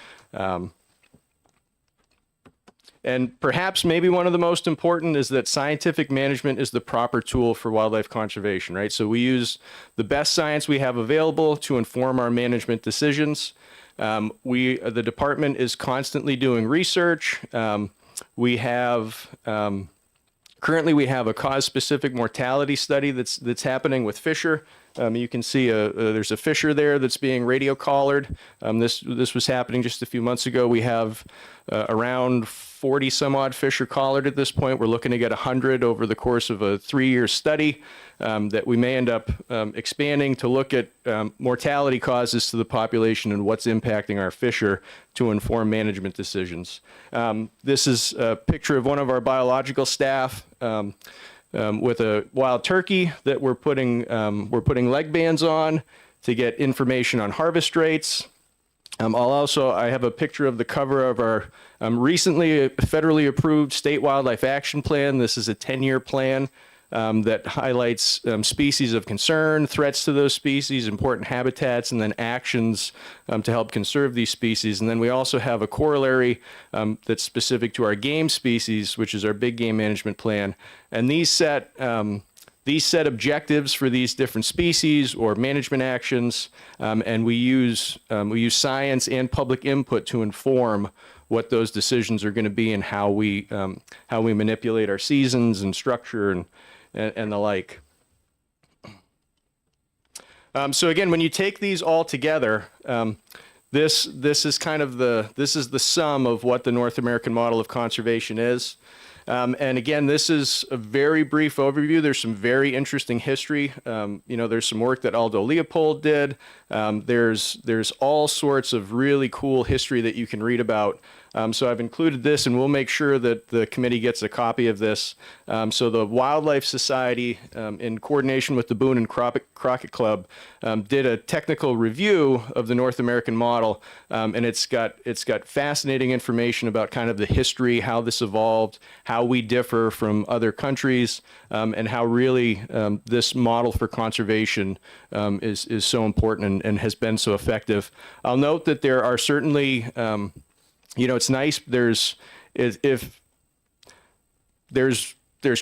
And perhaps maybe one of the most important is that scientific management is the proper tool for wildlife conservation, right? So we use the best science we have available to inform our management decisions. The department is constantly doing research. Currently we have a cause-specific mortality study that's happening with Fisher. You can see there's a Fisher there that's being radio collared. This was happening just a few months ago. We have around 40 some odd Fisher collared at this point. We're looking to get 100 over the course of a 3-year study that we may end up expanding to look at mortality causes to the population and what's impacting our Fisher to inform management decisions. This is a picture of one of our biological staff with a wild turkey that we're putting leg bands on to get information on harvest rates. I have a picture of the cover of our recently federally approved state wildlife action plan. This is a 10-year plan that highlights species of concern, threats to those species, important habitats, and then actions to help conserve these species. And then we also have a corollary that's specific to our game species, which is our big game management plan. And these set objectives for these different species or management actions, and we use science and public input to inform what those decisions are going to be and how we manipulate our seasons and structure and the like. So again, when you take these all together, this is the sum of what the North American model of conservation is. And again, this is a very brief overview. There's some very interesting history. There's some work that Aldo Leopold did. There's all sorts of really cool history that you can read about. So I've included this, and we'll make sure that the committee gets a copy of this. So the Wildlife Society, in coordination with the Boone and Crockett Club, did a technical review of the North American model, and it's got fascinating information about kind of the history, how this evolved, how we differ from other countries, and how really this model for conservation is so important and has been so effective. I'll note that there are certainly it's nice. There's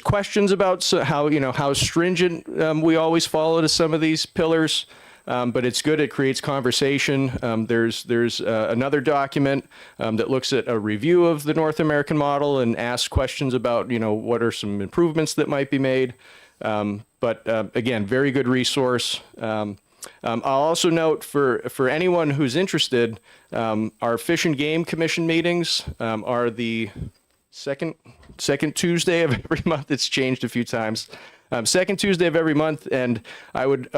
questions about how stringent we always follow to some of these pillars, but it's good. It creates conversation. There's another document that looks at a review of the North American model and asks questions about what are some improvements that might be made. But again, very good resource. I'll also note for anyone who's interested, our Fish and Game Commission meetings are the second Tuesday of every month. It's changed a few times. Second Tuesday of every month, and I would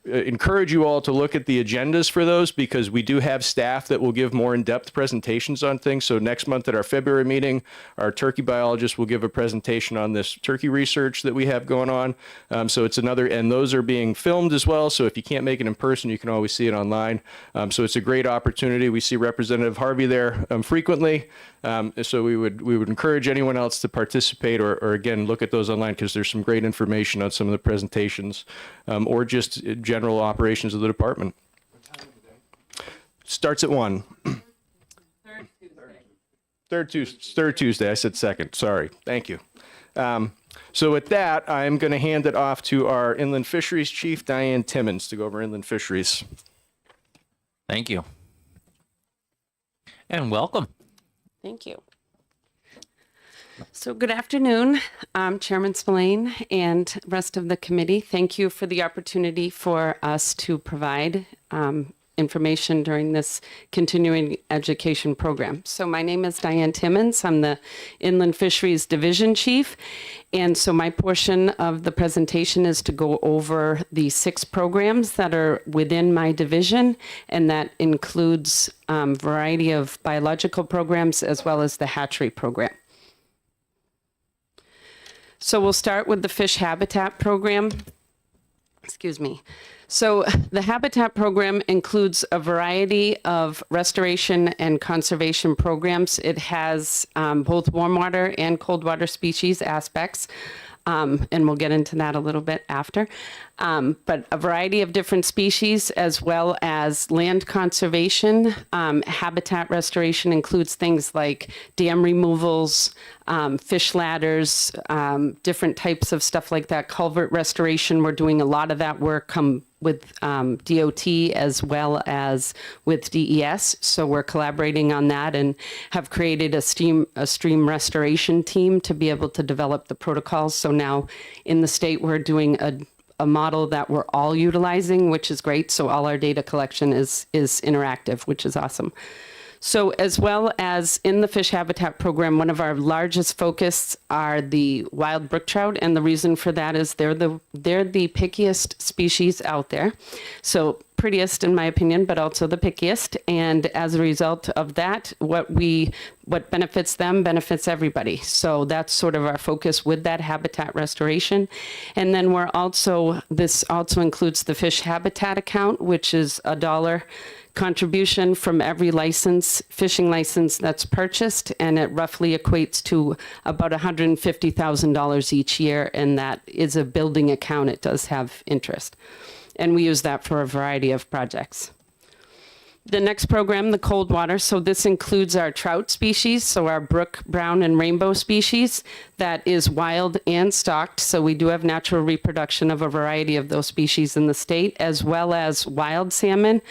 encourage you all to look at the agendas for those, because we do have staff that will give more in-depth presentations on things. So next month at our February meeting, our turkey biologist will give a presentation on this turkey research that we have going on. So it's and those are being filmed as well. So if you can't make it in person, you can always see it online. So it's a great opportunity. We see Representative Harvey there frequently. So we would encourage anyone else to participate or again, look at those online, because there's some great information on some of the presentations or just general operations of the department. Starts at 1. Third Tuesday. I said second. Sorry. Thank you. So with that, I'm going to hand it off to our Inland Fisheries Chief, Diane Timmons, to go over inland fisheries. Thank you. And welcome. Thank you. So good afternoon, Chairman Spillane and rest of the committee. Thank you for the opportunity for us to provide information during this continuing education program. So my name is Diane Timmons. I'm the Inland Fisheries Division Chief. And so my portion of the presentation is to go over the 6 programs that are within my division, and that includes a variety of biological programs as well as the hatchery program. So we'll start with the fish habitat program. Excuse me. So the habitat program includes a variety of restoration and conservation programs. It has both warm water and cold water species aspects. And we'll get into that a little bit after. But a variety of different species, as well as land conservation. Habitat restoration includes things like dam removals, fish ladders, different types of stuff like that. Culvert restoration, we're doing a lot of that work with DOT as well as with DES. So we're collaborating on that and have created a stream restoration team to be able to develop the protocols. So now in the state, we're doing a model that we're all utilizing, which is great. So all our data collection is interactive, which is awesome. So as well as in the fish habitat program, one of our largest focus are the wild brook trout. And the reason for that is they're the pickiest species out there. So prettiest in my opinion, but also the pickiest. And as a result of that, what benefits them benefits everybody. So that's sort of our focus with that habitat restoration. And then this also includes the fish habitat account, which is $1 contribution from every fishing license that's purchased, and it roughly equates to about $150,000 each year, and that is a building account. It does have interest, and we use that for a variety of projects. The next program, the cold water. So this includes our trout species, so our brook, brown, and rainbow species. That is wild and stocked. So we do have natural reproduction of a variety of those species in the state, as well as wild salmon.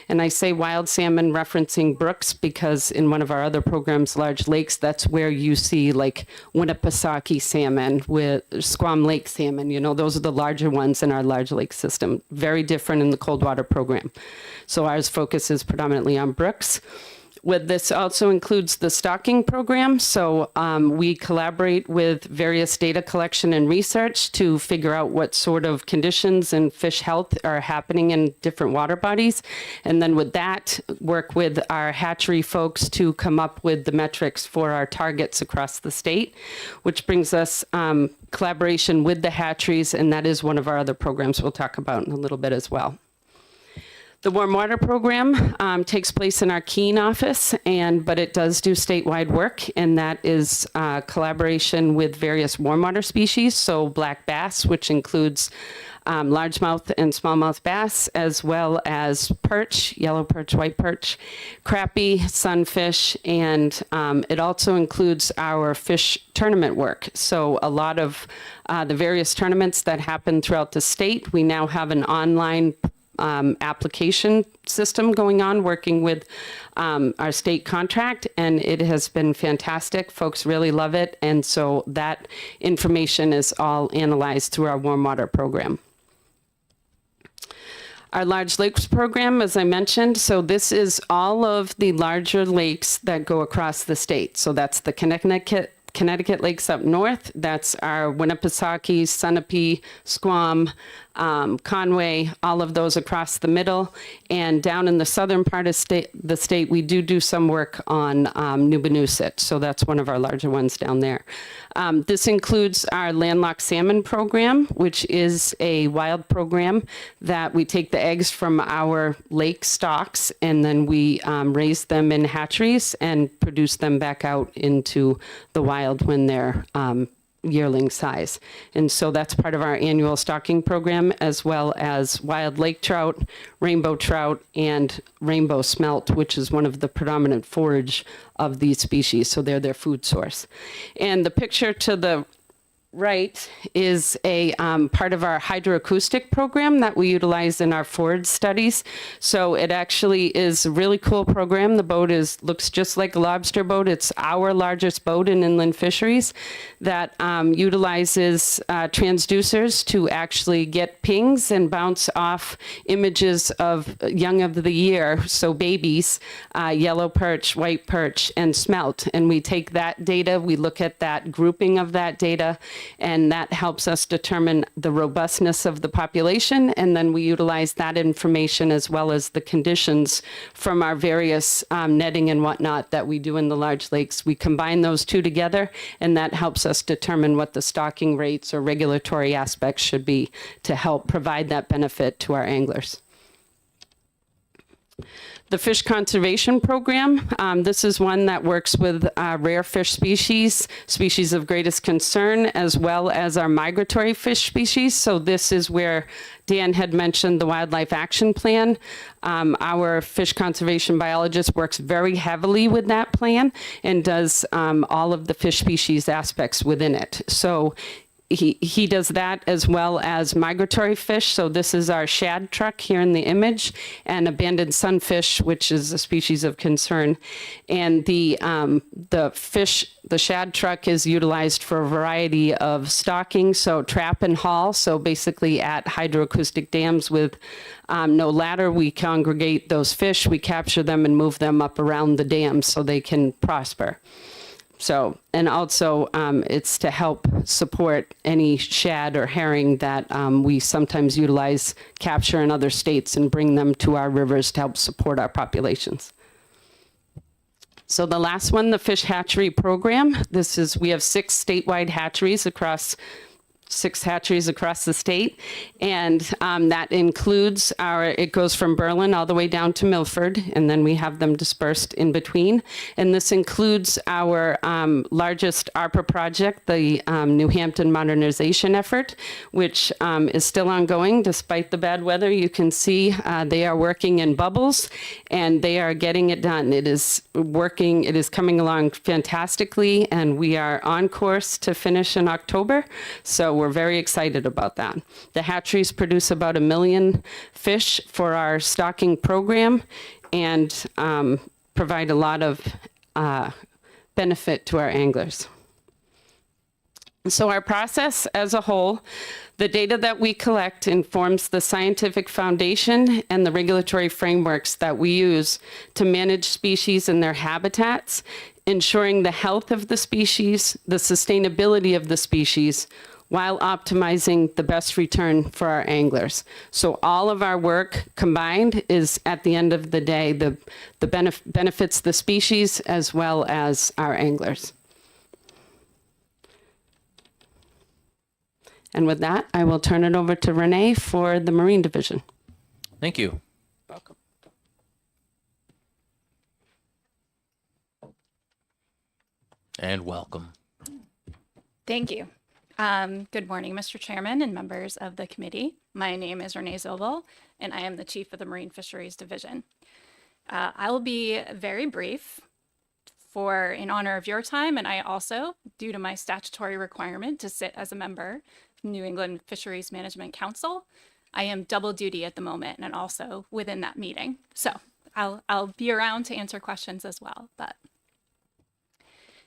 And I say wild salmon referencing brooks because in one of our other programs, large lakes, that's where you see like Winnipesaukee salmon with Squam Lake salmon. Those are the larger ones in our large lake system. Very different in the cold water program. So ours focuses predominantly on brooks. With this also includes the stocking program. So we collaborate with various data collection and research to figure out what sort of conditions and fish health are happening in different water bodies. And then with that, work with our hatchery folks to come up with the metrics for our targets across the state, which brings us collaboration with the hatcheries. And that is one of our other programs we'll talk about in a little bit as well. The warm water program takes place in our Keene office, but it does do statewide work, and that is collaboration with various warm water species. So black bass, which includes largemouth and smallmouth bass, as well as perch, yellow perch, white perch, crappie, sunfish, and it also includes our fish tournament work. So a lot of the various tournaments that happen throughout the state, we now have an online application system going on, working with our state contract, and it has been fantastic. Folks really love it, and so that information is all analyzed through our warm water program. Our large lakes program, as I mentioned, so this is all of the larger lakes that go across the state. So that's the Connecticut lakes up north. That's our Winnipesaukee, Sunapee, Squam, Conway, all of those across the middle. And down in the southern part of the state, we do some work on Nubanusett. So that's one of our larger ones down there. This includes our landlocked salmon program, which is a wild program that we take the eggs from our lake stocks and then we raise them in hatcheries and produce them back out into the wild when they're yearling size. And so that's part of our annual stocking program, as well as wild lake trout, rainbow trout, and rainbow smelt, which is one of the predominant forage of these species. So they're their food source. And the picture to the right is a part of our hydroacoustic program that we utilize in our forward studies. So it actually is a really cool program. The boat looks just like a lobster boat. It's our largest boat in inland fisheries that utilizes transducers to actually get pings and bounce off images of young of the year, so babies, yellow perch, white perch, and smelt. And we take that data, we look at that grouping of that data, and that helps us determine the robustness of the population. And then we utilize that information as well as the conditions from our various netting and whatnot that we do in the large lakes. We combine those two together, and that helps us determine what the stocking rates or regulatory aspects should be to help provide that benefit to our anglers. The Fish Conservation Program, this is one that works with rare fish species, species of greatest concern, as well as our migratory fish species. So this is where Dan had mentioned the Wildlife Action Plan. Our fish conservation biologist works very heavily with that plan and does all of the fish species aspects within it. So he does that as well as migratory fish. So this is our shad truck here in the image, and abandoned sunfish, which is a species of concern. And the shad truck is utilized for a variety of stocking, so trap and haul. So basically at hydroacoustic dams with no ladder, we congregate those fish, we capture them and move them up around the dam so they can prosper. So, and also it's to help support any shad or herring that we sometimes utilize, capture in other states and bring them to our rivers to help support our populations. So the last one, the fish hatchery program. We have 6 statewide hatcheries across 6 hatcheries across the state, and that includes it goes from Berlin all the way down to Milford, and then we have them dispersed in between. And this includes our largest ARPA project, the New Hampton modernization effort, which is still ongoing despite the bad weather. You can see they are working in bubbles, and they are getting it done. It is working, it is coming along fantastically, and we are on course to finish in October. So we're very excited about that. The hatcheries produce about 1 million fish for our stocking program and provide a lot of benefit to our anglers. So our process as a whole, the data that we collect informs the scientific foundation and the regulatory frameworks that we use to manage species and their habitats, ensuring the health of the species, the sustainability of the species, while optimizing the best return for our anglers. So all of our work combined is, at the end of the day, the benefits the species as well as our anglers. And with that, I will turn it over to Renee for the Marine Division. Thank you. Welcome. And welcome. Thank you. Good morning, Mr. Chairman and members of the committee. My name is Renee Zobel, and I am the Chief of the Marine Fisheries Division. I will be very brief in honor of your time, and I also, due to my statutory requirement to sit as a member of New England Fisheries Management Council, I am double duty at the moment and also within that meeting. So I'll be around to answer questions as well.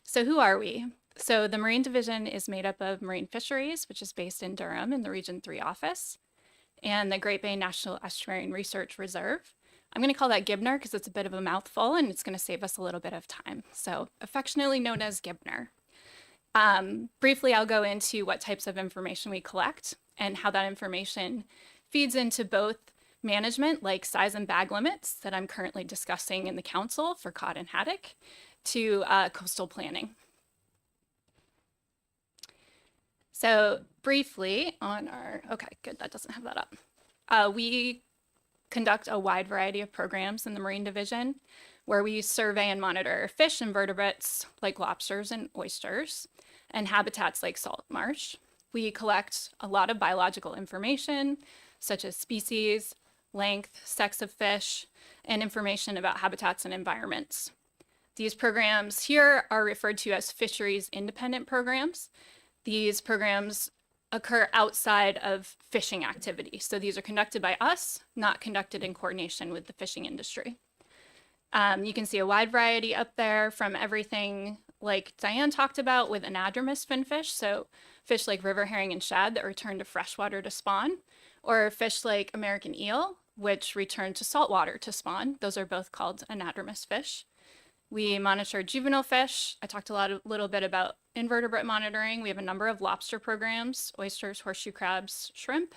So who are we? So the Marine Division is made up of Marine Fisheries, which is based in Durham in the Region 3 office, and the Great Bay National Estuarine Research Reserve. I'm going to call that GIBNR because it's a bit of a mouthful and it's going to save us a little bit of time. So affectionately known as GIBNR. Briefly, I'll go into what types of information we collect and how that information feeds into both management, like size and bag limits that I'm currently discussing in the council for cod and haddock, to coastal planning. So briefly on okay, good, that doesn't have that up. We conduct a wide variety of programs in the Marine Division where we survey and monitor fish and vertebrates like lobsters and oysters and habitats like salt marsh. We collect a lot of biological information such as species, length, sex of fish, and information about habitats and environments. These programs here are referred to as fisheries independent programs. These programs occur outside of fishing activity. So these are conducted by us, not conducted in coordination with the fishing industry. You can see a wide variety up there, from everything like Diane talked about with anadromous finfish, so fish like river herring and shad that return to freshwater to spawn, or fish like American eel, which return to saltwater to spawn. Those are both called anadromous fish. We monitor juvenile fish. I talked a little bit about invertebrate monitoring. We have a number of lobster programs, oysters, horseshoe crabs, shrimp.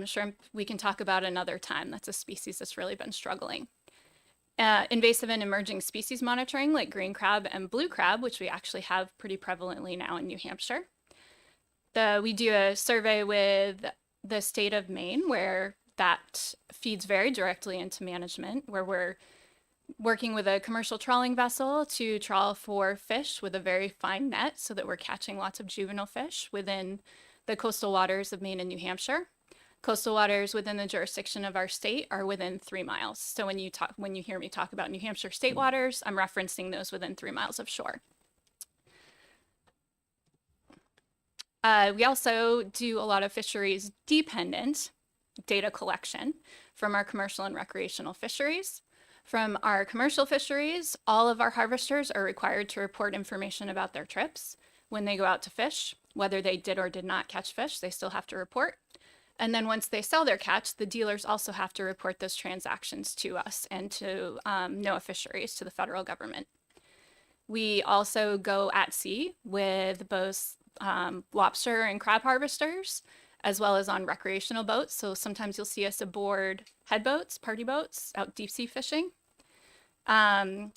Shrimp we can talk about another time. That's a species that's really been struggling. Invasive and emerging species monitoring like green crab and blue crab, which we actually have pretty prevalently now in New Hampshire. We do a survey with the state of Maine, where that feeds very directly into management, where we're working with a commercial trawling vessel to trawl for fish with a very fine net so that we're catching lots of juvenile fish within the coastal waters of Maine and New Hampshire. Coastal waters within the jurisdiction of our state are within 3 miles. So when you hear me talk about New Hampshire state waters, I'm referencing those within 3 miles of shore. We also do a lot of fisheries dependent data collection from our commercial and recreational fisheries. From our commercial fisheries, all of our harvesters are required to report information about their trips when they go out to fish. Whether they did or did not catch fish, they still have to report. And then once they sell their catch, the dealers also have to report those transactions to us and to NOAA Fisheries, to the federal government. We also go at sea with both lobster and crab harvesters, as well as on recreational boats. So sometimes you'll see us aboard head boats, party boats, out deep sea fishing.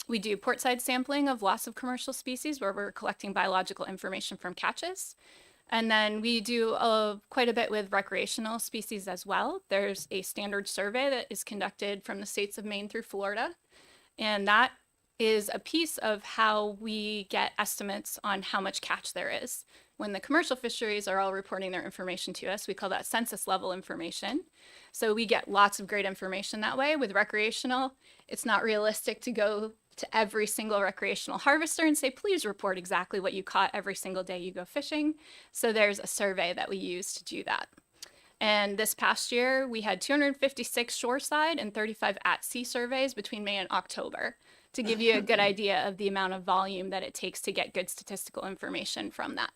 We do portside sampling of loss of commercial species, where we're collecting biological information from catches. And then we do quite a bit with recreational species as well. There's a standard survey that is conducted from the states of Maine through Florida. And that is a piece of how we get estimates on how much catch there is. When the commercial fisheries are all reporting their information to us, we call that census level information. So we get lots of great information that way. With recreational, it's not realistic to go to every single recreational harvester and say, please report exactly what you caught every single day you go fishing. So there's a survey that we use to do that. And this past year, we had 256 shoreside and 35 at-sea surveys between May and October, to give you a good idea of the amount of volume that it takes to get good statistical information from that.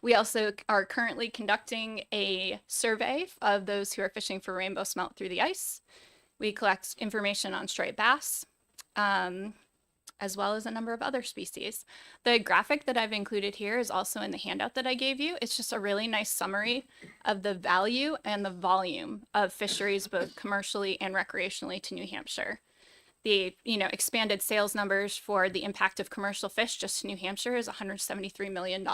We also are currently conducting a survey of those who are fishing for rainbow smelt through the ice. We collect information on striped bass, as well as a number of other species. The graphic that I've included here is also in the handout that I gave you. It's just a really nice summary of the value and the volume of fisheries, both commercially and recreationally, to New Hampshire. The expanded sales numbers for the impact of commercial fish just to New Hampshire is $173 million.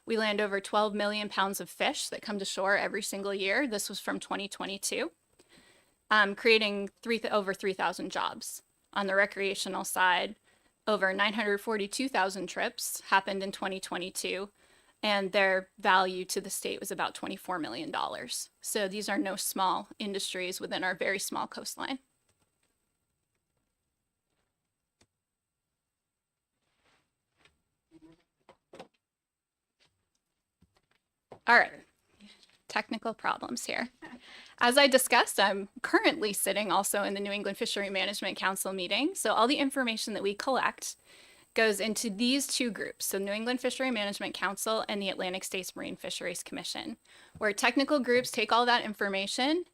We land over 12 million pounds of fish that come to shore every single year. This was from 2022, creating over 3,000 jobs. On the recreational side, over 942,000 trips happened in 2022, and their value to the state was about $24 million. So these are no small industries within our very small coastline. All right, technical problems here. As I discussed, I'm currently sitting also in the New England Fishery Management Council meeting. So all the information that we collect goes into these two groups, so New England Fishery Management Council and the Atlantic States Marine Fisheries Commission, where technical groups take all that information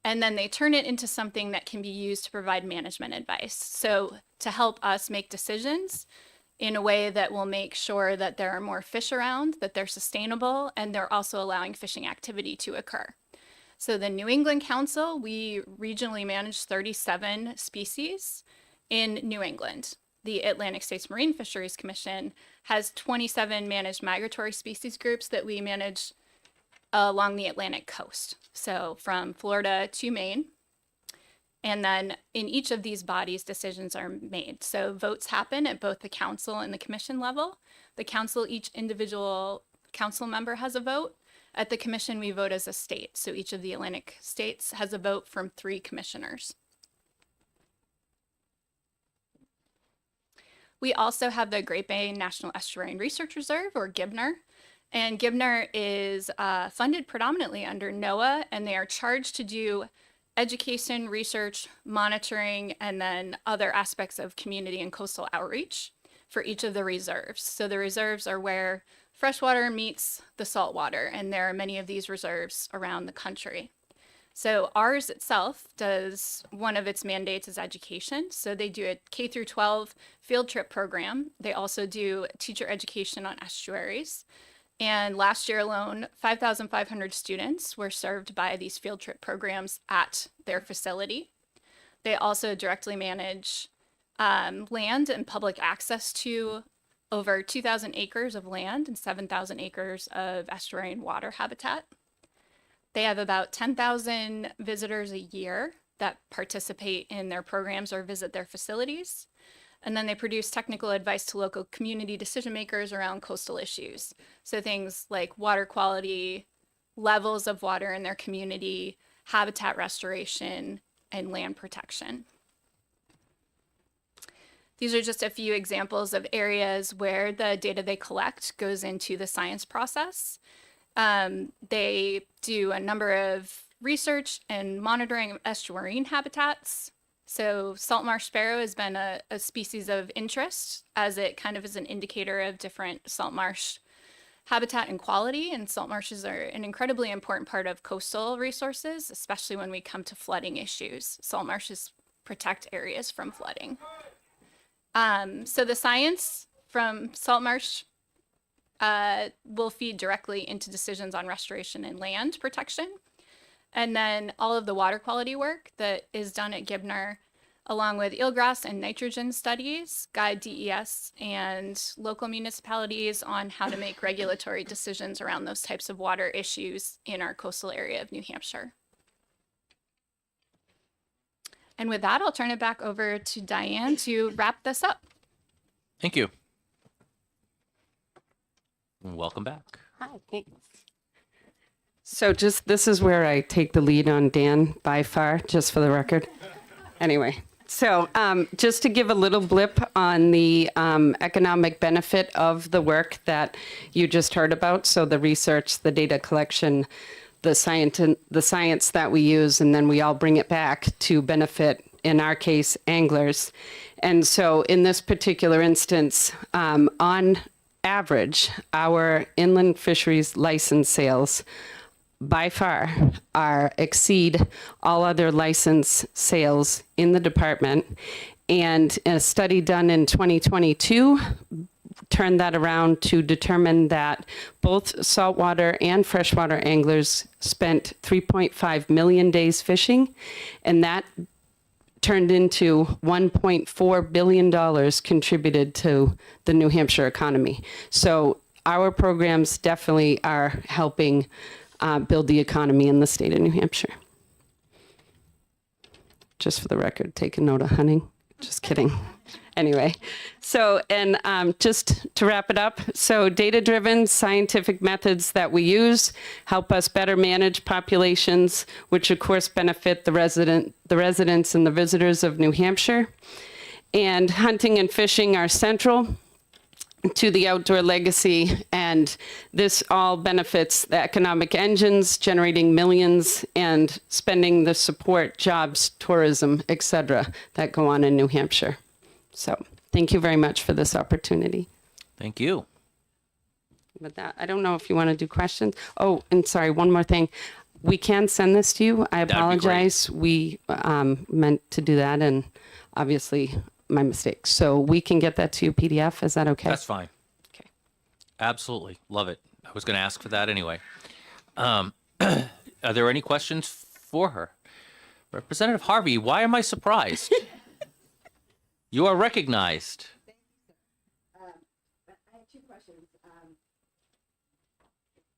and then they turn it into something that can be used to provide management advice. So to help us make decisions in a way that will make sure that there are more fish around, that they're sustainable, and they're also allowing fishing activity to occur. So the New England Council, we regionally manage 37 species in New England. The Atlantic States Marine Fisheries Commission has 27 managed migratory species groups that we manage along the Atlantic coast. So from Florida to Maine. And then in each of these bodies, decisions are made. So votes happen at both the council and the commission level. The council, each individual council member has a vote. At the commission, we vote as a state. So each of the Atlantic states has a vote from 3 commissioners. We also have the Great Bay National Estuarine Research Reserve, or GIBNR. And GIBNR is funded predominantly under NOAA, and they are charged to do education, research, monitoring, and then other aspects of community and coastal outreach for each of the reserves. So the reserves are where freshwater meets the saltwater, and there are many of these reserves around the country. So ours itself does, one of its mandates is education. So they do a K through 12 field trip program. They also do teacher education on estuaries. And last year alone, 5,500 students were served by these field trip programs at their facility. They also directly manage land and public access to over 2,000 acres of land and 7,000 acres of estuarine water habitat. They have about 10,000 visitors a year that participate in their programs or visit their facilities. And then they produce technical advice to local community decision makers around coastal issues. So things like water quality, levels of water in their community, habitat restoration, and land protection. These are just a few examples of areas where the data they collect goes into the science process. They do a number of research and monitoring of estuarine habitats. So salt marsh sparrow has been a species of interest, as it kind of is an indicator of different salt marsh habitat and quality. And salt marshes are an incredibly important part of coastal resources, especially when we come to flooding issues. Salt marshes protect areas from flooding. So the science from salt marsh will feed directly into decisions on restoration and land protection. And then all of the water quality work that is done at GIBNR, along with eelgrass and nitrogen studies, guide DES and local municipalities on how to make regulatory decisions around those types of water issues in our coastal area of New Hampshire. And with that, I'll turn it back over to Diane to wrap this up. Thank you. Welcome back. Hi, thanks. So just, this is where I take the lead on Dan by far, just for the record. Anyway, so just to give a little blip on the economic benefit of the work that you just heard about. So the research, the data collection, the science that we use, and then we all bring it back to benefit, in our case, anglers. And so in this particular instance, on average, our inland fisheries license sales by far exceed all other license sales in the department. And a study done in 2022 turned that around to determine that both saltwater and freshwater anglers spent 3.5 million days fishing, and that turned into $1.4 billion contributed to the New Hampshire economy. So our programs definitely are helping build the economy in the state of New Hampshire. Just for the record, take a note of hunting. Just kidding. Anyway, so, and just to wrap it up, so data-driven scientific methods that we use help us better manage populations, which of course benefit the residents and the visitors of New Hampshire. And hunting and fishing are central to the outdoor legacy, and this all benefits the economic engines, generating millions and spending the support, jobs, tourism, etc., that go on in New Hampshire. So thank you very much for this opportunity. Thank you. With that, I don't know if you want to do questions. Oh, and sorry, one more thing. We can send this to you. I apologize. We meant to do that, and obviously my mistake. So we can get that to you PDF. Is that okay? That's fine. Okay. Absolutely. Love it. I was going to ask for that anyway. Are there any questions for her? Representative Harvey, why am I surprised? You are recognized. I have two questions.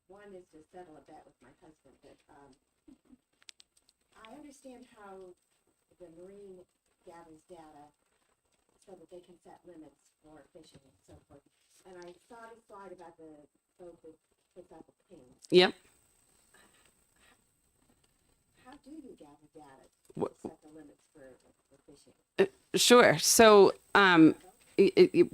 One is to settle a bet with my husband. But I understand how the Marine gathers data so that they can set limits for fishing and so forth. And I saw the slide about the boat that puts out the ping. Yep. How do you gather data to set the limits for fishing? Sure. So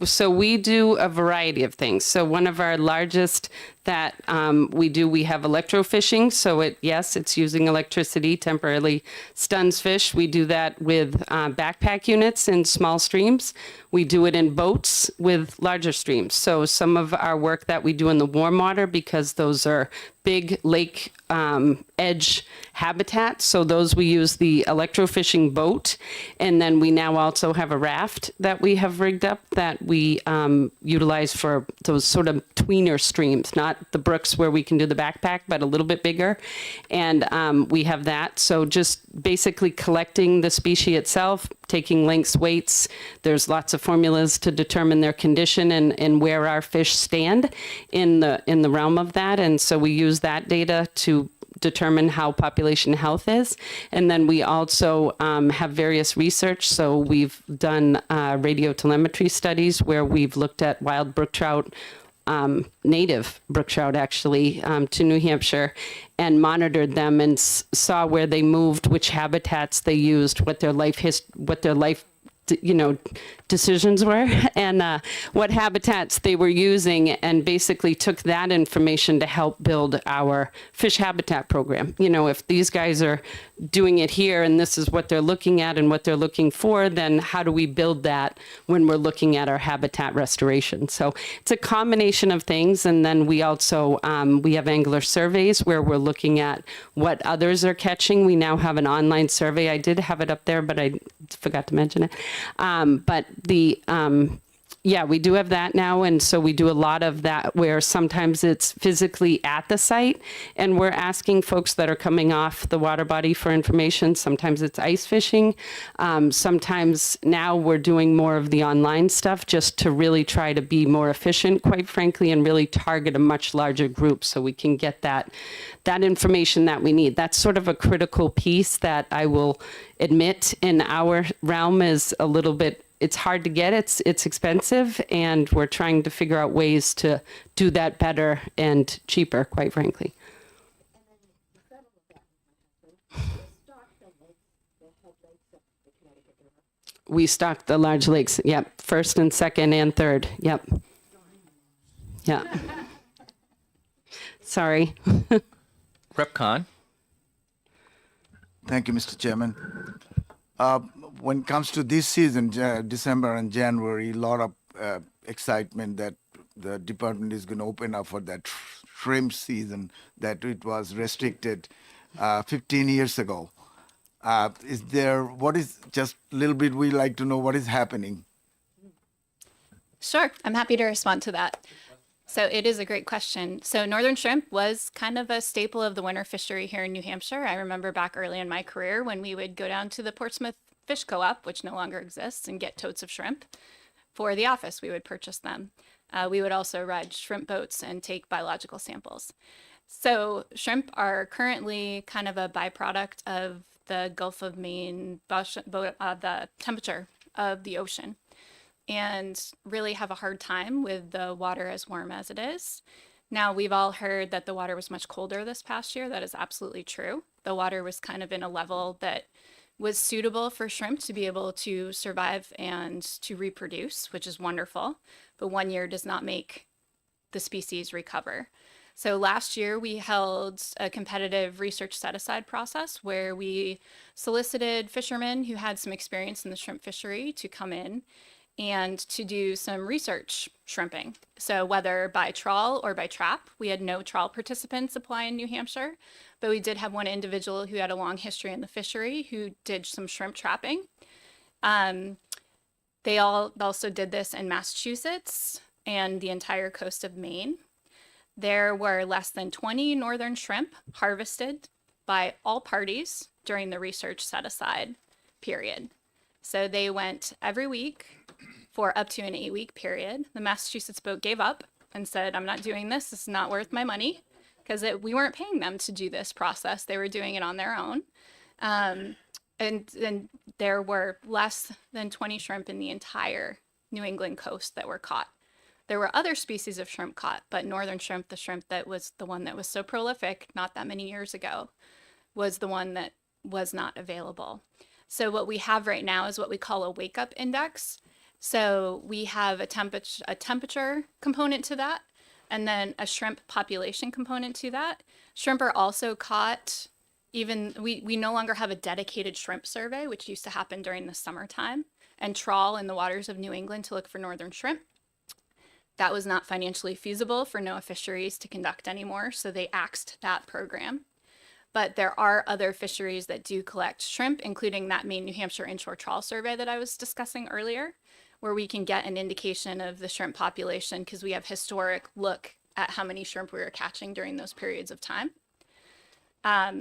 So we do a variety of things. So one of our largest that we have electrofishing. So it's using electricity, temporarily stuns fish. We do that with backpack units in small streams. We do it in boats with larger streams. So some of our work that we do in the warm water, because those are big lake edge habitat. So those we use the electrofishing boat. And then we now also have a raft that we have rigged up that we utilize for those sort of tweener streams, not the brooks where we can do the backpack, but a little bit bigger. And we have that. So just basically collecting the species itself, taking lengths, weights. There's lots of formulas to determine their condition and where our fish stand in the realm of that. And so we use that data to determine how population health is. And then we also have various research. So we've done radio telemetry studies where we've looked at wild brook trout, native brook trout actually, to New Hampshire, and monitored them and saw where they moved, which habitats they used, what their life decisions were, and what habitats they were using, and basically took that information to help build our fish habitat program. If these guys are doing it here and this is what they're looking at and what they're looking for, then how do we build that when we're looking at our habitat restoration? So it's a combination of things. And then we also, we have angler surveys where we're looking at what others are catching. We now have an online survey. I did have it up there, but I forgot to mention it. We do have that now. And so we do a lot of that where sometimes it's physically at the site and we're asking folks that are coming off the water body for information. Sometimes it's ice fishing. Sometimes now we're doing more of the online stuff just to really try to be more efficient, quite frankly, and really target a much larger group so we can get that information that we need. That's sort of a critical piece that I will admit in our realm is a little bit, it's hard to get, it's expensive, and we're trying to figure out ways to do that better and cheaper, quite frankly. We stock the large lakes, yep, first and second and third, yep. Yeah. Sorry. Rep. Khan. Thank you, Mr. Chairman. When it comes to this season, December and January, a lot of excitement that the department is going to open up for that shrimp season that it was restricted 15 years ago. Just a little bit, we like to know what is happening. Sure, I'm happy to respond to that. So it is a great question. So northern shrimp was kind of a staple of the winter fishery here in New Hampshire. I remember back early in my career when we would go down to the Portsmouth Fish Co-op, which no longer exists, and get totes of shrimp for the office. We would purchase them. We would also ride shrimp boats and take biological samples. So shrimp are currently kind of a byproduct of the Gulf of Maine, the temperature of the ocean, and really have a hard time with the water as warm as it is. Now, we've all heard that the water was much colder this past year. That is absolutely true. The water was kind of in a level that was suitable for shrimp to be able to survive and to reproduce, which is wonderful. But 1 year does not make the species recover. So last year we held a competitive research set-aside process where we solicited fishermen who had some experience in the shrimp fishery to come in and to do some research shrimping. So whether by trawl or by trap, we had no trawl participants apply in New Hampshire, but we did have one individual who had a long history in the fishery who did some shrimp trapping. They all also did this in Massachusetts and the entire coast of Maine. There were less than 20 northern shrimp harvested by all parties during the research set-aside period. So they went every week for up to an 8-week period. The Massachusetts boat gave up and said, I'm not doing this. This is not worth my money, because we weren't paying them to do this process. They were doing it on their own. And there were less than 20 shrimp in the entire New England coast that were caught. There were other species of shrimp caught, but northern shrimp, the shrimp that was the one that was so prolific not that many years ago, was the one that was not available. So what we have right now is what we call a wake-up index. So we have a temperature component to that, and then a shrimp population component to that. Shrimp are also caught. Even we no longer have a dedicated shrimp survey, which used to happen during the summertime, and trawl in the waters of New England to look for northern shrimp. That was not financially feasible for NOAA Fisheries to conduct anymore, so they axed that program. But there are other fisheries that do collect shrimp, including that Maine, New Hampshire inshore trawl survey that I was discussing earlier, where we can get an indication of the shrimp population because we have historic look at how many shrimp we were catching during those periods of time.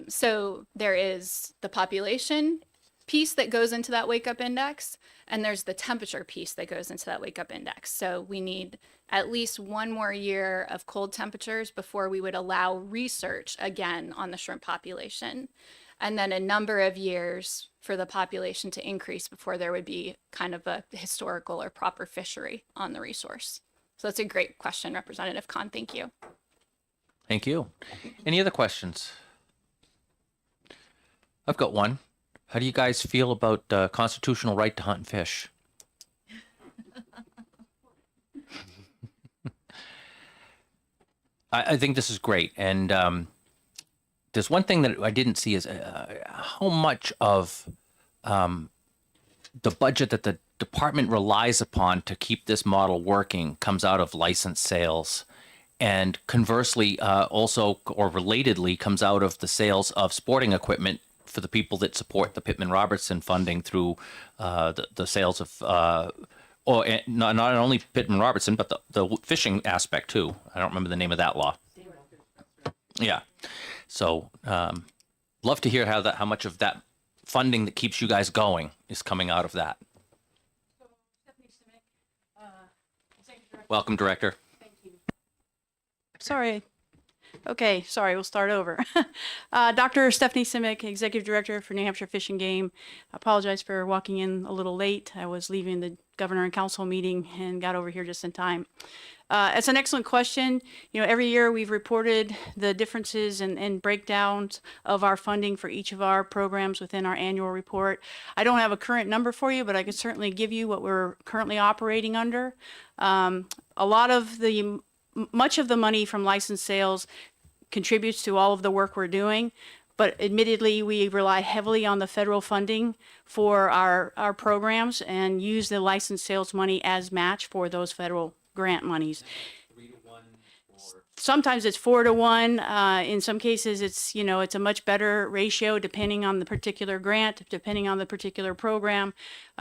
So there is the population piece that goes into that wake up index, and there's the temperature piece that goes into that wake up index. So we need at least one more year of cold temperatures before we would allow research again on the shrimp population, and then a number of years for the population to increase before there would be kind of a historical or proper fishery on the resource. So that's a great question, Representative Khan. Thank you. Thank you. Any other questions? I've got one. How do you guys feel about constitutional right to hunt and fish? I think this is great. And there's one thing that I didn't see is how much of the budget that the department relies upon to keep this model working comes out of license sales. And conversely, also or relatedly, comes out of the sales of sporting equipment for the people that support the Pittman Robertson funding through the sales of, or not only Pittman Robertson, but the fishing aspect too. I don't remember the name of that law. Yeah. So love to hear how much of that funding that keeps you guys going is coming out of that. Welcome, Director. Sorry. Okay, sorry, we'll start over. Dr. Stephanie Simic, Executive Director for New Hampshire Fish and Game. I apologize for walking in a little late. I was leaving the Governor and Council meeting and got over here just in time. It's an excellent question. You know, every year we've reported the differences and breakdowns of our funding for each of our programs within our annual report. I don't have a current number for you, but I can certainly give you what we're currently operating under. Much of the money from license sales contributes to all of the work we're doing, but admittedly, we rely heavily on the federal funding for our programs and use the license sales money as match for those federal grant monies. Sometimes it's 4-to-1. In some cases, it's a much better ratio depending on the particular grant, depending on the particular program.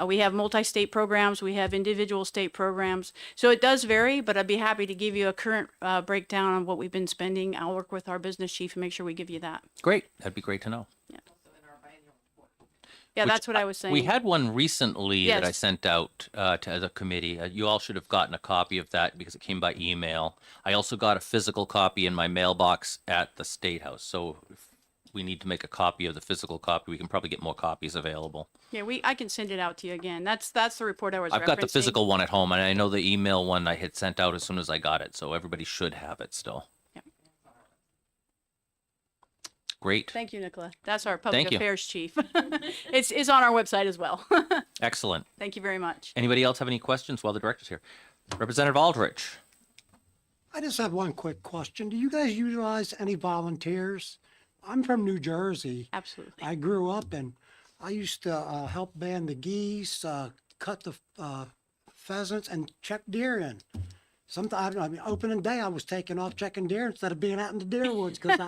We have multi-state programs, we have individual state programs. So it does vary, but I'd be happy to give you a current breakdown on what we've been spending. I'll work with our business chief and make sure we give you that. Great. That'd be great to know. Yeah, that's what I was saying. We had one recently that I Yes. sent out to the committee. You all should have gotten a copy of that because it came by email. I also got a physical copy in my mailbox at the State House. So if we need to make a copy of the physical copy, we can probably get more copies available. Yeah, I can send it out to you again. That's the report I was I've got the referencing. physical one at home, and I know the email one I had sent out as soon as I got it. So everybody should have it still. Great. Thank you, Nicola. That's our public Thank you. affairs chief. It's on our website as well. Excellent. Thank you very much. Anybody else have any questions while the director's here? Representative Aldrich. I just have one quick question. Do you guys utilize any volunteers? I'm from New Jersey. Absolutely. I grew up and I used to help band the geese, cut the pheasants, and check deer in. Sometimes, opening day, I was taking off checking deer instead of being out in the deer woods because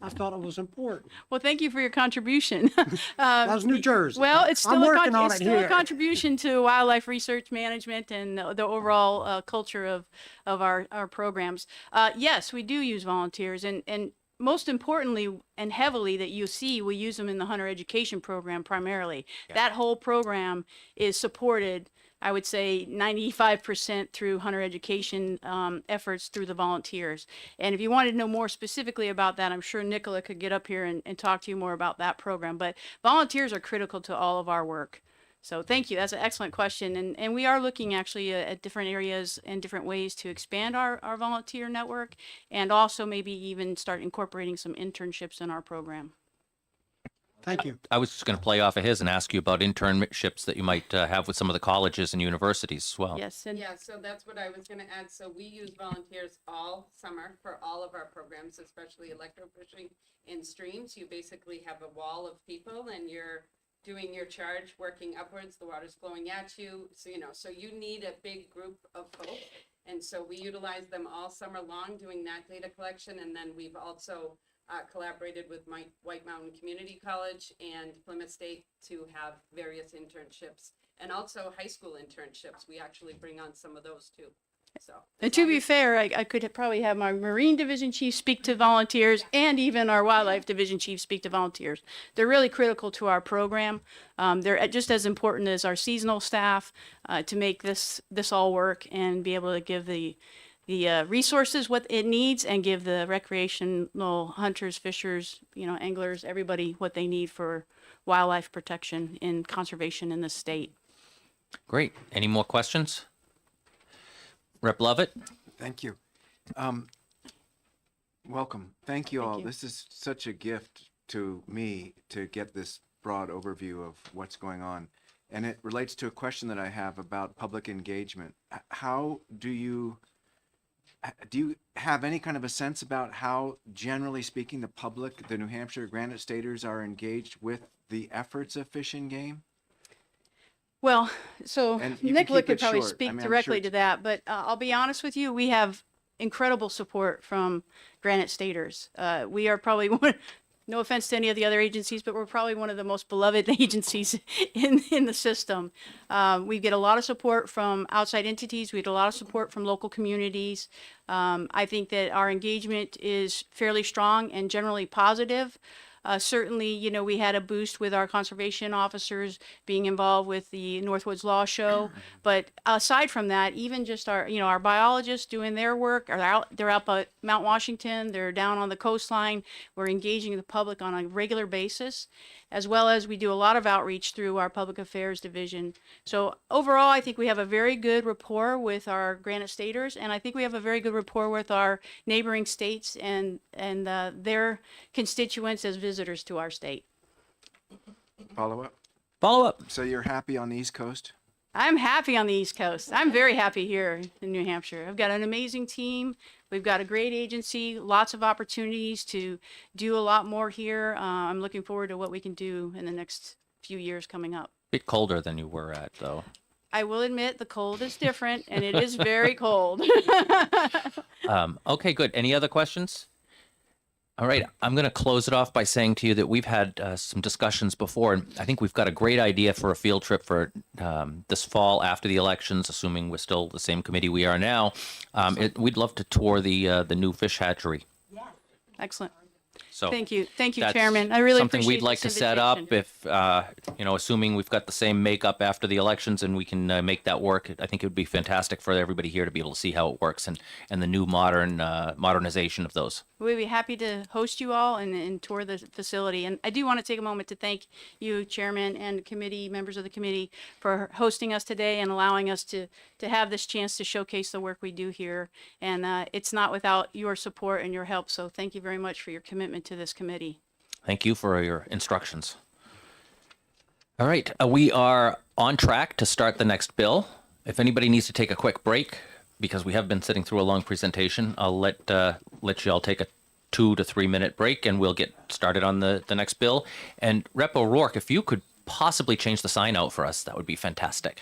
I thought it was important. Well, thank you for your contribution. That was New Jersey. Well, it's I'm still, working on it's it still a here. contribution to wildlife research management and the overall culture of our programs. Yes, we do use volunteers, and most importantly and heavily that you see, we use them in the hunter education program primarily. That whole program is supported, I would say 95% through hunter education efforts through the volunteers. And if you wanted to know more specifically about that, I'm sure Nicola could get up here and talk to you more about that program. But volunteers are critical to all of our work. So thank you. That's an excellent question. And we are looking actually at different areas and different ways to expand our volunteer network and also maybe even start incorporating some internships in our program. Thank you. I was just going to play off of his and ask you about internships that you might have with some of the colleges and universities as well. Yes, and Yeah, so that's what I was gonna add. So we use volunteers all summer for all of our programs, especially electrofishing in streams. You basically have a wall of people and you're doing your charge, working upwards, the water's flowing at you. So, so you need a big group of folks. And so we utilize them all summer long doing that data collection. And then we've also collaborated with White Mountain Community College and Plymouth State to have various internships and also high school internships. We actually bring on some of those too. So, and to be fair, I could probably have my Marine Division Chief speak to volunteers and even our Wildlife Division Chief speak to volunteers. They're really critical to our program. They're just as important as our seasonal staff to make this all work and be able to give the resources what it needs and give the recreational hunters, fishers, anglers, everybody what they need for wildlife protection and conservation in the state. Great. Any more questions? Rep Lovett? Thank you. Welcome. Thank you all. This is such a gift to me to get this broad overview of what's going on. And it relates to a question that I have about public engagement. How do you have any kind of a sense about how, generally speaking, the public, the New Hampshire Granite Staters are engaged with the efforts of Fish and Game? Well, so And you can Nicola keep could it probably short. speak I mean, I'm directly sure to that, but I'll be honest with you, we have incredible support from Granite Staters. We are probably no offense to any of the other agencies, but we're probably one of the most beloved agencies in the system. We get a lot of support from outside entities. We get a lot of support from local communities. I think that our engagement is fairly strong and generally positive. Certainly, we had a boost with our conservation officers being involved with the Northwoods Law Show. But aside from that, even just our biologists doing their work, they're out by Mount Washington, they're down on the coastline. We're engaging the public on a regular basis, as well as we do a lot of outreach through our public affairs division. So overall, I think we have a very good rapport with our Granite Staters, and I think we have a very good rapport with our neighboring states and their constituents as visitors to our state. Follow up? Follow up. So you're happy on the East Coast? I'm happy on the East Coast. I'm very happy here in New Hampshire. I've got an amazing team. We've got a great agency, lots of opportunities to do a lot more here. I'm looking forward to what we can do in the next few years coming up. Bit colder than you were at, though. I will admit the cold is different and it is very cold. Okay, good. Any other questions? All right, I'm going to close it off by saying to you that we've had some discussions before, and I think we've got a great idea for a field trip for this fall after the elections, assuming we're still the same committee we are now. We'd love to tour the new fish hatchery. Excellent. So Thank you, that's Chairman. I really something appreciate we'd like to this set up invitation. if assuming we've got the same makeup after the elections and we can make that work. I think it would be fantastic for everybody here to be able to see how it works and the new modernization of those. We'd be happy to host you all and tour the facility. And I do want to take a moment to thank you, Chairman, and committee members of the committee for hosting us today and allowing us to have this chance to showcase the work we do here. And it's not without your support and your help. So thank you very much for your commitment to this committee. Thank you for your instructions. All right, we are on track to start the next bill. If anybody needs to take a quick break, because we have been sitting through a long presentation, I'll let you all take a 2 to 3 minute break and we'll get started on the next bill. And Rep. O'Rourke, if you could possibly change the sign out for us, that would be fantastic.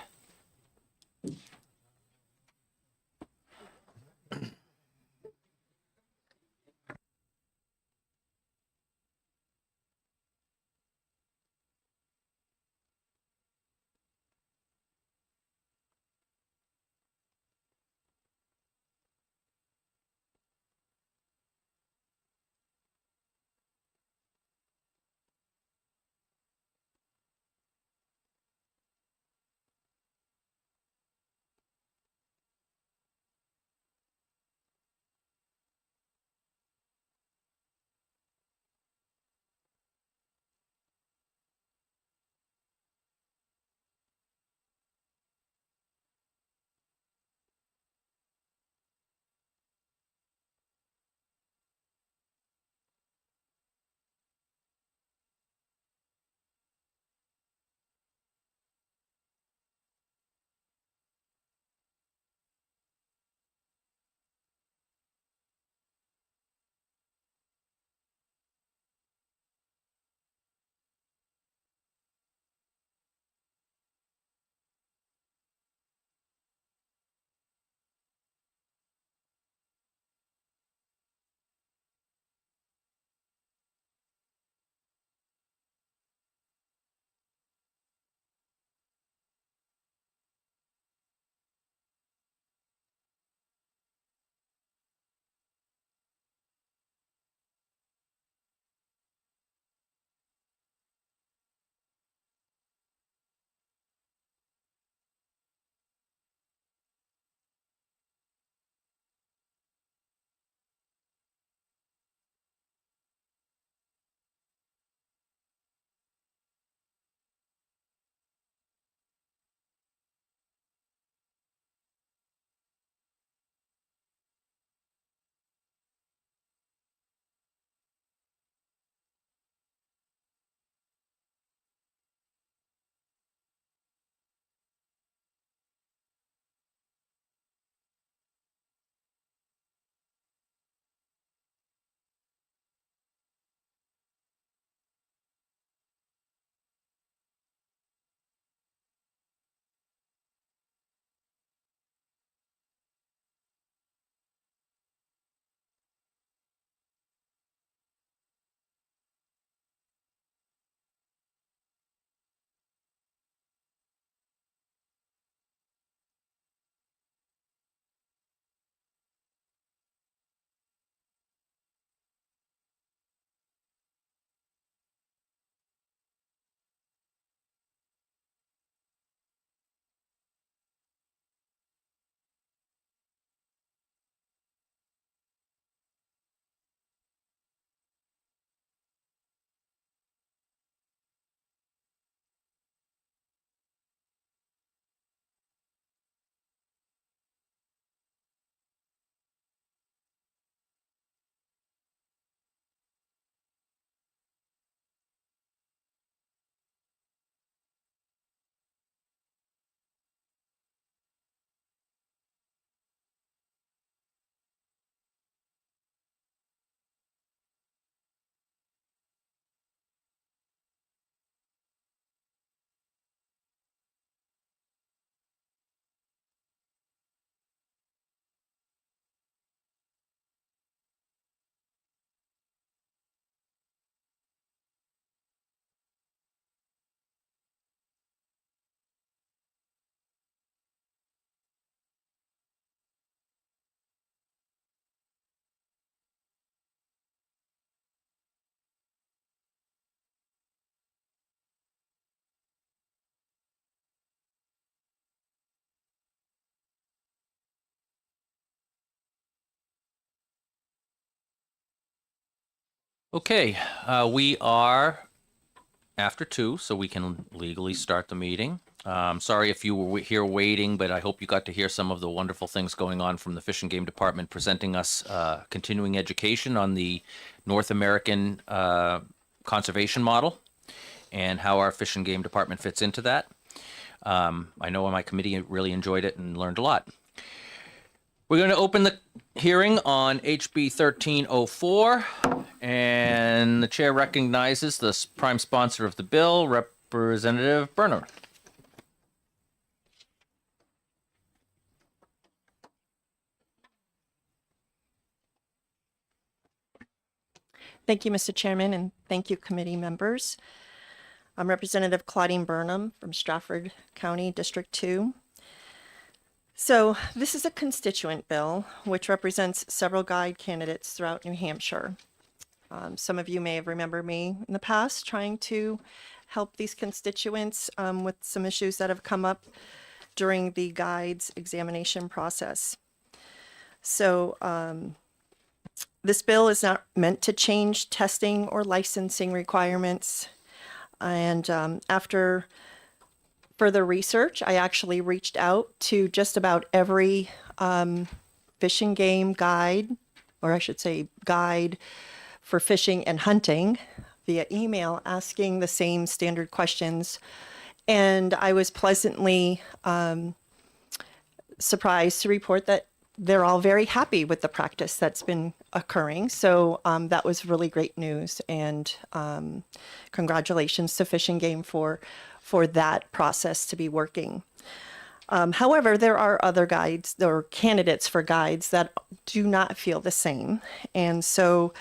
Okay, we are after 2, so we can legally start the meeting. Sorry if you were here waiting, but I hope you got to hear some of the wonderful things going on from the Fish and Game Department presenting us continuing education on the North American conservation model and how our Fish and Game Department fits into that. I know my committee really enjoyed it and learned a lot. We're going to open the hearing on HB 1304, and the chair recognizes the prime sponsor of the bill, Representative Berner. Thank you, Mr. Chairman, and thank you, committee members. I'm Representative Claudine Burnham from Stratford County, District 2. So this is a constituent bill which represents several guide candidates throughout New Hampshire. Some of you may have remembered me in the past trying to help these constituents with some issues that have come up during the guides examination process. So this bill is not meant to change testing or licensing requirements. And after further research, I actually reached out to just about every fish and game guide, or I should say guide for fishing and hunting via email, asking the same standard questions. And I was pleasantly surprised to report that they're all very happy with the practice that's been occurring. So that was really great news, and congratulations to Fish and Game for that process to be working. However, there are other guides or candidates for guides that do not feel the same. And so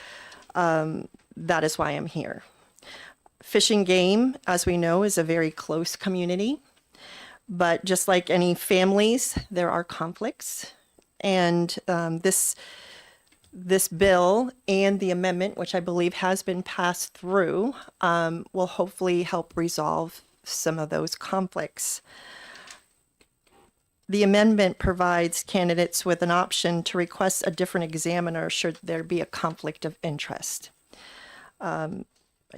that is why I'm here. Fish and Game, as we know, is a very close community. But just like any families, there are conflicts. And this bill and the amendment, which I believe has been passed through, will hopefully help resolve some of those conflicts. The amendment provides candidates with an option to request a different examiner should there be a conflict of interest. I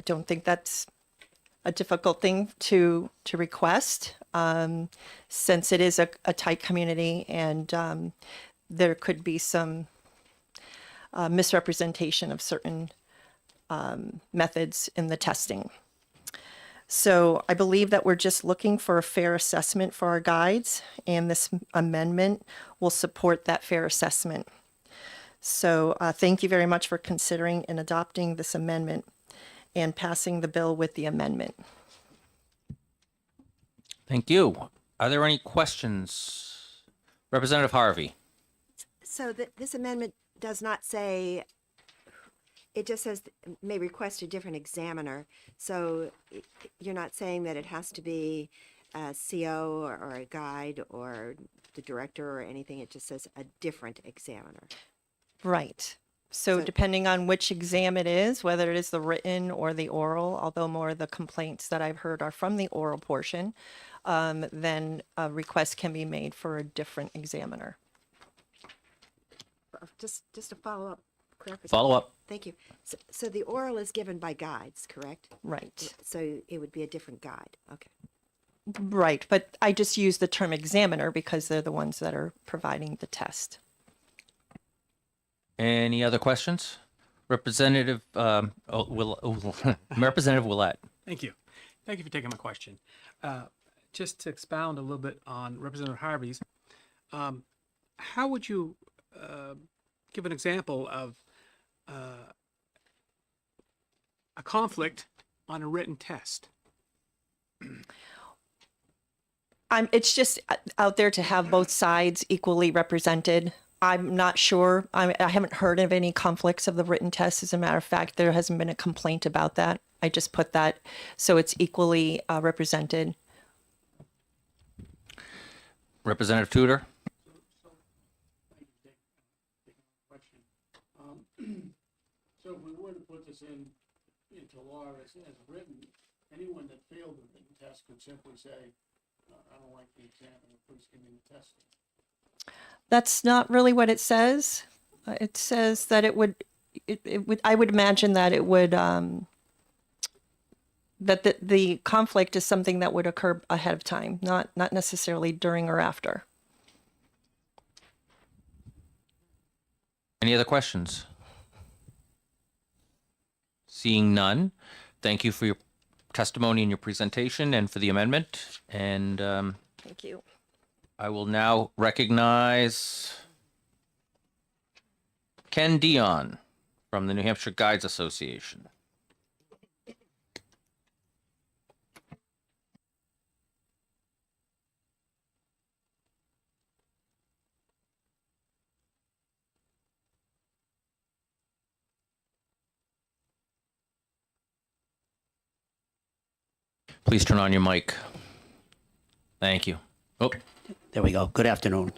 don't think that's a difficult thing to request, since it is a tight community, and there could be some misrepresentation of certain methods in the testing. So I believe that we're just looking for a fair assessment for our guides, and this amendment will support that fair assessment. So thank you very much for considering and adopting this amendment and passing the bill with the amendment. Thank you. Are there any questions? Representative Harvey. So this amendment does not say, it just says may request a different examiner. So you're not saying that it has to be a CO or a guide or the director or anything. It just says a different examiner. Right. So depending on which exam it is, whether it is the written or the oral, although more of the complaints that I've heard are from the oral portion, then a request can be made for a different examiner. Just a follow-up clarification. Follow up. Thank you. So the oral is given by guides, correct? Right. So it would be a different guide. Okay. Right, but I just use the term examiner because they're the ones that are providing the test. Any other questions? Representative Representative Willett. Thank you. Thank you for taking my question. Just to expound a little bit on Representative Harvey's, how would you give an example of a conflict on a written test? It's just out there to have both sides equally represented. I'm not sure. I haven't heard of any conflicts of the written test. As a matter of fact, there hasn't been a complaint about that. I just put that so it's equally represented. Representative Tudor. So if we were to put this into law as written, anyone that failed the written test could simply say, I don't like the examiner, please give me the testing. That's not really what it says. It says that it would, I would imagine that it would, that the conflict is something that would occur ahead of time, not necessarily during or after. Any other questions? Seeing none, thank you for your testimony and your presentation and for the amendment. And Thank you. I will now recognize Ken Dion from the New Hampshire Guides Association. Please turn on your mic. Thank you. Oh, There we go. Good afternoon.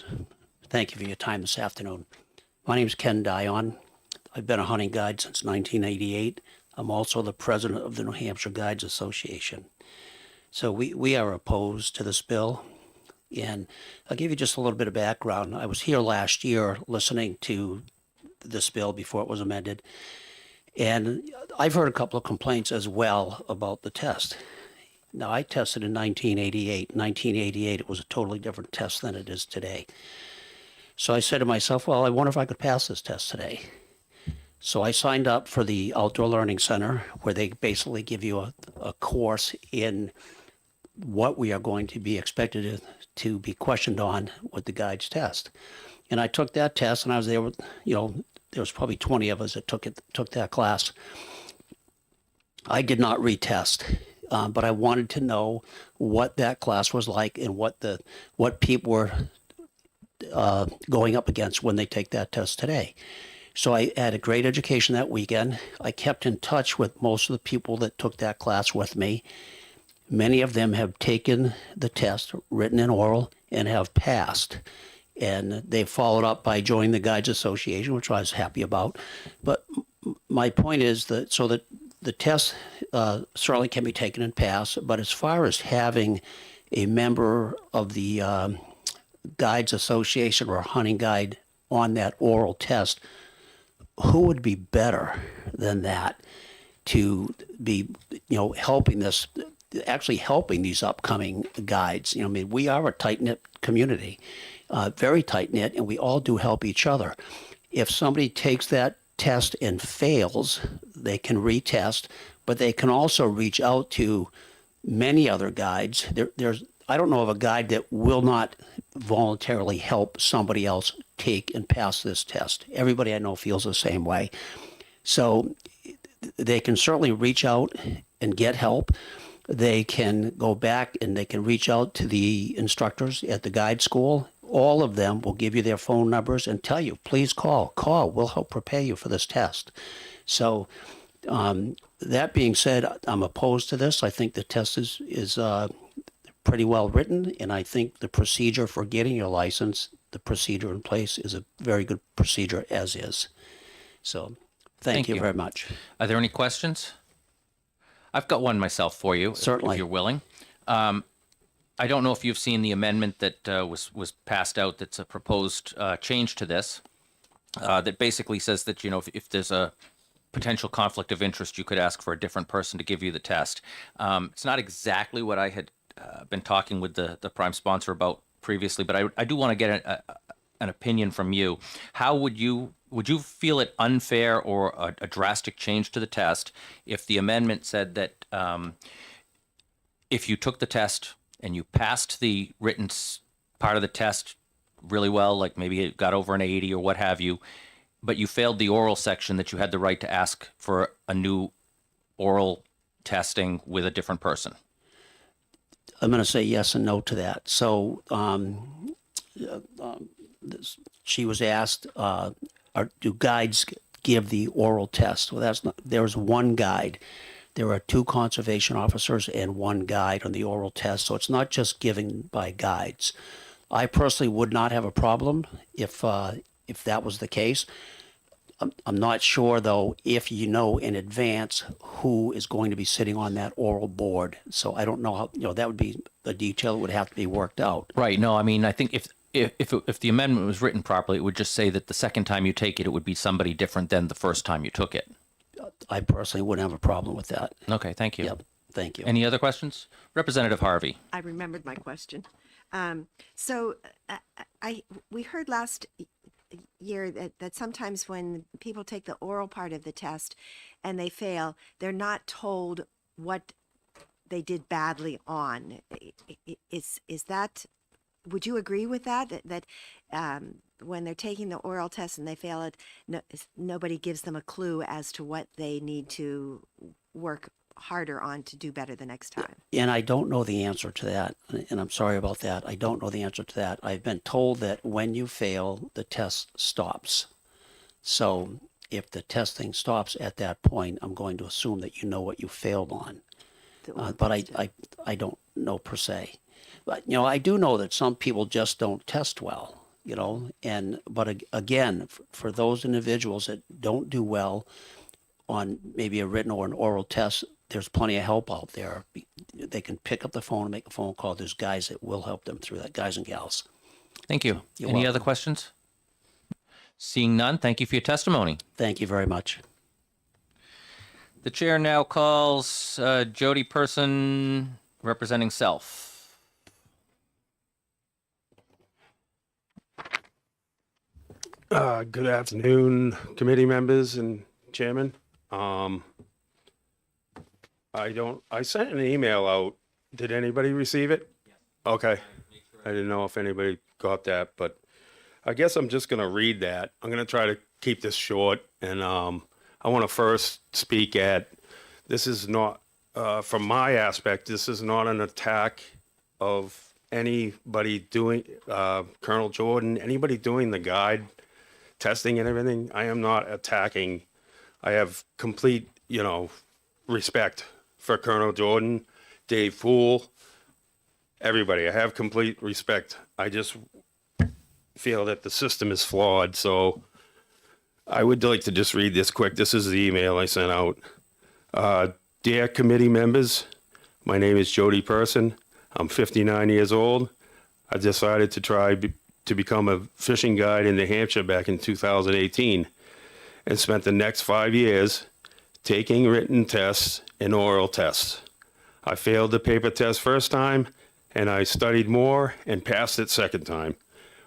Thank you for your time this afternoon. My name is Ken Dion. I've been a hunting guide since 1988. I'm also the president of the New Hampshire Guides Association. So we are opposed to this bill. And I'll give you just a little bit of background. I was here last year listening to this bill before it was amended. And I've heard a couple of complaints as well about the test. Now, I tested in 1988. 1988, it was a totally different test than it is today. So I said to myself, well, I wonder if I could pass this test today. So I signed up for the Outdoor Learning Center, where they basically give you a course in what we are going to be expected to be questioned on with the guides test. And I took that test, and I was there with, there was probably 20 of us that took that class. I did not retest. But I wanted to know what that class was like and what people were going up against when they take that test today. So I had a great education that weekend. I kept in touch with most of the people that took that class with me. Many of them have taken the test, written and oral, and have passed. And they followed up by joining the Guides Association, which I was happy about. But my point is that the test certainly can be taken and passed, but as far as having a member of the Guides Association or a hunting guide on that oral test, who would be better than that to be, helping these upcoming guides? We are a tight-knit community, very tight-knit, and we all do help each other. If somebody takes that test and fails, they can retest, but they can also reach out to many other guides. I don't know of a guide that will not voluntarily help somebody else take and pass this test. Everybody I know feels the same way. So they can certainly reach out and get help. They can go back and they can reach out to the instructors at the guide school. All of them will give you their phone numbers and tell you, please call. We'll help prepare you for this test. So that being said, I'm opposed to this. I think the test is pretty well written, and I think the procedure for getting your license, the procedure in place is a very good procedure as is. So thank you very much. Are there any questions? I've got one myself for you, Certainly. if you're willing. I don't know if you've seen the amendment that was passed out that's a proposed change to this that basically says that, if there's a potential conflict of interest, you could ask for a different person to give you the test. It's not exactly what I had been talking with the prime sponsor about previously, but I do want to get an opinion from you. How would you feel it unfair or a drastic change to the test if the amendment said that if you took the test and you passed the written part of the test really well, like maybe it got over an 80 or what have you, but you failed the oral section, that you had the right to ask for a new oral testing with a different person? I'm going to say yes and no to that. So she was asked, do guides give the oral test? Well, there's one guide. There are 2 conservation officers and 1 guide on the oral test, so it's not just given by guides. I personally would not have a problem if that was the case. I'm not sure, though, if you know in advance who is going to be sitting on that oral board. So I don't know how, that would be a detail that would have to be worked out. Right. No, I mean, I think if the amendment was written properly, it would just say that the second time you take it, it would be somebody different than the first time you took it. I personally wouldn't have a problem with that. Okay, thank you. Yep, thank you. Any other questions? Representative Harvey. I remembered my question. We heard last year that sometimes when people take the oral part of the test and they fail, they're not told what they did badly on. Is that, would you agree with that? That when they're taking the oral test and they fail it, nobody gives them a clue as to what they need to work harder on to do better the next time? And I don't know the answer to that, and I'm sorry about that. I don't know the answer to that. I've been told that when you fail, the test stops. So if the testing stops at that point, I'm going to assume that you know what you failed on. But I don't know per se. But, you know, I do know that some people just don't test well, you know, but again, for those individuals that don't do well on maybe a written or an oral test, there's plenty of help out there. They can pick up the phone and make a phone call. There's guys that will help them through that, guys and gals. Thank you. You're Any welcome. other questions? Seeing none, thank you for your testimony. Thank you very much. The chair now calls Jody Person, representing Self. Good afternoon, committee members and chairman. I sent an email out. Did anybody receive it? Yes. Okay. I didn't know if anybody got that, but I guess I'm just going to read that. I'm going to try to keep this short. And I want to first speak this is not, from my aspect, this is not an attack of anybody doing, Colonel Jordan, anybody doing the guide testing and everything. I am not attacking. I have complete, respect for Colonel Jordan, Dave Poole, everybody. I have complete respect. I just feel that the system is flawed. So I would like to just read this quick. This is the email I sent out. Dear committee members, my name is Jody Person. I'm 59 years old. I decided to try to become a fishing guide in New Hampshire back in 2018 and spent the next 5 years taking written tests and oral tests. I failed the paper test first time, and I studied more and passed it second time.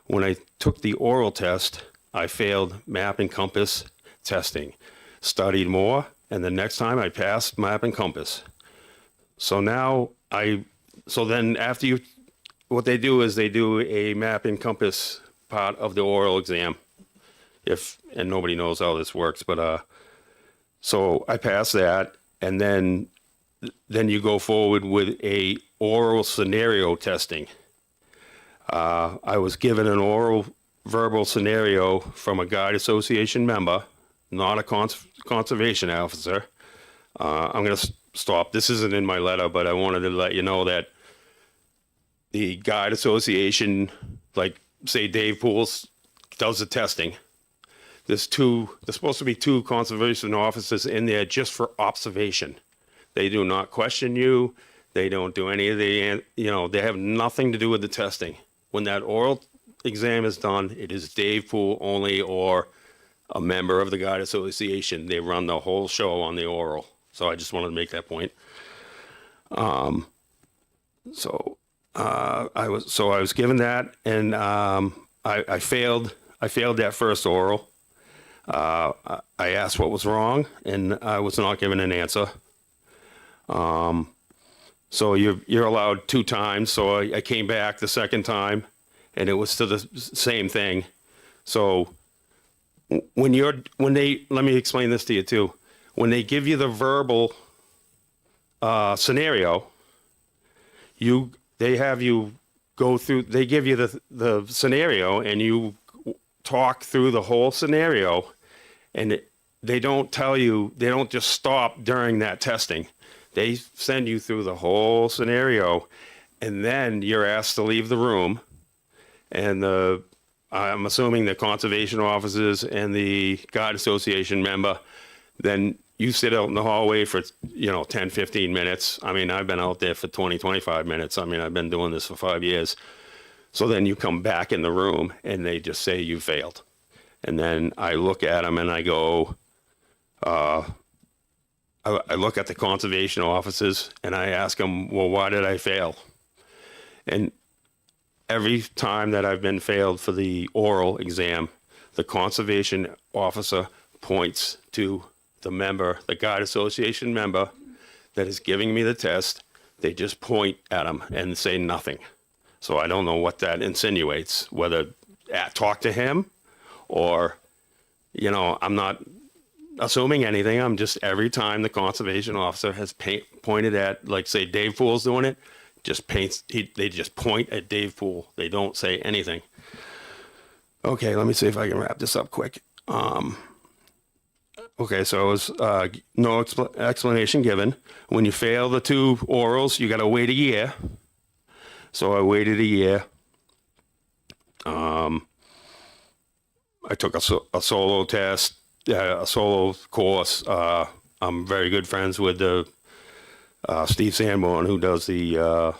When I took the oral test, I failed map and compass testing, studied more, and the next time I passed map and compass. So then after what they do is they do a map and compass part of the oral exam. And nobody knows how this works, but so I passed that, and then you go forward with a oral scenario testing. I was given an oral verbal scenario from a guide association member, not a conservation officer. I'm going to stop. This isn't in my letter, but I wanted to let you know that the guide association, like say Dave Pools does the testing. There's supposed to be 2 conservation officers in there just for observation. They do not question you. They don't do any of they have nothing to do with the testing. When that oral exam is done, it is Dave Poole only or a member of the guide association. They run the whole show on the oral. So I just wanted to make that point. I was given that, and I failed that first oral. I asked what was wrong, and I was not given an answer. So you're allowed 2 times. So I came back the second time, and it was still the same thing. So let me explain this to you too. When they give you the verbal scenario, they have you go through. They give you the scenario, and you talk through the whole scenario, and they don't tell you. They don't just stop during that testing. They send you through the whole scenario, and then you're asked to leave the room. And I'm assuming the conservation officers and the guide association member, then you sit out in the hallway for 10, 15 minutes. I mean, I've been out there for 20, 25 minutes. I mean, I've been doing this for 5 years. So then you come back in the room and they just say you failed. And then I look at them and I go, I look at the conservation officers and I ask them, well, why did I fail? And every time that I've been failed for the oral exam, the conservation officer points to the member, the guide association member that is giving me the test. They just point at him and say nothing. So I don't know what that insinuates, whether talk to him or, you know, I'm not assuming anything. I'm just, every time the conservation officer has pointed at, like, say Dave Pool's doing it, they just point at Dave Pool. They don't say anything. Okay, let me see if I can wrap this up quick. Okay, so it was no explanation given. When you fail the 2 orals, you got to wait a year. So I waited a year. I took a solo test, a solo course. I'm very good friends with the Steve Sanborn, who does the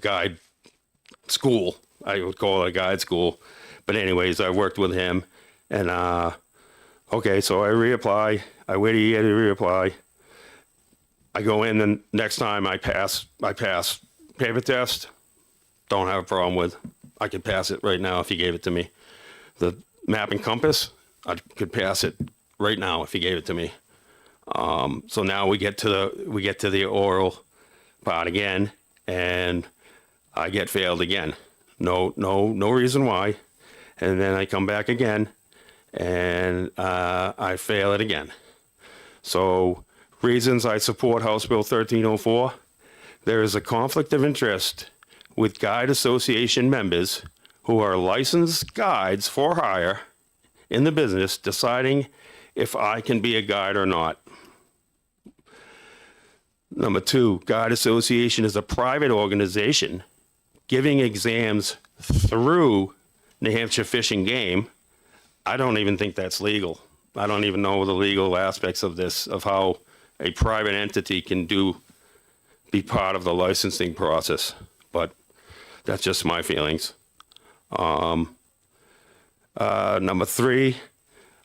guide school. I would call it a guide school. But anyways, I worked with him. And, okay, so I reapply. I wait a year to reapply. I go in, and next time I pass paper test. Don't have a problem with. I could pass it right now if you gave it to me. The map and compass, I could pass it right now if you gave it to me. So now we get to the oral part again, and I get failed again. No reason why. And then I come back again, and I fail it again. So reasons I support House Bill 1304, there is a conflict of interest with guide association members who are licensed guides for hire in the business deciding if I can be a guide or not. Number 2, guide association is a private organization giving exams through New Hampshire Fish and Game. I don't even think that's legal. I don't even know the legal aspects of this, of how a private entity can be part of the licensing process, but that's just my feelings. Number 3,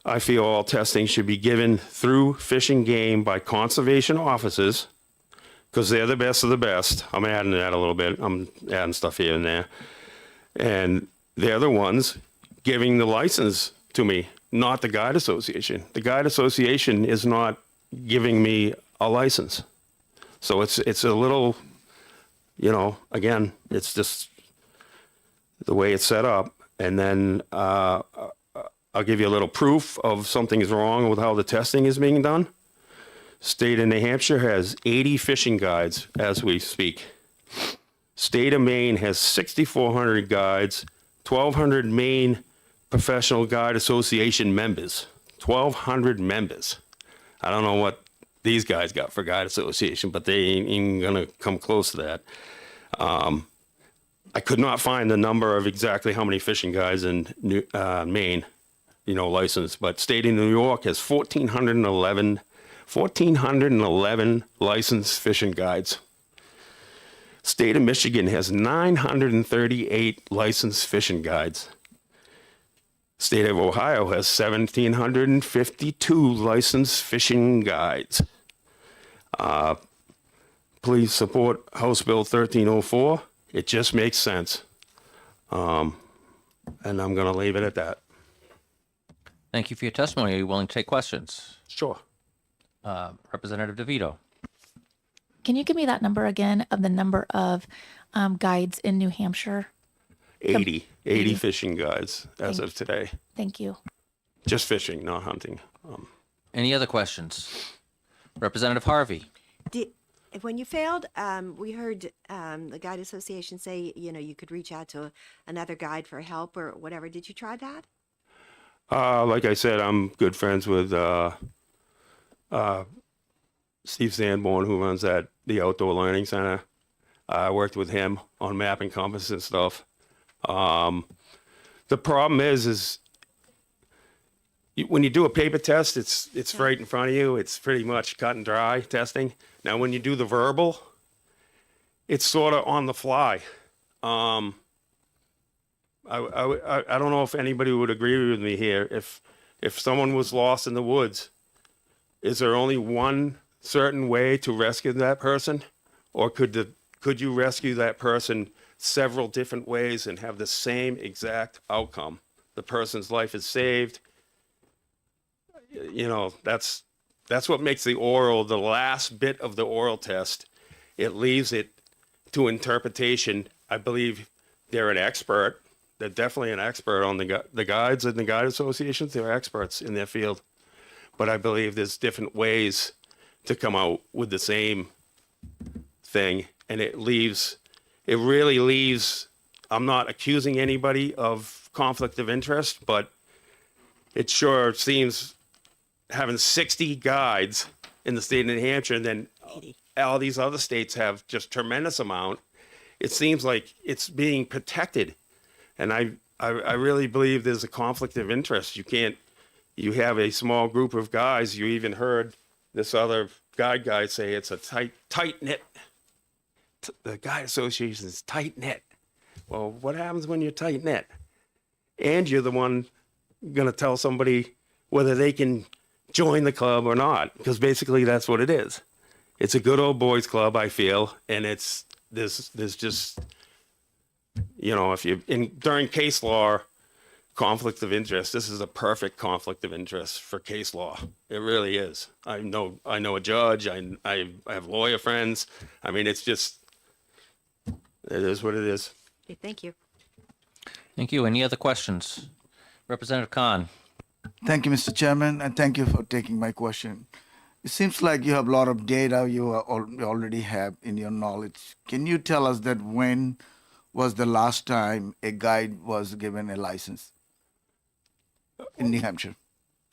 I feel all testing should be given through Fish and Game by conservation officers, because they're the best of the best. I'm adding that a little bit. I'm adding stuff here and there. And they're the ones giving the license to me, not the guide association. The guide association is not giving me a license. So it's a little, you know, again, it's just the way it's set up. And then I'll give you a little proof of something is wrong with how the testing is being done. State of New Hampshire has 80 fishing guides as we speak. State of Maine has 6,400 guides, 1,200 Maine Professional Guide Association members, 1,200 members. I don't know what these guys got for guide association, but they ain't even gonna come close to that. I could not find the number of exactly how many fishing guides in Maine, you know, licensed, but state of New York has 1,411 licensed fishing guides. State of Michigan has 938 licensed fishing guides. State of Ohio has 1,752 licensed fishing guides. Please support House Bill 1304. It just makes sense. And I'm going to leave it at that. Thank you for your testimony. Are you willing to take questions? Sure. Representative DeVito. Can you give me that number again of the number of guides in New Hampshire? 80 fishing guides as of today. Thank you. Just fishing, not hunting. Any other questions? Representative Harvey. When you failed, we heard the Guide Association say, you know, you could reach out to another guide for help or whatever. Did you try that? Like I said, I'm good friends with Steve Sanborn, who runs the Outdoor Learning Center. I worked with him on map and compass and stuff. The problem is when you do a paper test, it's right in front of you. It's pretty much cut and dry testing. Now, when you do the verbal, it's sort of on the fly. I don't know if anybody would agree with me here. If someone was lost in the woods, is there only one certain way to rescue that person, or could you rescue that person several different ways and have the same exact outcome? The person's life is saved. You know, that's what makes the last bit of the oral test. It leaves it to interpretation. I believe they're an expert. They're definitely an expert on the guides and the guide associations. They're experts in their field. But I believe there's different ways to come out with the same thing. And it really leaves, I'm not accusing anybody of conflict of interest, but it sure seems having 60 guides in the state of New Hampshire, and then all these other states have just tremendous amount. It seems like it's being protected. And I really believe there's a conflict of interest. You have a small group of guys. You even heard this other guy say it's a tight knit. The guide association is tight knit. Well, what happens when you're tight knit? And you're the one going to tell somebody whether they can join the club or not, because basically that's what it is. It's a good old boys club, I feel, and there's just, you know, during case law, conflict of interest, this is a perfect conflict of interest for case law. It really is. I know a judge. I have lawyer friends. I mean, it is what it is. Okay, thank you. Thank you. Any other questions? Representative Khan. Thank you, Mr. Chairman, and thank you for taking my question. It seems like you have a lot of data you already have in your knowledge. Can you tell us that when was the last time a guide was given a license in New Hampshire?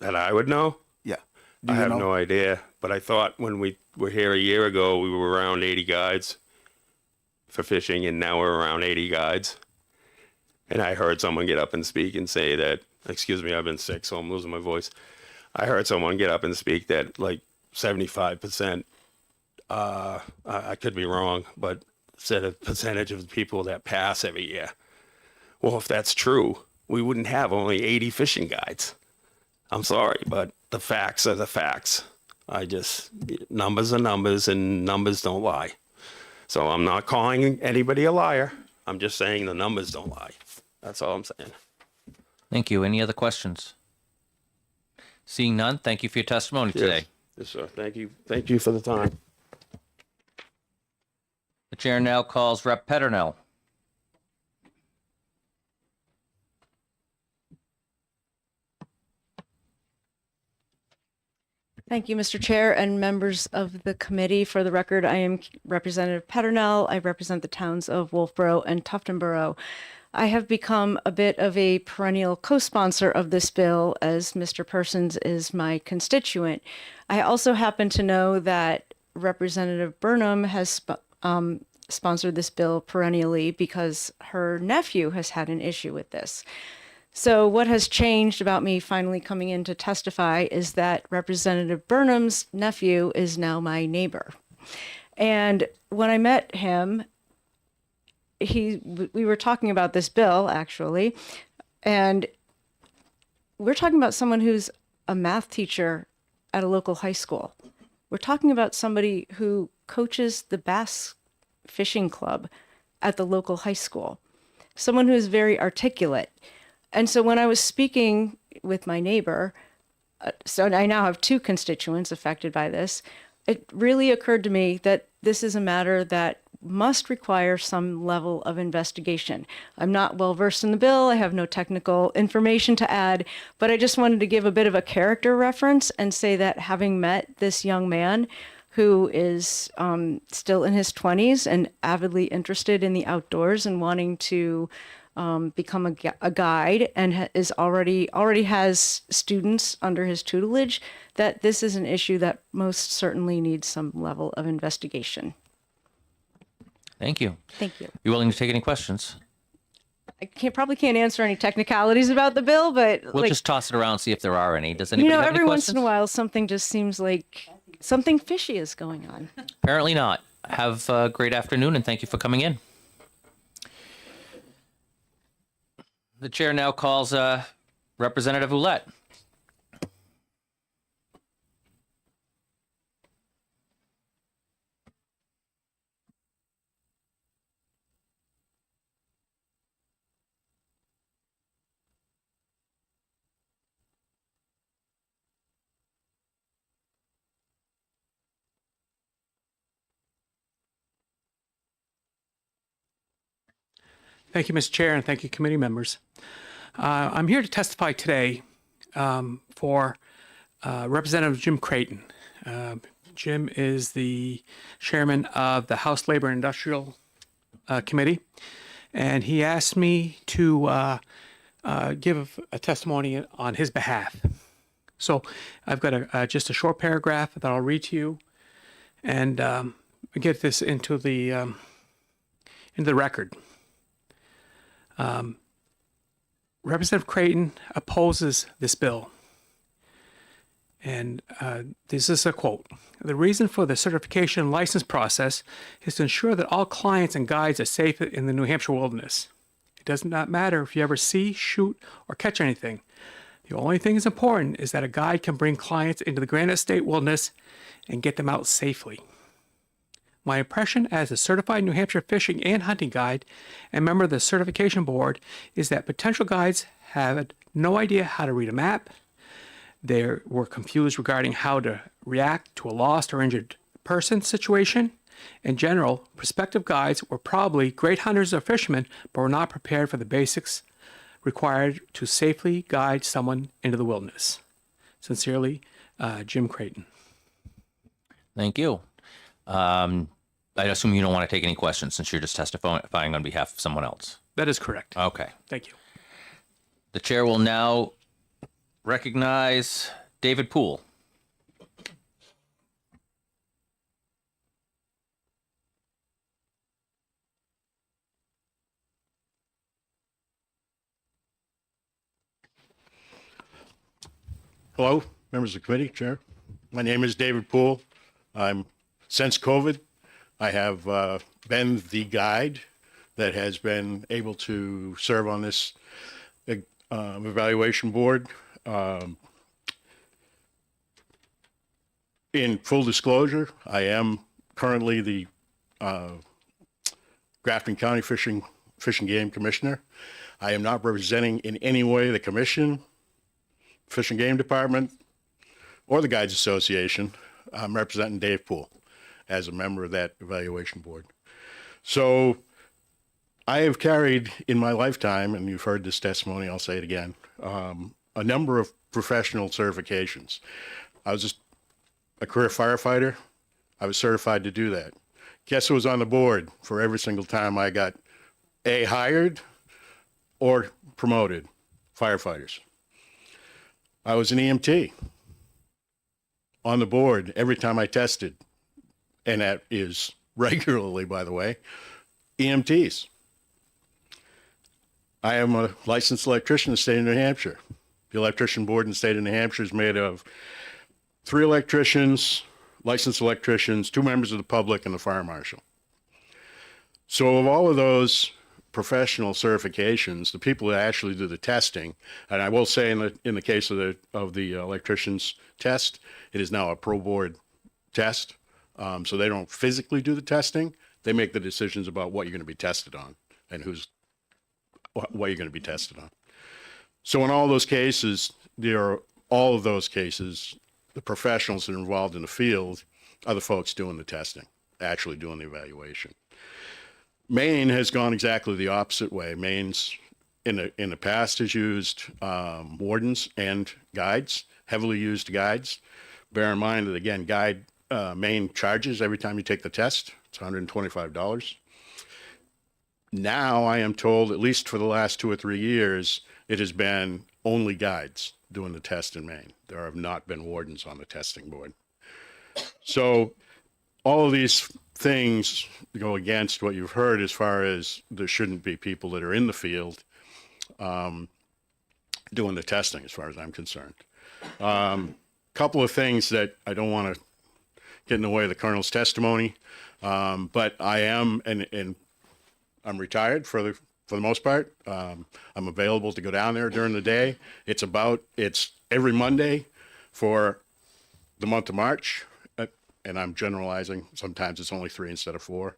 That I would know? Yeah. I have no idea, but I thought when we were here a year ago, we were around 80 guides for fishing, and now we're around 80 guides. And I heard someone get up and speak and say that, excuse me, I've been sick, so I'm losing my voice. I heard someone get up and speak that like 75%, I could be wrong, but said a percentage of the people that pass every year. Well, if that's true, we wouldn't have only 80 fishing guides. I'm sorry, but the facts are the facts. Numbers are numbers, and numbers don't lie. So I'm not calling anybody a liar. I'm just saying the numbers don't lie. That's all I'm saying. Thank you. Any other questions? Seeing none, thank you for your testimony today. Yes, sir. Thank you. Thank you for the time. The chair now calls Rep. Peternell. Thank you, Mr. Chair and members of the committee. For the record, I am Representative Peternell. I represent the towns of Wolfboro and Tuftonboro. I have become a bit of a perennial co-sponsor of this bill, as Mr. Persons is my constituent. I also happen to know that Representative Burnham has sponsored this bill perennially because her nephew has had an issue with this. So what has changed about me finally coming in to testify is that Representative Burnham's nephew is now my neighbor. And when I met him, we were talking about this bill, actually, and we're talking about someone who's a math teacher at a local high school. We're talking about somebody who coaches the bass fishing club at the local high school, someone who is very articulate. And so when I was speaking with my neighbor, so I now have two constituents affected by this, it really occurred to me that this is a matter that must require some level of investigation. I'm not well versed in the bill. I have no technical information to add, but I just wanted to give a bit of a character reference and say that having met this young man who is still in his 20s and avidly interested in the outdoors and wanting to become a guide and already has students under his tutelage, that this is an issue that most certainly needs some level of investigation. Thank you. Thank you. You willing to take any questions? I probably can't answer any technicalities about the bill, but We'll just toss it around, see if there are any. Does anybody have any every once questions? in a while, something just seems like something fishy is going on. Apparently not. have a great afternoon, and thank you for coming in. The chair now calls Representative Ouellette. Thank you, Mr. Chair, and thank you, committee members. I'm here to testify today for Representative Jim Creighton. Jim is the chairman of the House Labor and Industrial Committee, and he asked me to give a testimony on his behalf. So I've got just a short paragraph that I'll read to you and get this into the record. Representative Creighton opposes this bill. And this is a quote. The reason for the certification and license process is to ensure that all clients and guides are safe in the New Hampshire wilderness. It does not matter if you ever see, shoot, or catch anything. The only thing that's important is that a guide can bring clients into the Granite State wilderness and get them out safely. My impression as a certified New Hampshire fishing and hunting guide and member of the certification board is that potential guides had no idea how to read a map. They were confused regarding how to react to a lost or injured person situation. In general, prospective guides were probably great hunters or fishermen, but were not prepared for the basics required to safely guide someone into the wilderness. Sincerely, Jim Creighton. Thank you. I assume you don't want to take any questions since you're just testifying on behalf of someone else. That is correct. Okay. Thank you. The chair will now recognize David Poole. Hello, members of the committee, chair. My name is David Poole. Since COVID, I have been the guide that has been able to serve on this evaluation board. In full disclosure, I am currently the Grafton County Fishing Game Commissioner. I am not representing in any way the commission, Fish and Game Department, or the Guides Association. I'm representing Dave Poole as a member of that evaluation board. So I have carried in my lifetime, and you've heard this testimony, I'll say it again, a number of professional certifications. I was just a career firefighter. I was certified to do that. Guess who was on the board for every single time I got hired or promoted? Firefighters. I was an EMT on the board every time I tested, and that is regularly, by the way, EMTs. I am a licensed electrician in the state of New Hampshire. The electrician board in the state of New Hampshire is made of 3 electricians, licensed electricians, 2 members of the public, and the fire marshal. So of all of those professional certifications, the people that actually do the testing, and I will say in the case of the electricians test, it is now a pro board test. So they don't physically do the testing. They make the decisions about what you're going to be tested on and what you're going to be tested on. So in all those cases, all of those cases, the professionals that are involved in the field are the folks doing the testing, actually doing the evaluation. Maine has gone exactly the opposite way. Maine's in the past has used wardens and guides, heavily used guides. Bear in mind that, again, Maine charges every time you take the test. It's $125. Now I am told, at least for the last 2 or 3 years, it has been only guides doing the test in Maine. There have not been wardens on the testing board. So all of these things go against what you've heard as far as there shouldn't be people that are in the field doing the testing, as far as I'm concerned. Couple of things that I don't want to get in the way of the colonel's testimony. But I am, and I'm retired for the most part. I'm available to go down there during the day. It's every Monday for the month of March. And I'm generalizing. Sometimes it's only 3 instead of 4.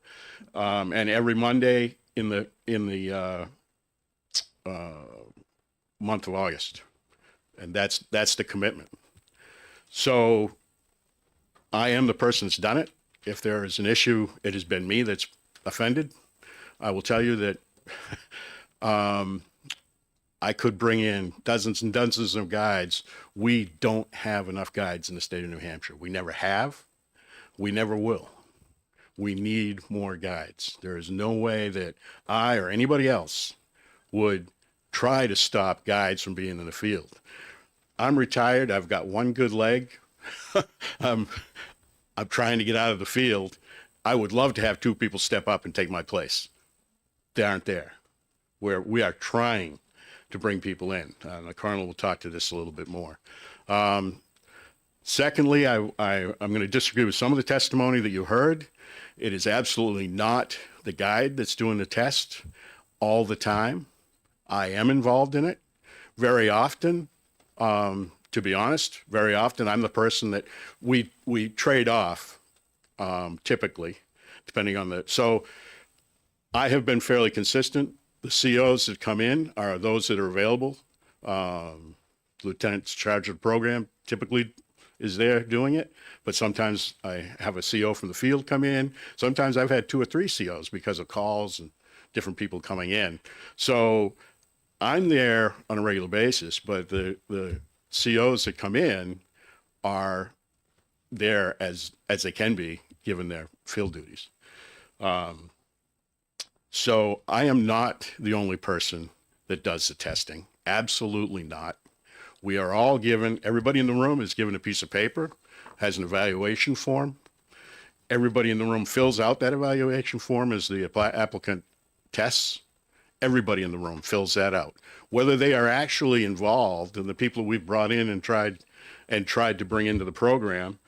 And every Monday in the month of August. And that's the commitment. So I am the person that's done it. If there is an issue, it has been me that's offended. I will tell you that I could bring in dozens and dozens of guides. We don't have enough guides in the state of New Hampshire. We never have. We never will. We need more guides. There is no way that I or anybody else would try to stop guides from being in the field. I'm retired. I've got one good leg. I'm trying to get out of the field. I would love to have 2 people step up and take my place. They aren't there. Where we are trying to bring people in. The colonel will talk to this a little bit more. Secondly, I'm going to disagree with some of the testimony that you heard. It is absolutely not the guide that's doing the test all the time. I am involved in it very often. To be honest, very often I'm the person that we trade off, typically, depending on so I have been fairly consistent. The COs that come in are those that are available. Lieutenant's charge of the program typically is there doing it, but sometimes I have a CO from the field come in. Sometimes I've had 2 or 3 COs because of calls and different people coming in. So I'm there on a regular basis, but the COs that come in are there as they can be given their field duties. So I am not the only person that does the testing. Absolutely not. We are all given, everybody in the room is given a piece of paper, has an evaluation form. Everybody in the room fills out that evaluation form as the applicant tests. Everybody in the room fills that out. Whether they are actually involved, and the people we've brought in and tried to bring into the program,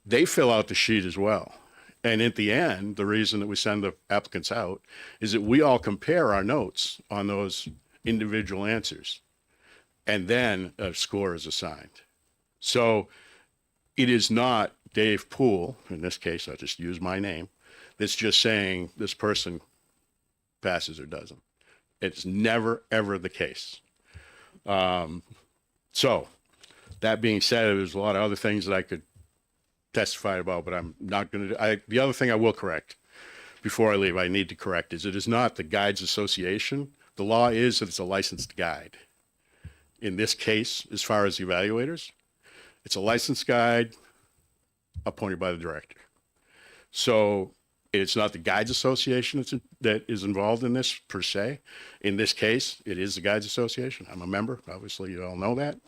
they fill out the sheet as well. And at the end, the reason that we send the applicants out is that we all compare our notes on those individual answers. And then a score is assigned. So it is not Dave Poole, in this case, I'll just use my name, that's just saying this person passes or doesn't. It's never, ever the case. So that being said, there's a lot of other things that I could testify about, but I'm not going to. The other thing I will correct before I leave, I need to correct, is it is not the Guides Association. The law is that it's a licensed guide. In this case, as far as the evaluators, it's a licensed guide appointed by the director. So it's not the Guides Association that is involved in this per se. In this case, it is the Guides Association. I'm a member. Obviously, you all know that.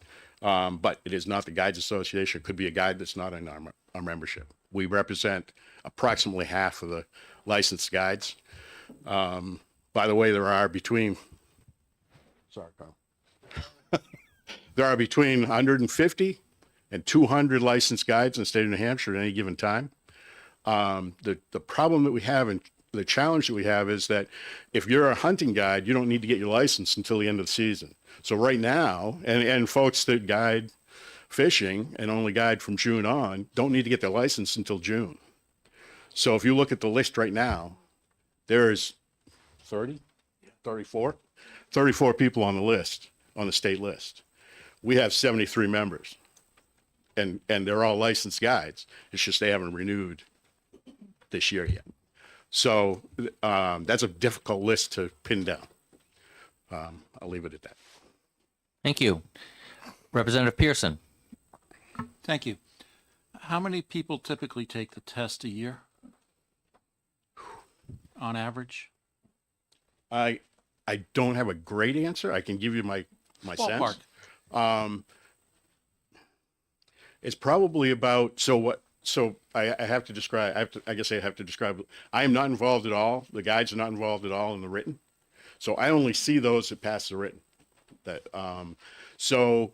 But it is not the Guides Association. It could be a guide that's not in our membership. We represent approximately half of the licensed guides. By the way, there are between 150 and 200 licensed guides in the state of New Hampshire at any given time. The problem that we have and the challenge that we have is that if you're a hunting guide, you don't need to get your license until the end of the season. So right now, and folks that guide fishing and only guide from June on don't need to get their license until June. So if you look at the list right now, there's 34 people on the list, on the state list. We have 73 members, and they're all licensed guides. It's just they haven't renewed this year yet. So that's a difficult list to pin down. I'll leave it at that. Thank you. Representative Pearson. Thank you. How many people typically take the test a year? On average? I don't have a great answer. I can give you my Ballpark. sense. It's probably about, I have to describe, I guess I have to describe, I am not involved at all. The guides are not involved at all in the written. So I only see those that pass the written. So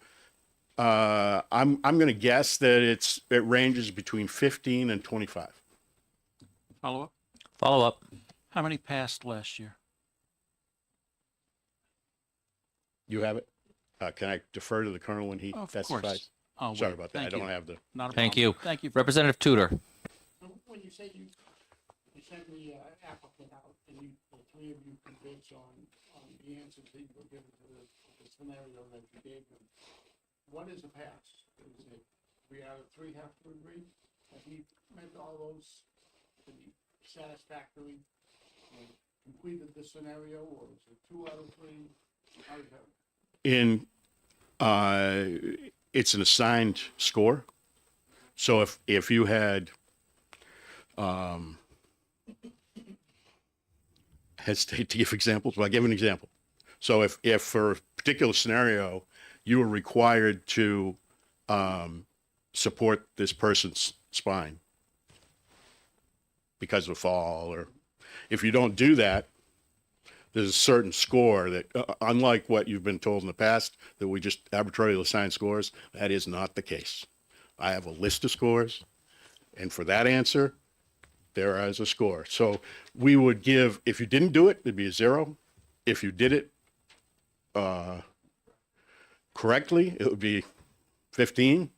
I'm going to guess that it ranges between 15 and 25. Follow up? Follow up. How many passed last year? You have it? Can I defer to the colonel when he Of testifies? course. I'll Sorry wait. about that. Thank I don't you. have the. Not a Thank problem. you. Thank you. Representative Tudor. When you say you sent the applicant out and the three of you convinced on the answers that you were given to the scenario that you gave them, what is a pass? Is it 3 out of 3 have to agree? Have he met all those to be satisfactory and completed the scenario, or is it 2 out of 3? How does that? It's an assigned score. So if you had, hesitate to give examples, but I'll give an example. So if for a particular scenario, you were required to support this person's spine because of a fall, or if you don't do that, there's a certain score that, unlike what you've been told in the past, that we just arbitrarily assign scores, that is not the case. I have a list of scores, and for that answer, there is a score. So we would give, if you didn't do it, it'd be a 0. If you did it correctly, it would be 15,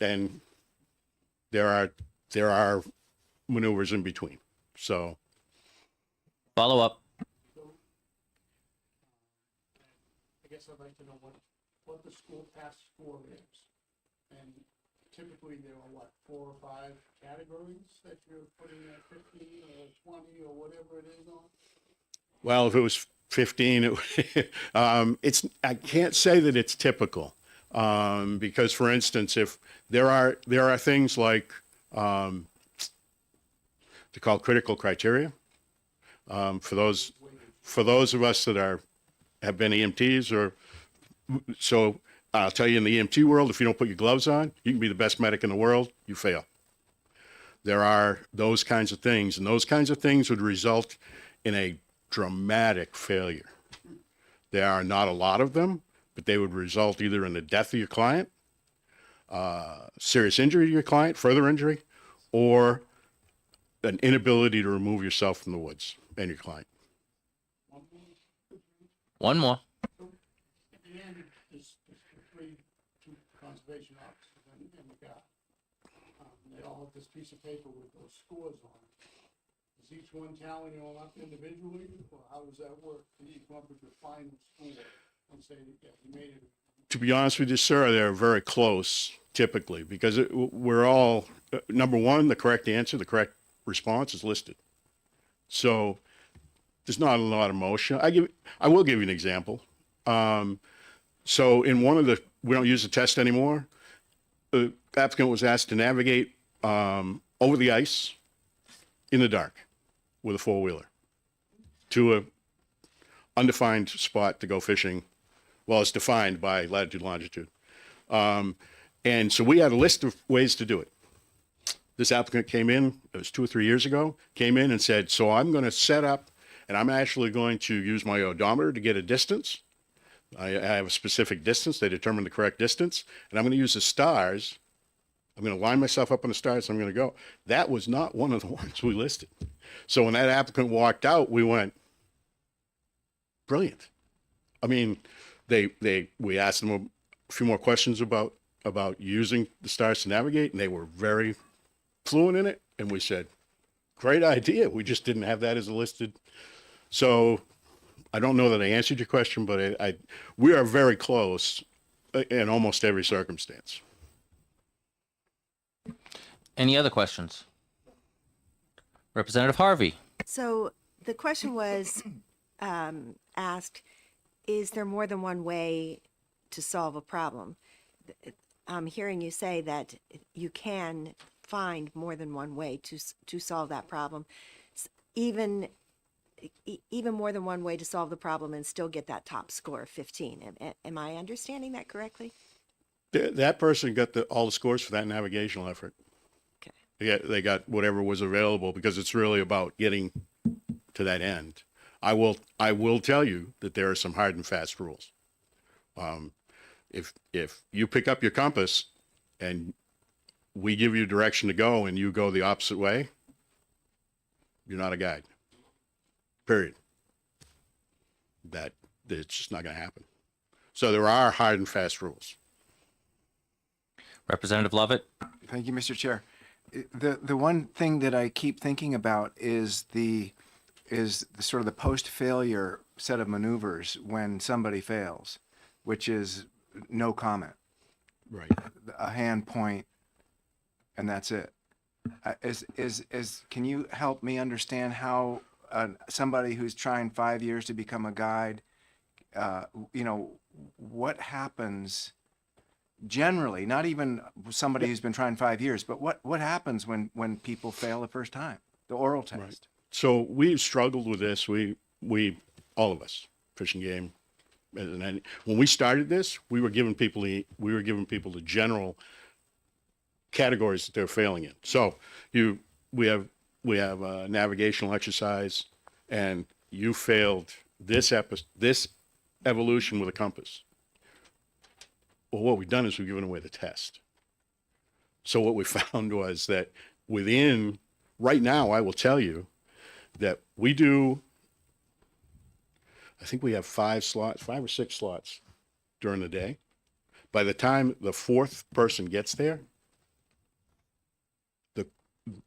and there are maneuvers in between. So Follow up. I guess I'd like to know what the school pass score is. And typically there are 4 or 5 categories that you're putting at 15 or 20 or whatever it is on? well, if it was 15, it's, I can't say that it's typical. Because for instance, if there are things like, they're called critical criteria. For those of us that have been EMTs, or so I'll tell you, in the EMT world, if you don't put your gloves on, you can be the best medic in the world, you fail. There are those kinds of things, and those kinds of things would result in a dramatic failure. There are not a lot of them, but they would result either in the death of your client, serious injury to your client, further injury, or an inability to remove yourself from the woods and your client. One more. At the end, there's the 2 conservation officers and the guy. They all have this piece of paper with those scores on it. Is each one tallying all up individually, or how does that work? Do you come up with your final score and say, yeah, you made it? To be honest with you, sir, they're very close typically, because we're all, number one, the correct answer, the correct response is listed. So there's not a lot of motion. I will give you an example. So in one of we don't use the test anymore. The applicant was asked to navigate over the ice in the dark with a 4-wheeler to a undefined spot to go fishing. Well, it's defined by latitude, longitude. And so we had a list of ways to do it. This applicant came in, it was 2 or 3 years ago, came in and said, so I'm going to set up, and I'm actually going to use my odometer to get a distance. I have a specific distance. They determine the correct distance, and I'm going to use the stars. I'm going to line myself up on the stars, and I'm going to go. That was not one of the ones we listed. So when that applicant walked out, we went, brilliant. I mean, we asked them a few more questions about using the stars to navigate, and they were very fluent in it. And we said, great idea. We just didn't have that as a listed. So I don't know that I answered your question, but we are very close in almost every circumstance. Any other questions? Representative Harvey. So the question was asked, is there more than one way to solve a problem? I'm hearing you say that you can find more than one way to solve that problem, even more than one way to solve the problem and still get that top score of 15. Am I understanding that correctly? That person got all the scores for that navigational effort. Okay. They got whatever was available, because it's really about getting to that end. I will tell you that there are some hard and fast rules. If you pick up your compass and we give you direction to go and you go the opposite way, you're not a guide. Period. It's just not going to happen. So there are hard and fast rules. Representative Lovett? Thank you, Mr. Chair. The one thing that I keep thinking about is the sort of the post-failure set of maneuvers when somebody fails, which is no comment. Right. A hand point, and that's it. Can you help me understand how somebody who's trying 5 years to become a guide, what happens generally, not even somebody who's been trying 5 years, but what happens when people fail the first time, the oral test? Right. So we've struggled with this. We all of us, Fish and Game, and when we started this, we were giving people the general categories that they're failing in. So we have a navigational exercise, and you failed this evolution with a compass. Well, what we've done is we've given away the test. So what we found was that right now, I will tell you that I think we have 5 or 6 slots during the day. By the time the 4th person gets there,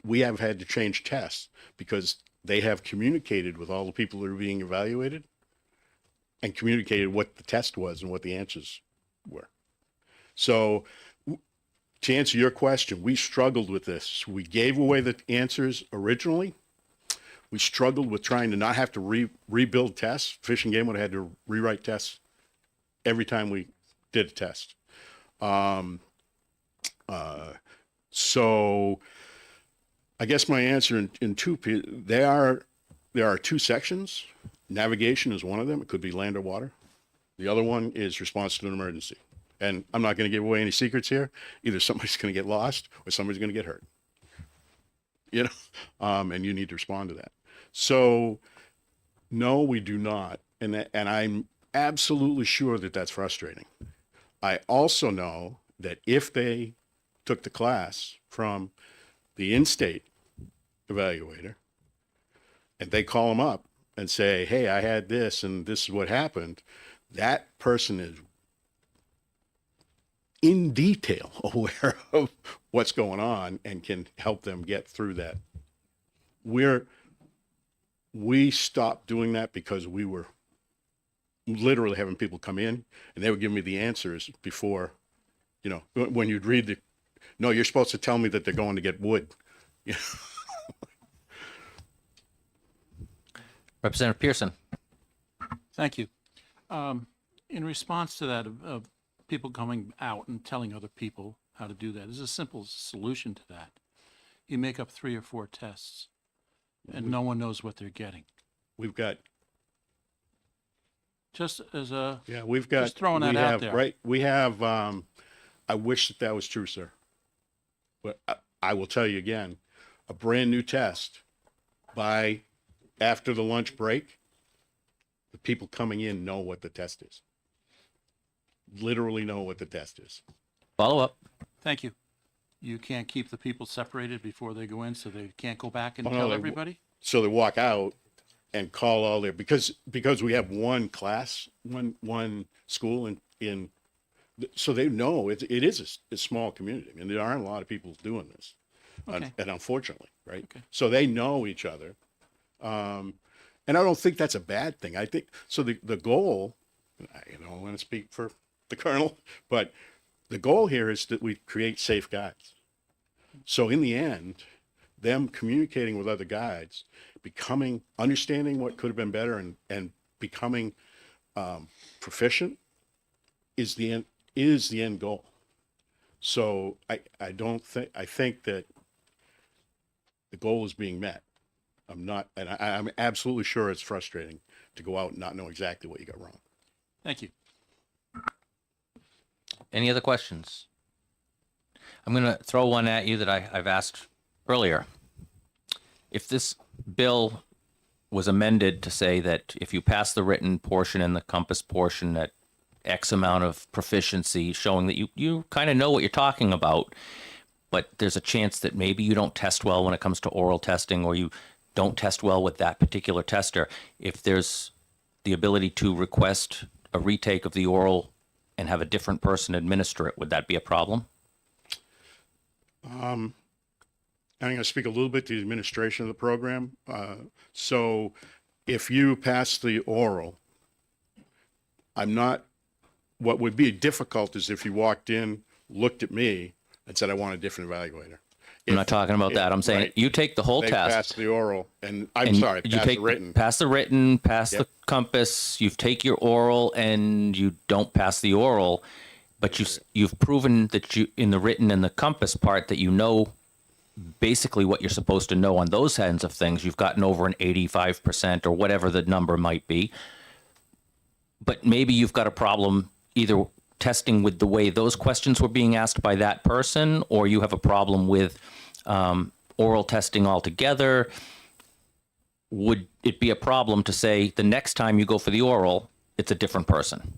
we have had to change tests because they have communicated with all the people that are being evaluated and communicated what the test was and what the answers were. So to answer your question, we struggled with this. We gave away the answers originally. We struggled with trying to not have to rebuild tests. Fish and Game would have had to rewrite tests every time we did a test. So I guess my answer in two, there are 2 sections. Navigation is one of them. It could be land or water. The other one is response to an emergency. And I'm not going to give away any secrets here. Either somebody's going to get lost or somebody's going to get hurt. And you need to respond to that. So no, we do not. And I'm absolutely sure that that's frustrating. I also know that if they took the class from the in-state evaluator and they call them up and say, hey, I had this and this is what happened, that person is in detail aware of what's going on and can help them get through that. We stopped doing that because we were literally having people come in and they would give me the answers before, when you'd read no, you're supposed to tell me that they're going to get wood. Representative Pearson? Thank you. In response to that, of people coming out and telling other people how to do that, there's a simple solution to that. You make up 3 or 4 tests, and no one knows what they're getting. We've got. Just as a we've got. Just throwing that out there. Right. We have. I wish that was true, sir. But I will tell you again, a brand new test by after the lunch break, the people coming in know what the test is. Literally know what the test is. Follow up. Thank you. You can't keep the people separated before they go in, so they can't go back and Oh, no, tell they- everybody? So they walk out and call all their, because we have one class, one school in so they know it is a small community. I mean, there aren't a lot of people doing this, Okay. and unfortunately, right? Okay. So they know each other, and I don't think that's a bad thing. I think so. The goal, I don't want to speak for the colonel, but the goal here is that we create safe guides. So in the end, them communicating with other guides, understanding what could have been better, and becoming proficient is the end goal. So I think that the goal is being met. I'm absolutely sure it's frustrating to go out and not know exactly what you got wrong. Thank you. Any other questions? I'm going to throw one at you that I've asked earlier. If this bill was amended to say that if you pass the written portion and the compass portion, that X amount of proficiency, showing that you kind of know what you're talking about, but there's a chance that maybe you don't test well when it comes to oral testing, or you don't test well with that particular tester. If there's the ability to request a retake of the oral and have a different person administer it, would that be a problem? I'm going to speak a little bit to the administration of the program. So if you pass the oral, what would be difficult is if you walked in, looked at me, and said, I want a different evaluator. I'm not talking about that. I'm saying right. you take the whole They test. pass the oral, and I'm and sorry, you pass take the written. pass the written, pass Yep. the compass. You take your oral, and you don't pass the oral, but you've proven that you in the written and the compass part that you know basically what you're supposed to know on those ends of things. You've gotten over an 85% or whatever the number might be. But maybe you've got a problem either testing with the way those questions were being asked by that person, or you have a problem with oral testing altogether. Would it be a problem to say the next time you go for the oral, it's a different person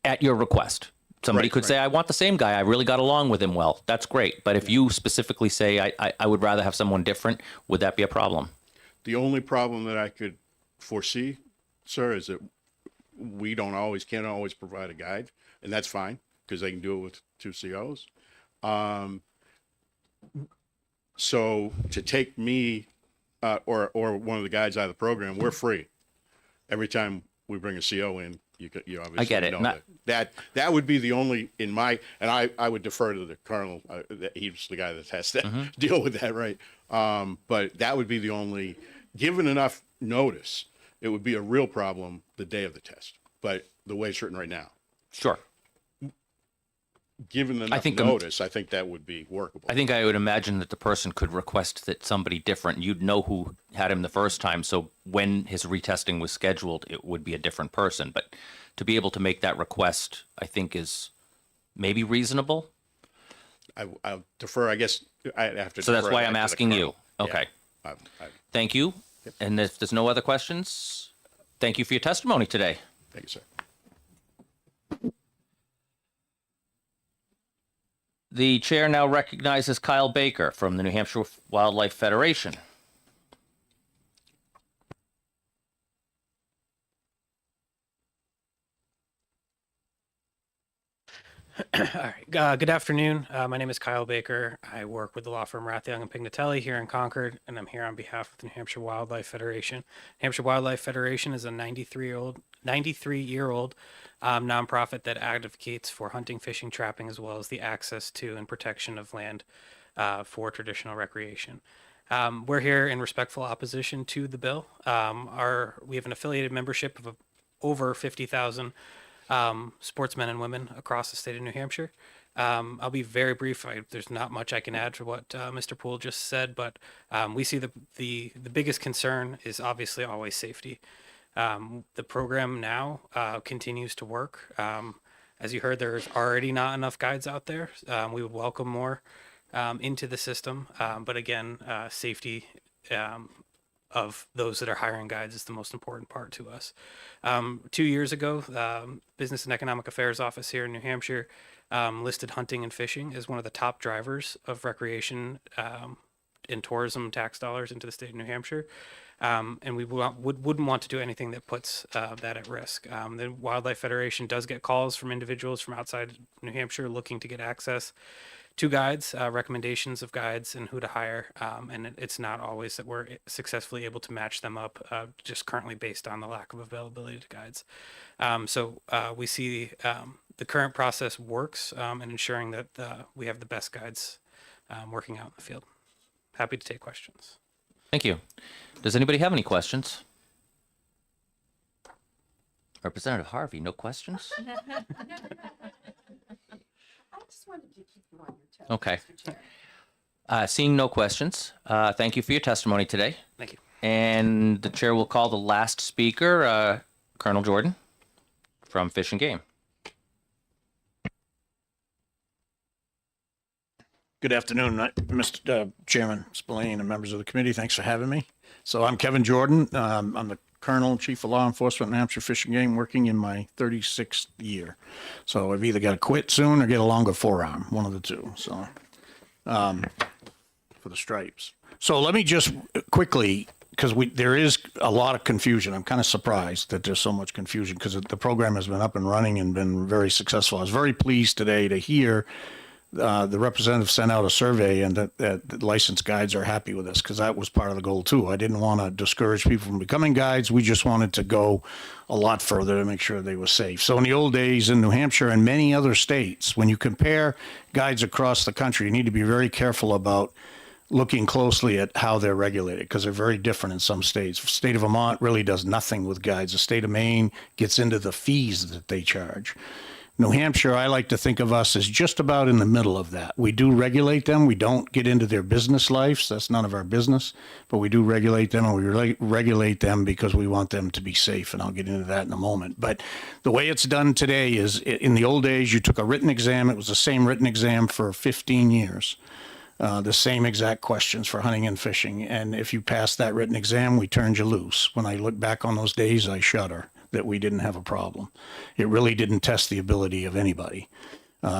at your request? Somebody could say, I want the same guy. I really got along with him well. That's great. But if you specifically say, I would rather have someone different, would that be a problem? The only problem that I could foresee, sir, is that we can't always provide a guide, and that's fine because they can do it with 2 COs. So to take me or one of the guides out of the program, we're free. Every time we bring a CO in, you obviously I get it. know that would be the only and I would defer to the colonel. He's the guy that has to deal with that, right? But that would be the only. Given enough notice, it would be a real problem the day of the test. But the way it's written right now, sure. Given enough notice, I think that would be workable. I think I would imagine that the person could request that somebody different. You'd know who had him the first time, so when his retesting was scheduled, it would be a different person. But to be able to make that request, I think is maybe reasonable. I'll defer. I guess I have to. So that's defer why that I'm to the asking you. colonel. Okay. Yeah. Thank you. And if there's no other questions, thank you for your testimony today. Thank you, sir. The chair now recognizes Kyle Baker from the New Hampshire Wildlife Federation. All right. Good afternoon. My name is Kyle Baker. I work with the law firm Rathyoung and Pignatelli here in Concord, and I'm here on behalf of the New Hampshire Wildlife Federation. New Hampshire Wildlife Federation is a 93-year-old nonprofit that advocates for hunting, fishing, trapping, as well as the access to and protection of land for traditional recreation. We're here in respectful opposition to the bill. We have an affiliated membership of over 50,000 sportsmen and women across the state of New Hampshire. I'll be very brief. There's not much I can add to what Mr. Poole just said, but we see the biggest concern is obviously always safety. The program now continues to work. As you heard, there's already not enough guides out there. We would welcome more into the system, but again, safety of those that are hiring guides is the most important part to us. 2 years ago, Business and Economic Affairs Office here in New Hampshire listed hunting and fishing as one of the top drivers of recreation and tourism tax dollars into the state of New Hampshire. And we wouldn't want to do anything that puts that at risk. The Wildlife Federation does get calls from individuals from outside New Hampshire looking to get access to guides, recommendations of guides and who to hire. And it's not always that we're successfully able to match them up, just currently based on the lack of availability to guides. So we see the current process works in ensuring that we have the best guides working out in the field. Happy to take questions. Thank you. Does anybody have any questions? Representative Harvey, no questions? Okay. Seeing no questions, thank you for your testimony today. Thank you. And the chair will call the last speaker, Colonel Jordan from Fish and Game. Good afternoon, Mr. Chairman Spillane and members of the committee. Thanks for having me. So I'm Kevin Jordan. I'm the Colonel, Chief of Law Enforcement, New Hampshire Fish and Game, working in my 36th year. So I've either got to quit soon or get a longer forearm, one of the two. So, for the stripes. So let me just quickly, because there is a lot of confusion. I'm kind of surprised that there's so much confusion because the program has been up and running and been very successful. I was very pleased today to hear the representative sent out a survey and that licensed guides are happy with this, because that was part of the goal too. I didn't want to discourage people from becoming guides. We just wanted to go a lot further to make sure they were safe. So in the old days in New Hampshire and many other states, when you compare guides across the country, you need to be very careful about looking closely at how they're regulated, because they're very different in some states. The state of Vermont really does nothing with guides. The state of Maine gets into the fees that they charge. New Hampshire, I like to think of us as just about in the middle of that. We do regulate them. We don't get into their business lives. That's none of our business. But we do regulate them, and we regulate them because we want them to be safe. And I'll get into that in a moment. But the way it's done today is, in the old days, you took a written exam. It was the same written exam for 15 years. The same exact questions for hunting and fishing. And if you passed that written exam, we turned you loose. When I look back on those days, I shudder that we didn't have a problem. It really didn't test the ability of anybody.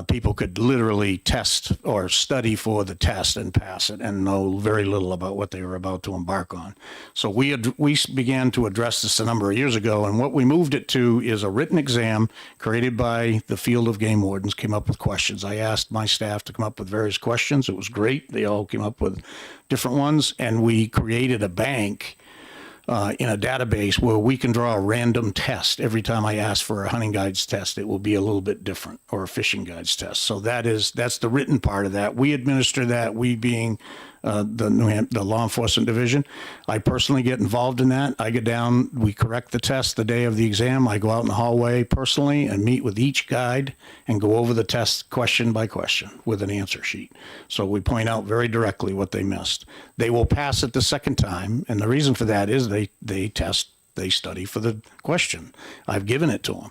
People could literally test or study for the test and pass it and know very little about what they were about to embark on. So we began to address this a number of years ago, and what we moved it to is a written exam created by the field of game wardens, came up with questions. I asked my staff to come up with various questions. It was great. They all came up with different ones, and we created a bank in a database where we can draw a random test. Every time I ask for a hunting guides test, it will be a little bit different, or a fishing guides test. So that's the written part of that. We administer that, we being the law enforcement division. I personally get involved in that. I get down, we correct the test the day of the exam. I go out in the hallway personally and meet with each guide and go over the test question by question with an answer sheet. So we point out very directly what they missed. They will pass it the second time, and the reason for that is they test, they study for the question. I've given it to them.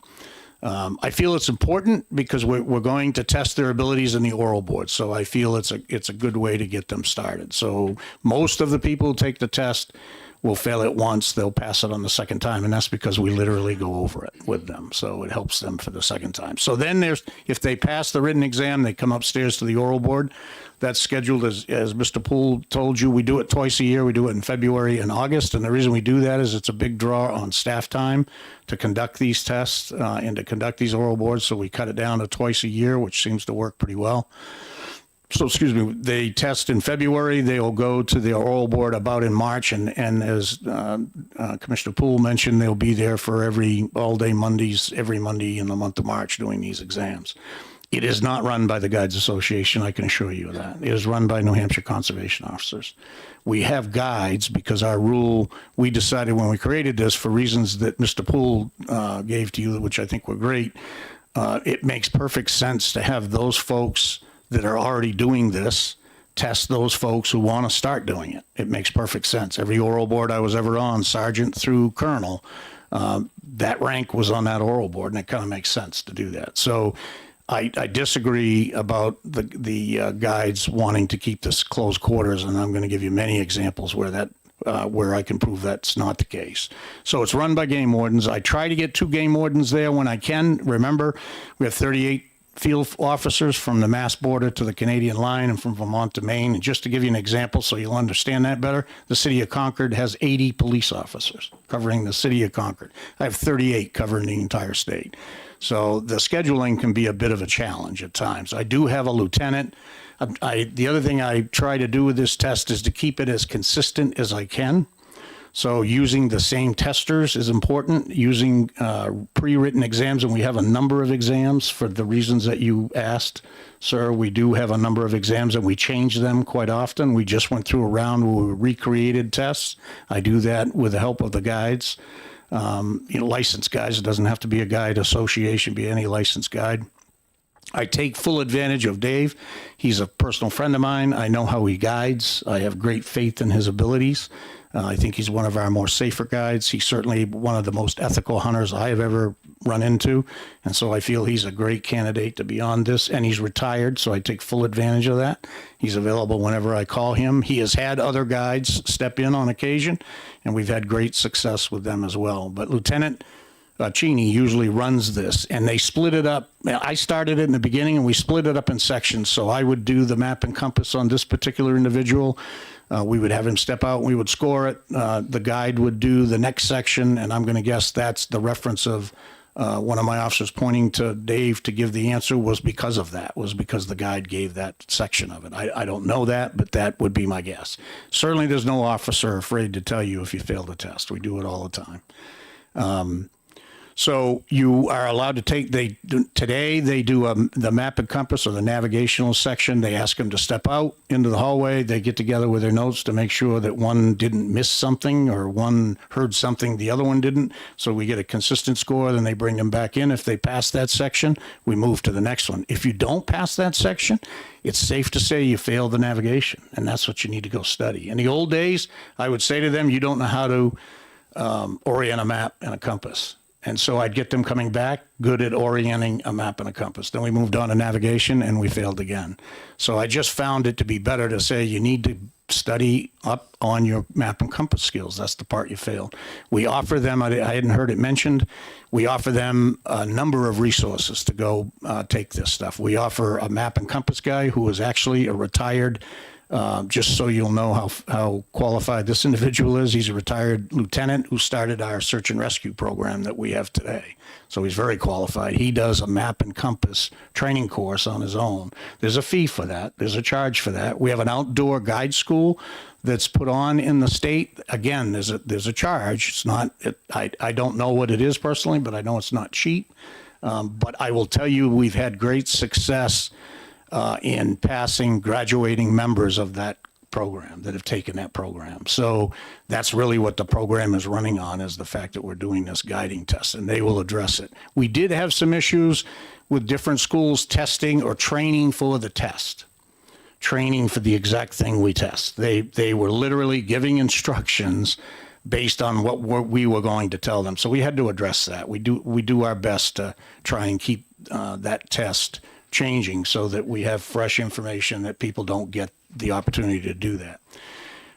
I feel it's important because we're going to test their abilities in the oral board. So I feel it's a good way to get them started. So most of the people who take the test will fail it once, they'll pass it on the second time, and that's because we literally go over it with them. So it helps them for the second time. So then if they pass the written exam, they come upstairs to the oral board. That's scheduled, as Mr. Poole told you, we do it twice a year. We do it in February and August, and the reason we do that is it's a big draw on staff time to conduct these tests and to conduct these oral boards, so we cut it down to twice a year, which seems to work pretty well. So, excuse me, they test in February. They'll go to the oral board about in March. And as Commissioner Poole mentioned, they'll be there for all day Mondays, every Monday in the month of March doing these exams. It is not run by the Guides Association, I can assure you of that. It is run by New Hampshire conservation officers. We have guides because our rule, we decided when we created this for reasons that Mr. Poole gave to you, which I think were great. It makes perfect sense to have those folks that are already doing this test those folks who want to start doing it. It makes perfect sense. Every oral board I was ever on, sergeant through colonel, that rank was on that oral board, and it kind of makes sense to do that. So I disagree about the guides wanting to keep this close quarters, and I'm going to give you many examples where I can prove that's not the case. So it's run by game wardens. I try to get 2 game wardens there when I can. Remember, we have 38 field officers from the Mass border to the Canadian line and from Vermont to Maine. And just to give you an example so you'll understand that better, the city of Concord has 80 police officers covering the city of Concord. I have 38 covering the entire state. So the scheduling can be a bit of a challenge at times. I do have a lieutenant. The other thing I try to do with this test is to keep it as consistent as I can. So using the same testers is important, using pre-written exams, and we have a number of exams for the reasons that you asked, sir. We do have a number of exams, and we change them quite often. We just went through a round where we recreated tests. I do that with the help of the guides. Licensed guides. It doesn't have to be a guide association, be any licensed guide. I take full advantage of Dave. He's a personal friend of mine. I know how he guides. I have great faith in his abilities. I think he's one of our more safer guides. He's certainly one of the most ethical hunters I have ever run into. And so I feel he's a great candidate to be on this. And he's retired, so I take full advantage of that. He's available whenever I call him. He has had other guides step in on occasion, and we've had great success with them as well. But Lieutenant Cheney usually runs this, and they split it up. I started it in the beginning, and we split it up in sections. So I would do the map and compass on this particular individual. We would have him step out, and we would score it. The guide would do the next section, and I'm going to guess that's the reference of one of my officers pointing to Dave to give the answer was because of that, was because the guide gave that section of it. I don't know that, but that would be my guess. Certainly there's no officer afraid to tell you if you fail the test. We do it all the time. So you are allowed to take, today they do the map and compass or the navigational section. They ask them to step out into the hallway. They get together with their notes to make sure that one didn't miss something or one heard something the other one didn't. So we get a consistent score, then they bring them back in. If they pass that section, we move to the next one. If you don't pass that section, it's safe to say you failed the navigation, and that's what you need to go study. In the old days, I would say to them, you don't know how to orient a map and a compass. And so I'd get them coming back, good at orienting a map and a compass. Then we moved on to navigation, and we failed again. So I just found it to be better to say you need to study up on your map and compass skills. That's the part you failed. We offer them, I hadn't heard it mentioned, we offer them a number of resources to go take this stuff. We offer a map and compass guy who is actually a retired just so you'll know how qualified this individual is. He's a retired lieutenant who started our search and rescue program that we have today. So he's very qualified. He does a map and compass training course on his own. There's a fee for that. There's a charge for that. We have an outdoor guide school that's put on in the state. Again, there's a charge. It's not, I don't know what it is personally, but I know it's not cheap. But I will tell you, we've had great success in passing graduating members of that program that have taken that program. So that's really what the program is running on, is the fact that we're doing this guiding test, and they will address it. We did have some issues with different schools testing or training for the test, training for the exact thing we test. They were literally giving instructions based on what we were going to tell them. So we had to address that. We do our best to try and keep that test changing so that we have fresh information, that people don't get the opportunity to do that.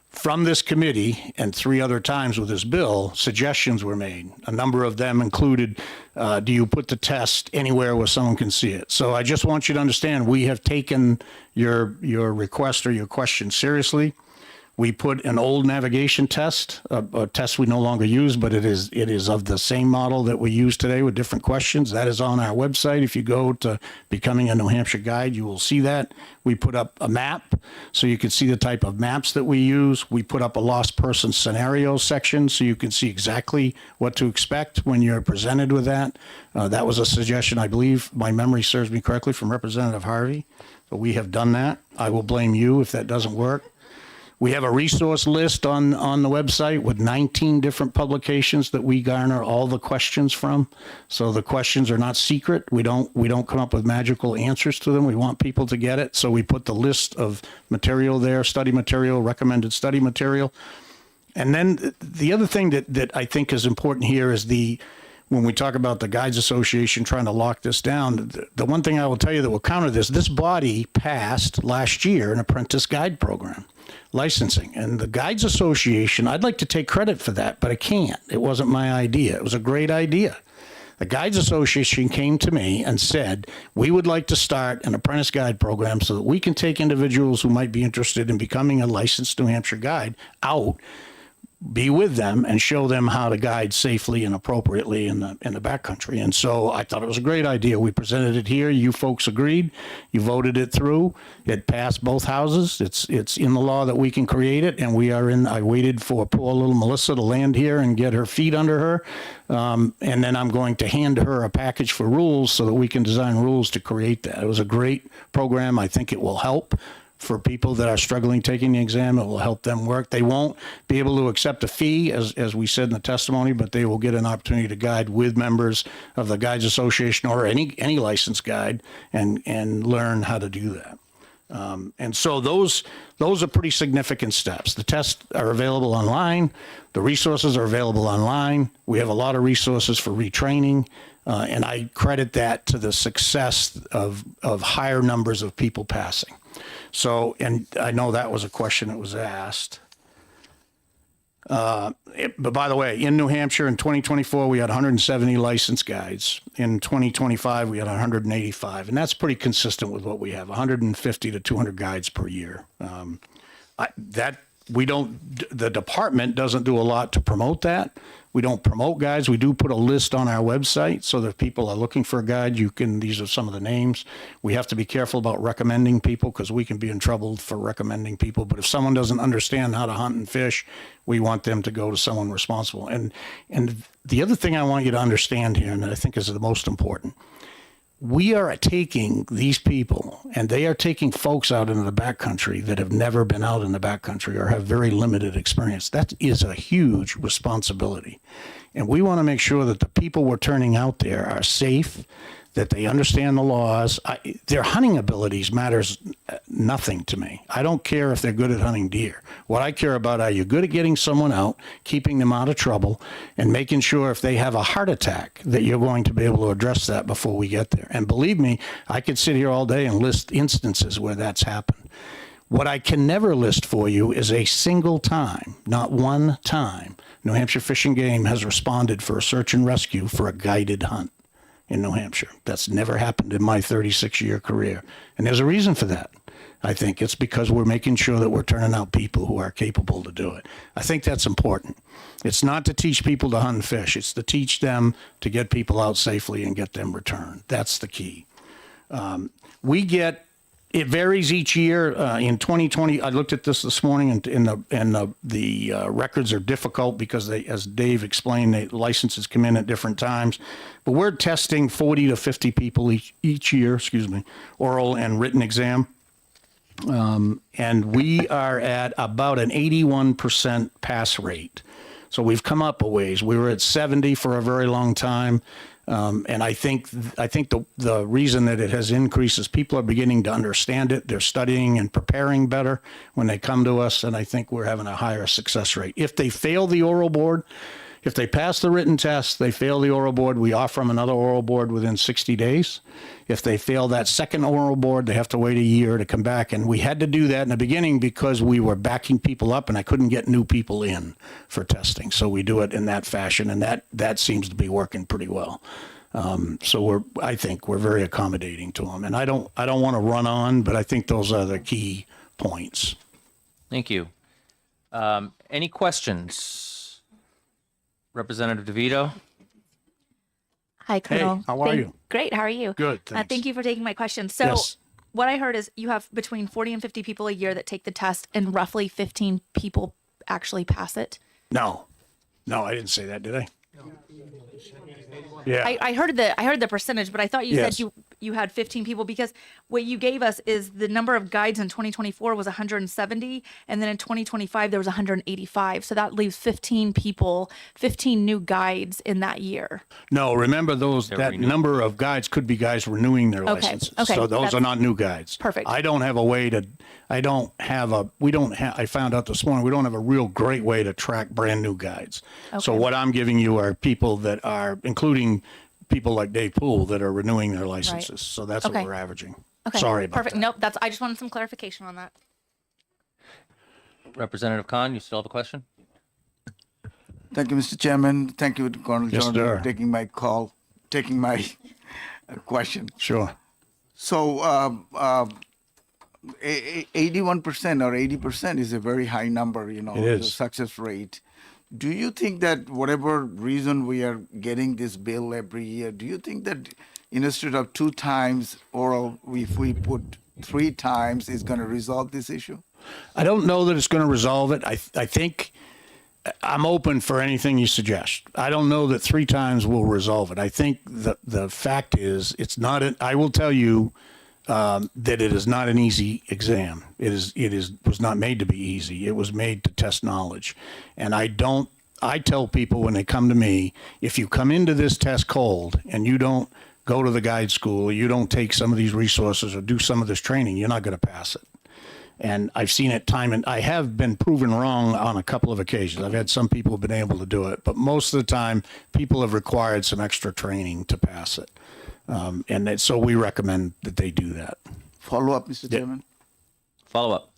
From this committee and 3 other times with this bill, suggestions were made. A number of them included, do you put the test anywhere where someone can see it? So I just want you to understand, we have taken your request or your question seriously. We put an old navigation test, a test we no longer use, but it is of the same model that we use today with different questions. That is on our website. If you go to Becoming a New Hampshire Guide, you will see that. We put up a map so you can see the type of maps that we use. We put up a lost person scenario section so you can see exactly what to expect when you're presented with that. That was a suggestion, I believe, my memory serves me correctly, from Representative Harvey. So we have done that. I will blame you if that doesn't work. We have a resource list on the website with 19 different publications that we garner all the questions from. So the questions are not secret. We don't come up with magical answers to them. We want people to get it. So we put the list of material there, study material, recommended study material. And then the other thing that I think is important here is when we talk about the Guides Association trying to lock this down, the one thing I will tell you that will counter this body passed last year an apprentice guide program licensing. And the Guides Association, I'd like to take credit for that, but I can't. It wasn't my idea. It was a great idea. The Guides Association came to me and said, we would like to start an apprentice guide program so that we can take individuals who might be interested in becoming a licensed New Hampshire guide out, be with them, and show them how to guide safely and appropriately in the backcountry. And so I thought it was a great idea. We presented it here. You folks agreed. You voted it through. It passed both houses. It's in the law that we can create it, and we are in. I waited for poor little Melissa to land here and get her feet under her, and then I'm going to hand her a package for rules so that we can design rules to create that. It was a great program. I think it will help for people that are struggling taking the exam. It will help them work. They won't be able to accept a fee, as we said in the testimony, but they will get an opportunity to guide with members of the Guides Association or any licensed guide and learn how to do that. And so those are pretty significant steps. The tests are available online. The resources are available online. We have a lot of resources for retraining. And I credit that to the success of higher numbers of people passing. So, and I know that was a question that was asked. But by the way, in New Hampshire in 2024, we had 170 licensed guides. In 2025, we had 185, and that's pretty consistent with what we have, 150 to 200 guides per year. The department doesn't do a lot to promote that. We don't promote guides. We do put a list on our website so that if people are looking for a guide, these are some of the names. We have to be careful about recommending people because we can be in trouble for recommending people. But if someone doesn't understand how to hunt and fish, we want them to go to someone responsible. And the other thing I want you to understand here, and I think is the most important, we are taking these people and they are taking folks out into the backcountry that have never been out in the backcountry or have very limited experience. That is a huge responsibility. And we want to make sure that the people we're turning out there are safe, that they understand the laws. Their hunting abilities matters nothing to me. I don't care if they're good at hunting deer. What I care about, are you good at getting someone out, keeping them out of trouble, and making sure if they have a heart attack that you're going to be able to address that before we get there. And believe me, I could sit here all day and list instances where that's happened. What I can never list for you is a single time, not one time, New Hampshire Fish and Game has responded for a search and rescue for a guided hunt in New Hampshire. That's never happened in my 36-year career. And there's a reason for that. I think it's because we're making sure that we're turning out people who are capable to do it. I think that's important. It's not to teach people to hunt and fish. It's to teach them to get people out safely and get them returned. That's the key. It varies each year. In 2020, I looked at this morning, and the records are difficult because as Dave explained, the licenses come in at different times. But we're testing 40 to 50 people each year, oral and written exam. And we are at about an 81% pass rate. So we've come up a ways. We were at 70 for a very long time. And I think the reason that it has increased is people are beginning to understand it. They're studying and preparing better when they come to us, and I think we're having a higher success rate. If they fail the oral board, if they pass the written test, they fail the oral board, we offer them another oral board within 60 days. If they fail that second oral board, they have to wait a year to come back. And we had to do that in the beginning because we were backing people up and I couldn't get new people in for testing. So we do it in that fashion, and that seems to be working pretty well. So I think we're very accommodating to them. And I don't want to run on, but I think those are the key points. Thank you. Any questions? Representative DeVito? Hi, Colonel. Hey, how are you? Great. How are you? Good, thanks. Thank you for taking my question. So Yes. what I heard is you have between 40 and 50 people a year that take the test, and roughly 15 people actually pass it. No, I didn't say that, did I? Yeah. I heard the percentage, but I thought you Yes. said you had 15 people, because what you gave us is the number of guides in 2024 was 170, and then in 2025 there was 185. So that leaves 15 people, 15 new guides in that year. No, remember that number of guides could be guys renewing their licenses. okay, So those are not new guides. Perfect. I found out this morning, we don't have a real great way to track brand new guides. So Okay. what I'm giving you are people that are, including people like Dave Poole, that are renewing their licenses. Right. So that's Okay. what we're averaging. Okay. Sorry about Perfect. that. Nope. I just wanted some clarification on that. Representative Khan, you still have a question? Thank you, Mr. Chairman. Thank you, Colonel Yes, Jordan, sir. for taking my question. Sure. So 81% or 80% is a very high number, It the is. success rate. Do you think that whatever reason we are getting this bill every year, do you think that instead of 2 times oral, if we put 3 times, is going to resolve this issue? I don't know that it's going to resolve it. I think I'm open for anything you suggest. I don't know that 3 times will resolve it. I think the fact is, it's not. I will tell you, that it is not an easy exam. Was not made to be easy. It was made to test knowledge. And I tell people when they come to me, if you come into this test cold and you don't go to the guide school, or you don't take some of these resources or do some of this training, you're not going to pass it. And I've seen it time, and I have been proven wrong on a couple of occasions. I've had some people who've been able to do it, but most of the time, people have required some extra training to pass it. So we recommend that they do that. Follow up, Mr. Chairman. Follow up.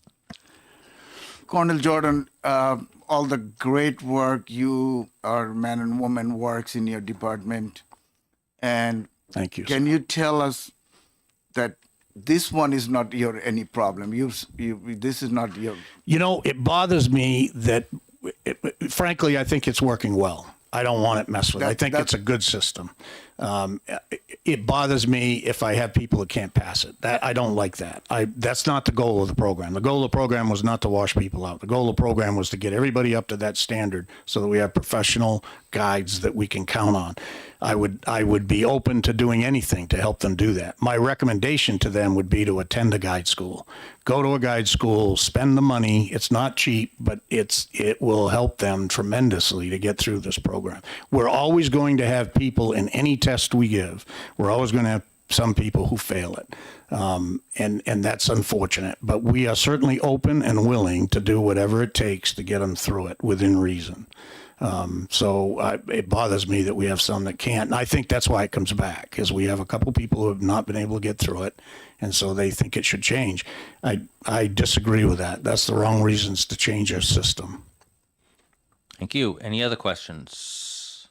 Colonel Jordan, all the great work you, our man and woman, works in your department. And thank you. Can you tell us that this one is not any problem? This is not your. It bothers me that, frankly, I think it's working well. I don't want it messed with. I think it's a good system. It bothers me if I have people that can't pass it. I don't like that. That's not the goal of the program. The goal of the program was not to wash people out. The goal of the program was to get everybody up to that standard so that we have professional guides that we can count on. I would be open to doing anything to help them do that. My recommendation to them would be to attend a guide school. Go to a guide school, spend the money. It's not cheap, but it will help them tremendously to get through this program. We're always going to have people in any test we give. We're always going to have some people who fail it. And that's unfortunate, but we are certainly open and willing to do whatever it takes to get them through it within reason. It bothers me that we have some that can't. And I think that's why it comes back, is we have a couple people who have not been able to get through it. And so they think it should change. I disagree with that. That's the wrong reasons to change our system. Thank you. Any other questions?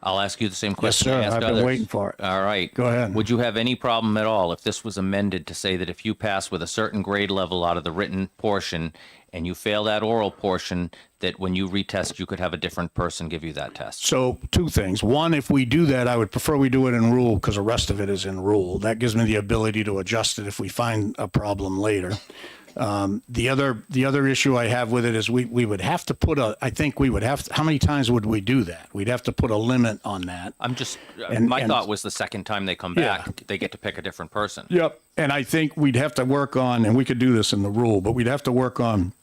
I'll ask you the same question. Yes, sir. I asked I've been others. waiting for it. All right. Go ahead. Would you have any problem at all if this was amended to say that if you pass with a certain grade level out of the written portion and you fail that oral portion, that when you retest, you could have a different person give you that test? So two things. One, if we do that, I would prefer we do it in rule because the rest of it is in rule. That gives me the ability to adjust it if we find a problem later. The other issue I have with it is we would have to put how many times would we do that? We'd have to put a limit on that. My thought was the second time they come back, they get to pick a different person. Yep. And I think we'd have to work on, and we could do this in the rule, but we'd have to work on,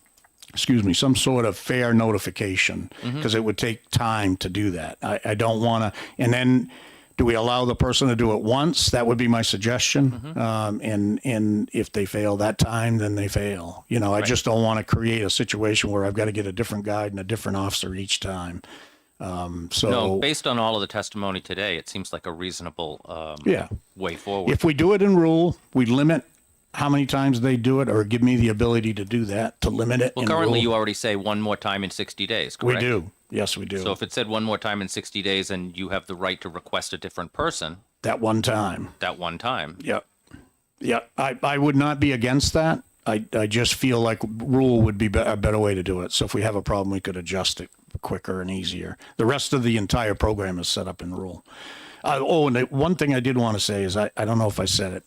some sort of fair notification because it would take time to do that. I don't want to, and then do we allow the person to do it once? That would be my suggestion. And if they fail that time, then they fail. I just don't want to create a situation where I've got to get a different guide and a different officer each time. No, based on all of the testimony today, it seems like a reasonable way forward. If we do it in rule, we limit how many times they do it, or give me the ability to do that, to limit it. Well, in currently rule. you already say one more time in 60 days, correct? We do. Yes, we do. So if it said one more time in 60 days and you have the right to request a different person. That one time. Yep. Yep. I would not be against that. I just feel like rule would be a better way to do it. So if we have a problem, we could adjust it quicker and easier. The rest of the entire program is set up in rule. And one thing I did want to say is I don't know if I said it.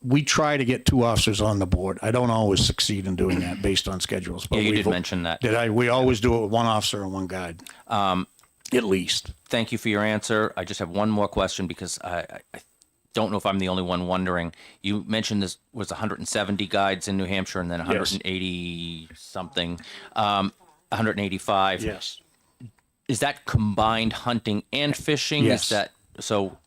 We try to get 2 officers on the board. I don't always succeed in doing that based on schedules. But you did mention that. Did I? We always do it with 1 officer and 1 guide, at least. Thank you for your answer. I just have one more question because I don't know if I'm the only one wondering. You mentioned this was 170 guides in New Hampshire and then 180 something, 185. Yes. Is that combined hunting and fishing? Yes. Is that so?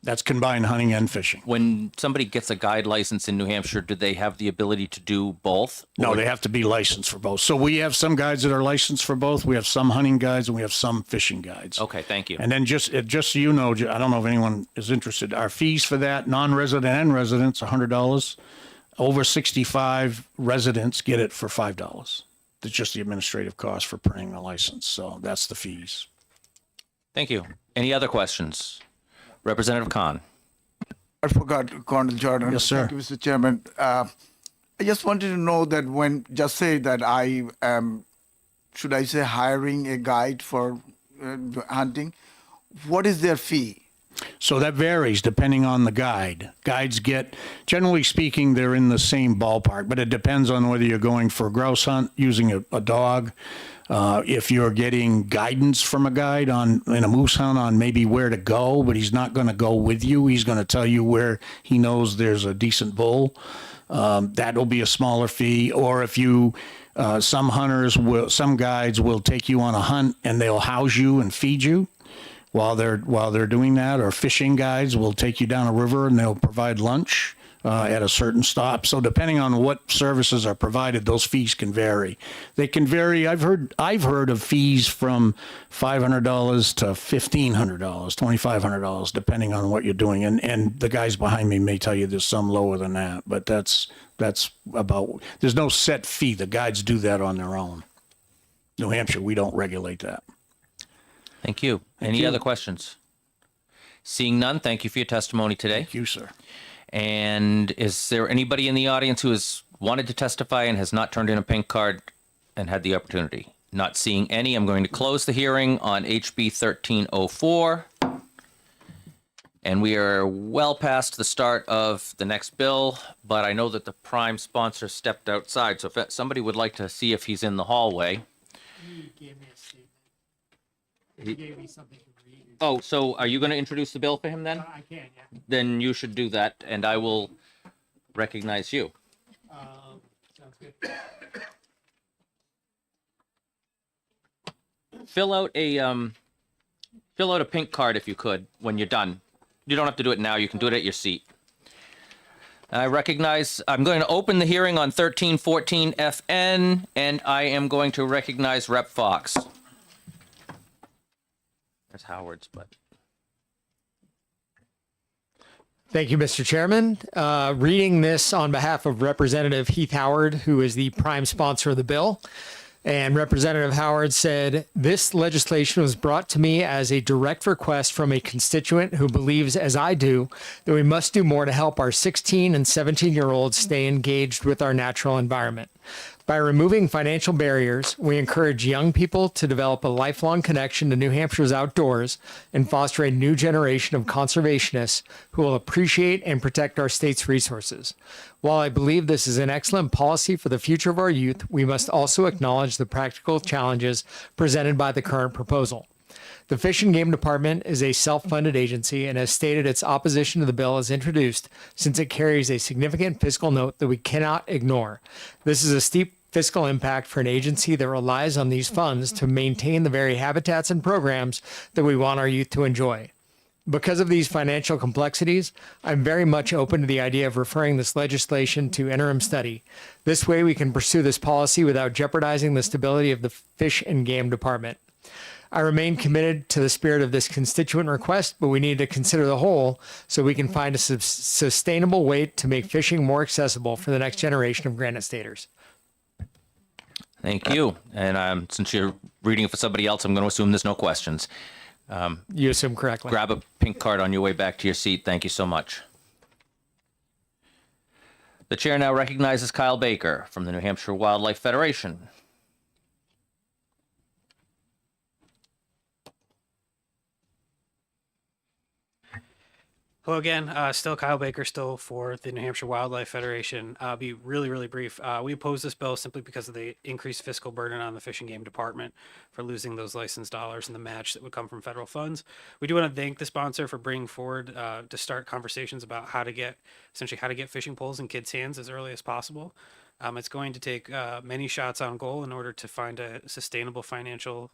That's combined hunting and fishing. When somebody gets a guide license in New Hampshire, do they have the ability to do both? No, they have to be licensed for both. So we have some guides that are licensed for both. We have some hunting guides and we have some fishing guides. Okay, thank you. And then just so you know, I don't know if anyone is interested. Our fees for that, non-resident and residents, $100. Over 65 residents get it for $5. That's just the administrative cost for printing the license. So that's the fees. Thank you. Any other questions? Representative Khan. I forgot, Colonel Jordan. Yes, sir. Thank you, Mr. Chairman. I just wanted to know that just say that I am, should I say hiring a guide for hunting, what is their fee So that varies depending on the guide. Guides get, generally speaking, they're in the same ballpark, but it depends on whether you're going for a grouse hunt using a dog. If you're getting guidance from a guide in a moose hunt on maybe where to go, but he's not going to go with you. He's going to tell you where he knows there's a decent bull. That'll be a smaller fee. Or if you, some guides will take you on a hunt and they'll house you and feed you while they're doing that. Or fishing guides will take you down a river and they'll provide lunch at a certain stop. So depending on what services are provided, those fees can vary. They can vary. I've heard of fees from $500 to $1,500, $2,500, depending on what you're doing. And the guys behind me may tell you there's some lower than that, but that's about. There's no set fee. The guides do that on their own. New Hampshire, we don't regulate that. Thank you. Any other questions? Seeing none, thank you for your testimony today. Thank you, sir. And is there anybody in the audience who has wanted to testify and has not turned in a pink card and had the opportunity? Not seeing any, I'm going to close the hearing on HB 1304. And we are well past the start of the next bill, but I know that the prime sponsor stepped outside. So if somebody would like to see if he's in the hallway. He gave me a statement. He gave me something to read. Oh, so are you going to introduce the bill for him then? I can, yeah. Then you should do that, and I will recognize you. Sounds good. Fill out a pink card if you could when you're done. You don't have to do it now. You can do it at your seat. I'm going to open the hearing on 1314 FN, and I am going to recognize Rep. Fox. There's Howard's, but. Thank you, Mr. Chairman. Reading this on behalf of Representative Heath Howard, who is the prime sponsor of the bill. And Representative Howard said, "This legislation was brought to me as a direct request from a constituent who believes, as I do, that we must do more to help our 16 and 17-year-olds stay engaged with our natural environment. By removing financial barriers, we encourage young people to develop a lifelong connection to New Hampshire's outdoors and foster a new generation of conservationists who will appreciate and protect our state's resources. While I believe this is an excellent policy for the future of our youth, we must also acknowledge the practical challenges presented by the current proposal. The Fish and Game Department is a self-funded agency and has stated its opposition to the bill as introduced since it carries a significant fiscal note that we cannot ignore. This is a steep fiscal impact for an agency that relies on these funds to maintain the very habitats and programs that we want our youth to enjoy. Because of these financial complexities, I'm very much open to the idea of referring this legislation to interim study. This way we can pursue this policy without jeopardizing the stability of the Fish and Game Department. I remain committed to the spirit of this constituent request, but we need to consider the whole so we can find a sustainable way to make fishing more accessible for the next generation of Granite Staters." Thank you. And since you're reading it for somebody else, I'm going to assume there's no questions. You assume correctly. Grab a pink card on your way back to your seat. Thank you so much. The chair now recognizes Kyle Baker from the New Hampshire Wildlife Federation. Hello again. Still Kyle Baker, still for the New Hampshire Wildlife Federation. I'll be really, really brief. We oppose this bill simply because of the increased fiscal burden on the Fish and Game Department for losing those licensed dollars and the match that would come from federal funds. We do want to thank the sponsor for bringing forward to start conversations about how to get fishing poles in kids' hands as early as possible. It's going to take many shots on goal in order to find a sustainable financial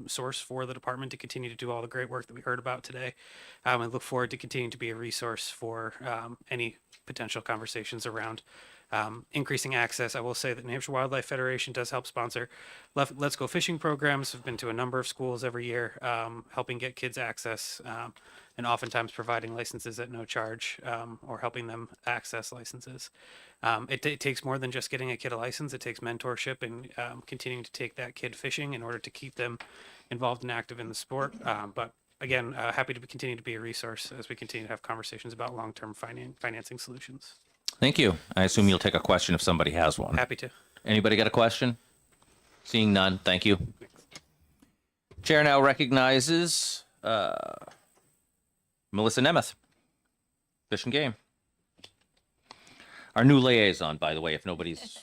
source for the department to continue to do all the great work that we heard about today. I look forward to continuing to be a resource for any potential conversations around increasing access. I will say that New Hampshire Wildlife Federation does help sponsor Let's Go Fishing programs. I've been to a number of schools every year, helping get kids access and oftentimes providing licenses at no charge or helping them access licenses. It takes more than just getting a kid a license. It takes mentorship and continuing to take that kid fishing in order to keep them involved and active in the sport. But again, happy to continue to be a resource as we continue to have conversations about long-term financing solutions. Thank you. I assume you'll take a question if somebody has one. Happy to. Anybody got a question? Seeing none, thank you. Chair now recognizes Melissa Nemeth, Fish and Game. Our new liaison, by the way, if nobody's...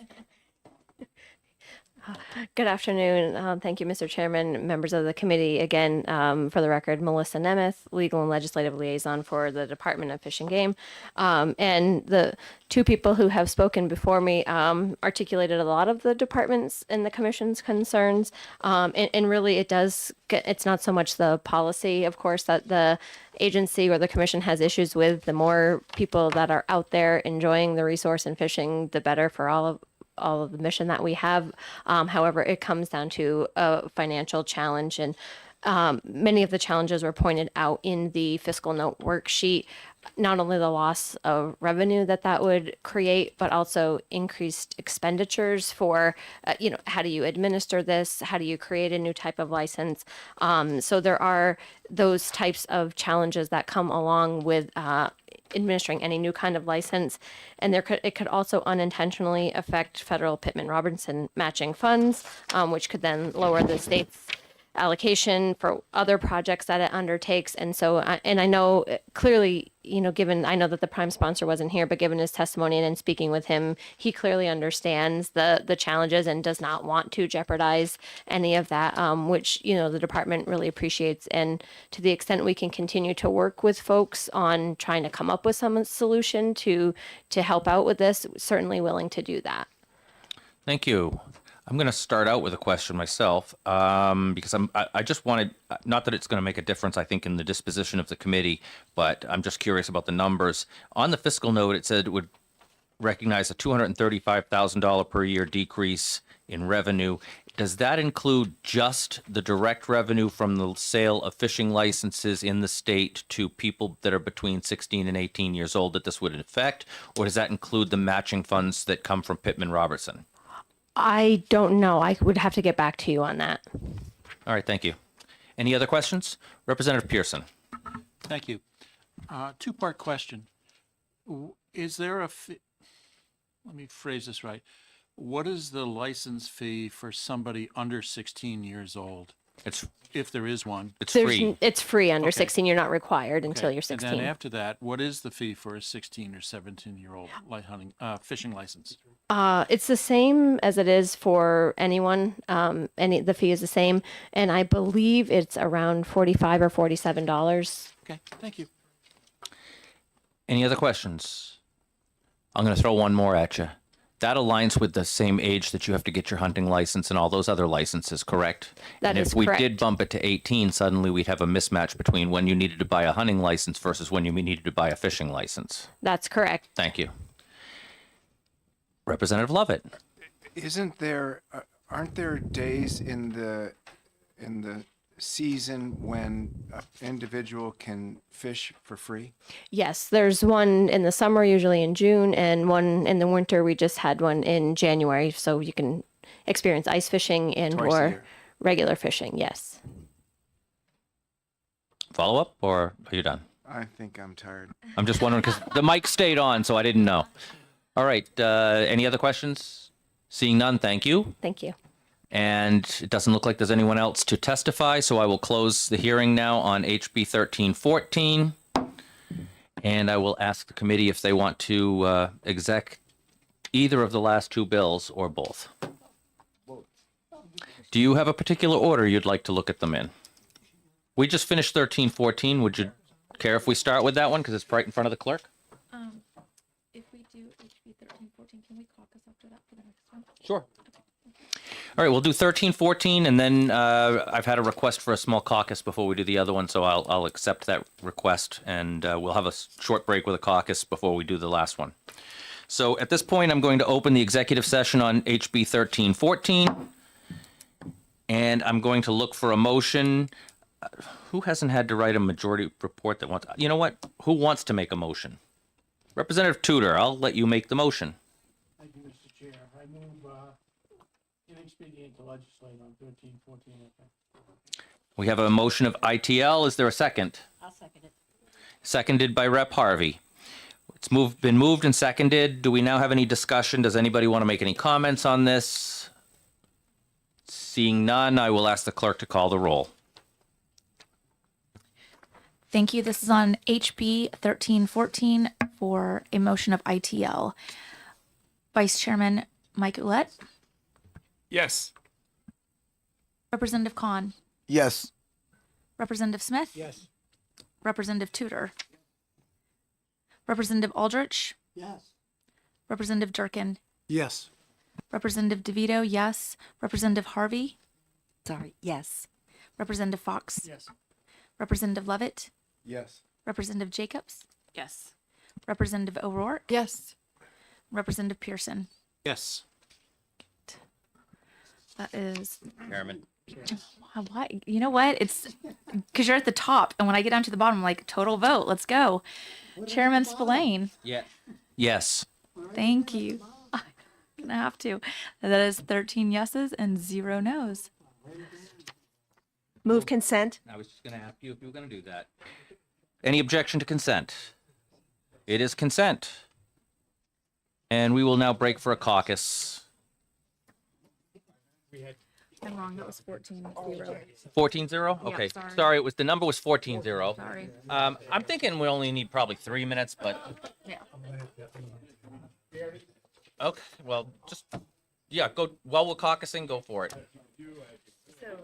Good afternoon. Thank you, Mr. Chairman, members of the committee. Again, for the record, Melissa Nemeth, Legal and Legislative Liaison for the Department of Fish and Game. And the two people who have spoken before me articulated a lot of the department's and the commission's concerns. And really, it's not so much the policy, of course, that the agency or the commission has issues with. The more people that are out there enjoying the resource and fishing, the better for all of the mission that we have. However, it comes down to a financial challenge, and many of the challenges were pointed out in the fiscal note worksheet. Not only the loss of revenue that would create, but also increased expenditures for, how do you administer this? How do you create a new type of license? So there are those types of challenges that come along with administering any new kind of license, and it could also unintentionally affect federal Pittman-Robertson matching funds, which could then lower the state's allocation for other projects that it undertakes. And so, and I know clearly, I know that the prime sponsor wasn't here, but given his testimony and in speaking with him, he clearly understands the challenges and does not want to jeopardize any of that, which, the department really appreciates. And to the extent we can continue to work with folks on trying to come up with some solution to help out with this, certainly willing to do that. Thank you. I'm going to start out with a question myself, because I just wanted, not that it's going to make a difference, I think, in the disposition of the committee, but I'm just curious about the numbers. On the fiscal note, it said it would recognize a $235,000 per year decrease in revenue. Does that include just the direct revenue from the sale of fishing licenses in the state to people that are between 16 and 18 years old that this would affect, or does that include the matching funds that come from Pittman-Robertson? I don't know. I would have to get back to you on that. All right, thank you. Any other questions? Representative Pearson. Thank you. Two-part question. Is there let me phrase this right. What is the license fee for somebody under 16 years old? If there is one. It's free. It's free under Okay. 16. You're not required until you're And 16. then after that, what is the fee for a 16 or 17-year-old fishing license? It's the same as it is for anyone. The fee is the same, and I believe it's around $45 or $47. Okay, thank you. Any other questions? I'm going to throw one more at you. That aligns with the same age that you have to get your hunting license and all those other licenses, correct? That and is if we correct. did bump it to 18, suddenly we'd have a mismatch between when you needed to buy a hunting license versus when you needed to buy a fishing license. That's correct. Thank you. Representative Lovett. Aren't there days in the season when an individual can fish for free? Yes, there's one in the summer, usually in June, and one in the winter. We just had one in January, so you can experience ice fishing and Twice a or year. regular fishing. Yes. Follow up, or are you done? I think I'm tired. I'm just wondering because the mic stayed on, so I didn't know. All right. Any other questions? Seeing none, thank you. Thank you. And it doesn't look like there's anyone else to testify, so I will close the hearing now on HB 1314. And I will ask the committee if they want to exec either of the last two bills or both. Do you have a particular order you'd like to look at them in? We just finished 1314. Would you care if we start with that one because it's right in front of the clerk? If we do HB 1314, can we caucus after that for the next one? Sure. All right, we'll do 1314, and then I've had a request for a small caucus before we do the other one, so I'll accept that request, and we'll have a short break with a caucus before we do the last one. So at this point, I'm going to open the executive session on HB 1314, and I'm going to look for a motion. Who hasn't had to write a majority report that wants? You know what? Who wants to make a motion? Representative Tudor, I'll let you make the motion. Thank you, Mr. Chair. I move inexpedient to legislate on 1314. We have a motion of ITL. Is there a second? I'll second it. Seconded by Rep. Harvey. It's been moved and seconded. Do we now have any discussion? Does anybody want to make any comments on this? Seeing none, I will ask the clerk to call the roll. Thank you. This is on HB 1314 for a motion of ITL. Vice Chairman Mike Ouellette, Yes. Representative Khan, Yes. Representative Smith, Yes. Representative Tudor, Representative Aldrich, Yes. Representative Durkin, Yes. Representative DeVito, yes. Representative Harvey, Sorry, yes. Representative Fox, Yes. Representative Levitt, Yes. Representative Jacobs, Yes. Representative O'Rourke, Yes. Representative Pearson. Yes. That is Chairman. why. You know what? It's because you're at the top, and when I get down to the bottom, I'm like total vote. Let's go, Chairman Spillane. Yeah. Yes. Thank you. I'm gonna have to. That is 13 yeses and 0 nos. Move consent. I was just going to ask you if you were going to do that. Any objection to consent? It is consent. And we will now break for a caucus. I'm wrong. That was 14-0. 14-0? Yeah, Okay. sorry. Sorry, the number was 14-0. Sorry. I'm thinking we only need probably 3 minutes, but Yeah. okay. Well, just, yeah, go, while we're caucusing, go for it. So,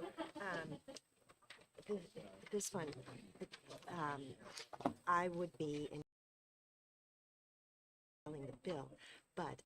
this one, I would be in the bill, but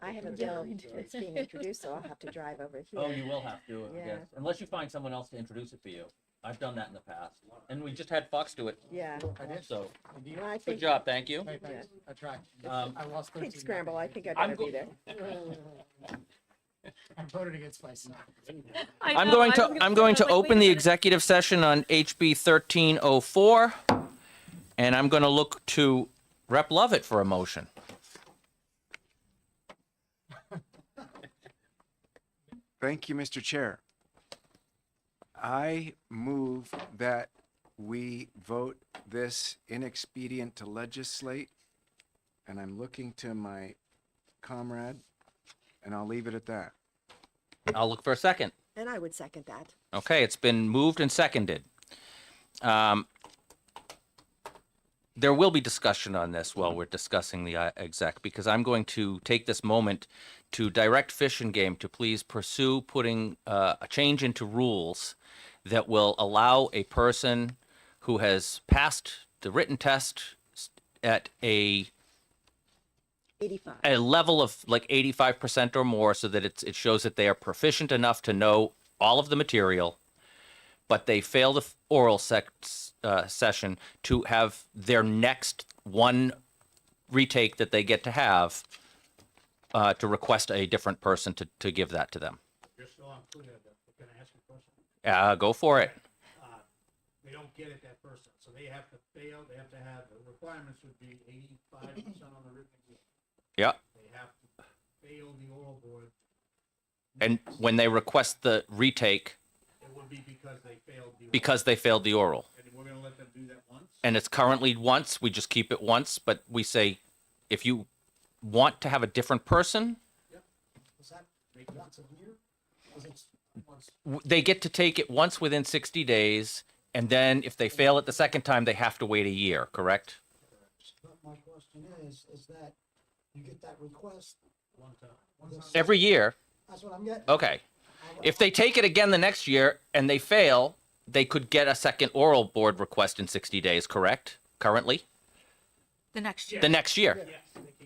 I have a bill that's being introduced, so I'll have to drive over here. Oh, you will have to, Yeah. yes. Unless you find someone else to introduce it for you. I've done that in the past. And we just had Fox do it. Yeah. So, Well, I good think- job, thank you. Yeah. I tried. I lost Big scramble, I think I'd I'm rather be there. I voted against myself. I'm going to open the executive session on HB 1304. And I'm going to look to Rep. Lovett for a motion. Thank you, Mr. Chair. I move that we vote this inexpedient to legislate, and I'm looking to my comrade, and I'll leave it at that. I'll look for a second. And I would second that. Okay, it's been moved and seconded. There will be discussion on this while we're discussing the exec, because I'm going to take this moment to direct Fish and Game to please pursue putting a change into rules that will allow a person who has passed the written test at a 85. a level of like 85% or more, so that it shows that they are proficient enough to know all of the material, but they fail the oral session, to have their next one retake that they get to have to request a different person to give that to them. You're still on clear, can I ask you a question? Go for it. They don't get it that person, so they have to fail, they have to have, the requirements would be 85% on the written exam. Yeah. They have to fail the oral board. And when they request the retake, It would be because they failed the. because they failed the oral. And we're gonna let them do that once? And it's currently once, we just keep it once, but we say, if you want to have a different person, Does that make once a year? Because it's once. they get to take it once within 60 days, and then if they fail it the second time, they have to wait a year, correct? But my question is that you get that request One time. Every year. That's what I'm getting. Okay. If they take it again the next year and they fail, they could get a second oral board request in 60 days, correct? Currently? The next year. The next year.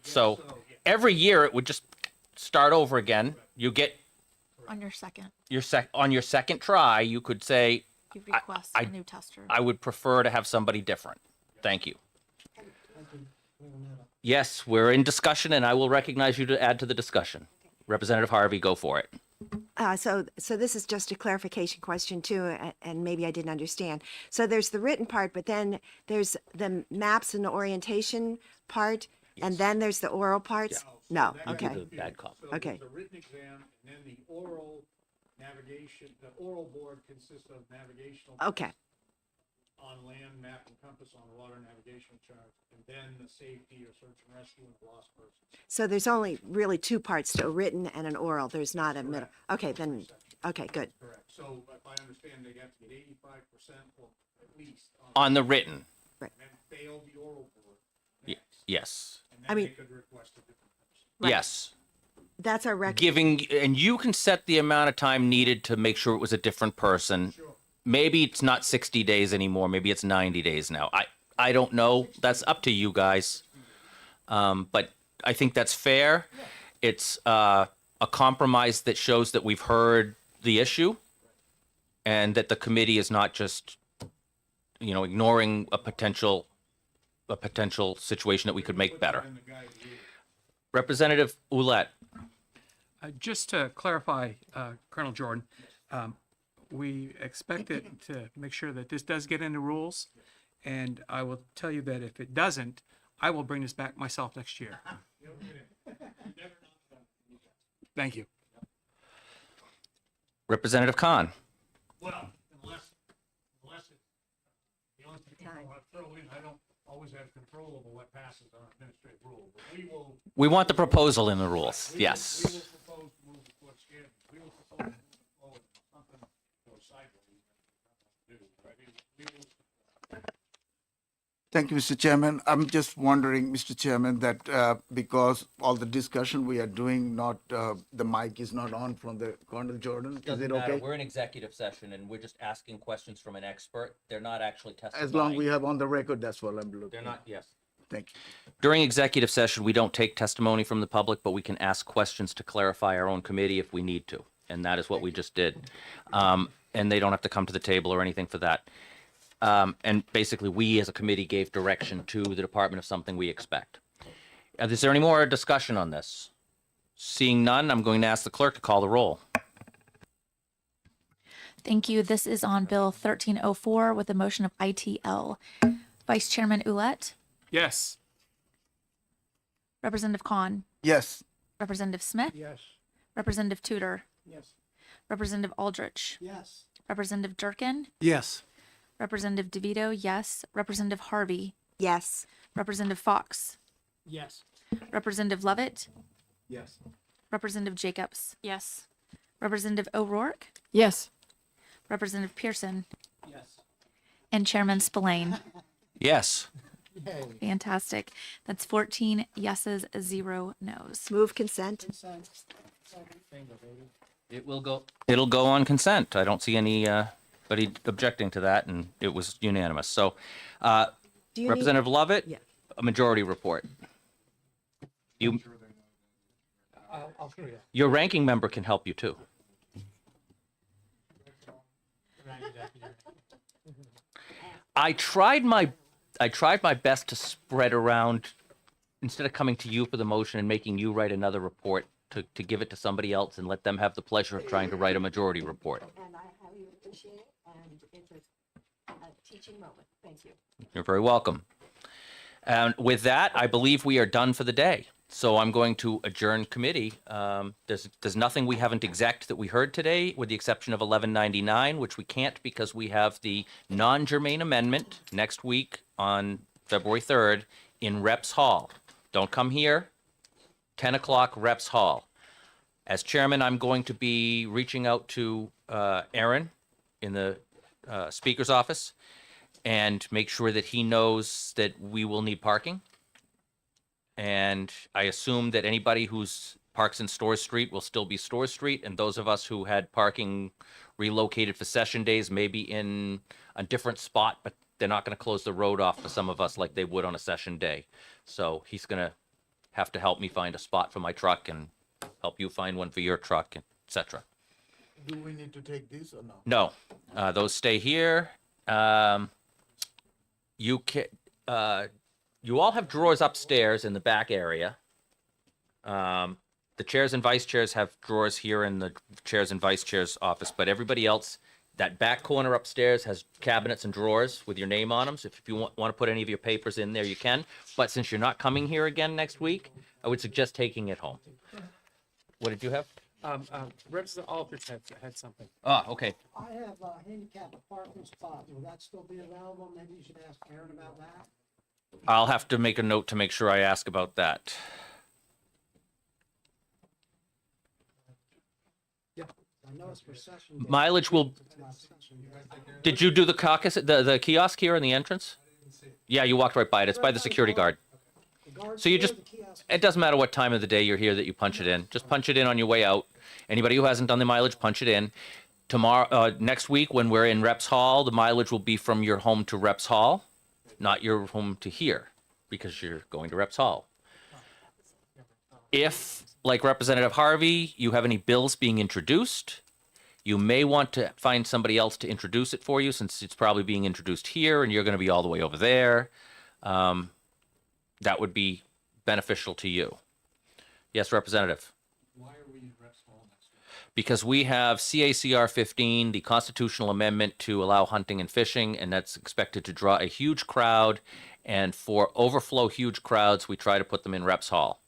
So every year it would just start over again. You get On your second, on your second try, you could say, you request I- a new tester. I would prefer to have somebody different. Thank you. Yes, we're in discussion, and I will recognize you to add to the discussion. Representative Harvey, go for it. So this is just a clarification question too, and maybe I didn't understand. So there's the written part, but then there's the maps and the orientation part, and then there's the oral parts? No, okay. The bad cop. So Okay. there's a written exam, and then the oral navigation, the oral board consists of navigational. Okay. On land, map and compass, on water navigational charts, and then the safety or search and rescue and the lost person. So there's only really two parts to a written and an oral. There's not a middle. Okay, then, okay, good. Correct. So if I understand, they have to get 85% or at least On the written. and then fail the oral board. Yes. And I then they mean- could request a different person. Right. Yes. That's our record. And you can set the amount of time needed to make sure it was a different person. Maybe it's not 60 days anymore. Maybe it's 90 days now. I don't know. That's up to you guys. But I think that's fair. It's a compromise that shows that we've heard the issue and that the committee is not just, ignoring a potential situation that we could make better. Representative Ouellette. Just to clarify, Colonel Jordan, we expect it to make sure that this does get into rules. And I will tell you that if it doesn't, I will bring this back myself next year. Thank you. Representative Khan. Well, unless it's, the only thing I'll throw in, I don't always have control over what passes on administrative rule, but we will. We want the proposal in the rules. We Yes. will propose to move before scared. We will propose to move forward, something goes sideways. We will. Thank you, Mr. Chairman. I'm just wondering, Mr. Chairman, that because all the discussion we are doing, the mic is not on from the Colonel Jordan. Is it okay? We're in executive session and we're just asking questions from an expert. They're not actually testifying. As long we have on the record, that's what I'm looking. They're not, yes. Thank you. During executive session, we don't take testimony from the public, but we can ask questions to clarify our own committee if we need to. And that is what we just did. And they don't have to come to the table or anything for that. And basically, we as a committee gave direction to the department of something we expect. Is there any more discussion on this? Seeing none, I'm going to ask the clerk to call the roll. Thank you. This is on Bill 1304 with a motion of ITL. Vice Chairman Ouellette, Yes. Representative Khan, Yes. Representative Smith, Yes. Representative Tudor, Yes. Representative Aldrich, Yes. Representative Durkin, Yes. Representative DeVito, yes. Representative Harvey, Yes. Representative Fox, Yes. Representative Lovett, Yes. Representative Jacobs, Yes. Representative O'Rourke, Yes. Representative Pearson, Yes. and Chairman Spillane. Yes. Fantastic. That's 14 yeses, 0 nos. Move consent. It'll go on consent. I don't see anybody objecting to that, and it was unanimous. So, Do you need- Representative Lovett, Yeah. a majority report. You, I'll screw you. your ranking member can help you too. I tried my best to spread around, instead of coming to you for the motion and making you write another report, to give it to somebody else and let them have the pleasure of trying to write a majority report. And I highly appreciate it, and it's a teaching moment. Thank you. You're very welcome. And with that, I believe we are done for the day. So I'm going to adjourn committee. There's nothing we haven't exec that we heard today, with the exception of 1199, which we can't because we have the non-germane amendment next week on February 3rd in Reps Hall. Don't come here. 10 o'clock, Reps Hall. As chairman, I'm going to be reaching out to Aaron in the speaker's office and make sure that he knows that we will need parking. And I assume that anybody who's parks in Store Street will still be Store Street, and those of us who had parking relocated for session days may be in a different spot, but they're not going to close the road off for some of us like they would on a session day. So he's going to have to help me find a spot for my truck and help you find one for your truck, etc. Do we need to take these or no? No, those stay here. You can. You all have drawers upstairs in the back area. The chairs and vice chairs have drawers here in the chairs and vice chairs office, but everybody else, that back corner upstairs has cabinets and drawers with your name on them. So if you want to put any of your papers in there, you can. But since you're not coming here again next week, I would suggest taking it home. What did you have? Representative Aldrich had something. Ah, okay. I have a handicap parking spot. Will that still be available? Maybe you should ask Aaron about that. I'll have to make a note to make sure I ask about that. Yeah, I know it's for session. day. Mileage will. Did you do the caucus, the kiosk here in the entrance? Yeah, you walked right by it. It's by the security guard. So you just, it doesn't matter what time of the day you're here that you punch it in. Just punch it in on your way out. Anybody who hasn't done the mileage, punch it in. Tomorrow, next week, when we're in Reps Hall, the mileage will be from your home to Reps Hall, not your home to here, because you're going to Reps Hall. If, like Representative Harvey, you have any bills being introduced, you may want to find somebody else to introduce it for you, since it's probably being introduced here and you're going to be all the way over there. That would be beneficial to you. Yes, Representative. Why are we in Reps Hall next week? Because we have CACR 15, the constitutional amendment to allow hunting and fishing, and that's expected to draw a huge crowd. And for overflow huge crowds, we try to put them in Reps Hall.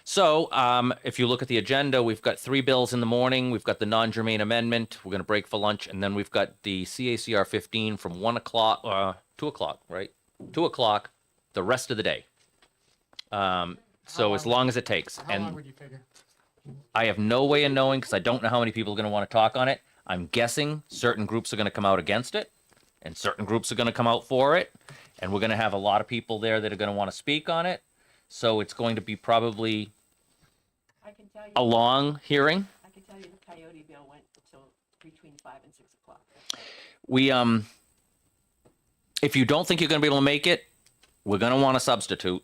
So if you look at the agenda, we've got 3 bills in the morning. We've got the non-germane amendment. We're going to break for lunch. And then we've got the CACR 15 from 1 o'clock, 2 o'clock, right? 2 o'clock, the rest of the day. So as long as it takes. How long would you figure? I have no way of knowing because I don't know how many people are going to want to talk on it. I'm guessing certain groups are going to come out against it and certain groups are going to come out for it. And we're going to have a lot of people there that are going to want to speak on it. So it's going to be probably a long hearing. I can tell you the coyote bill went until between 5 and 6 o'clock. We, if you don't think you're going to be able to make it, we're going to want to substitute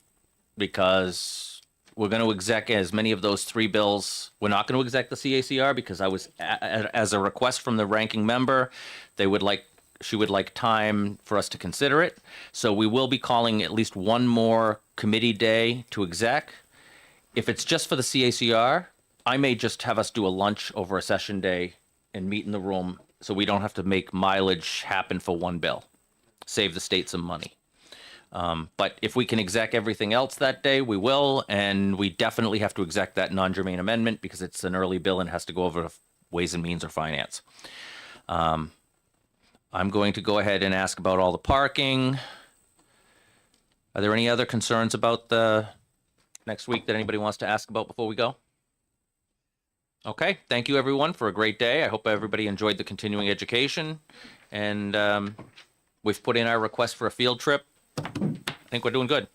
because we're going to exec as many of those 3 bills. We're not going to exec the CACR because as a request from the ranking member, she would like time for us to consider it. So we will be calling at least one more committee day to exec. If it's just for the CACR, I may just have us do a lunch over a session day and meet in the room so we don't have to make mileage happen for one bill. Save the state some money. But if we can exec everything else that day, we will, and we definitely have to exec that non-germane amendment because it's an early bill and has to go over Ways and Means or Finance. I'm going to go ahead and ask about all the parking. Are there any other concerns about the next week that anybody wants to ask about before we go? Okay, thank you everyone for a great day. I hope everybody enjoyed the continuing education. And we've put in our request for a field trip. I think we're doing good.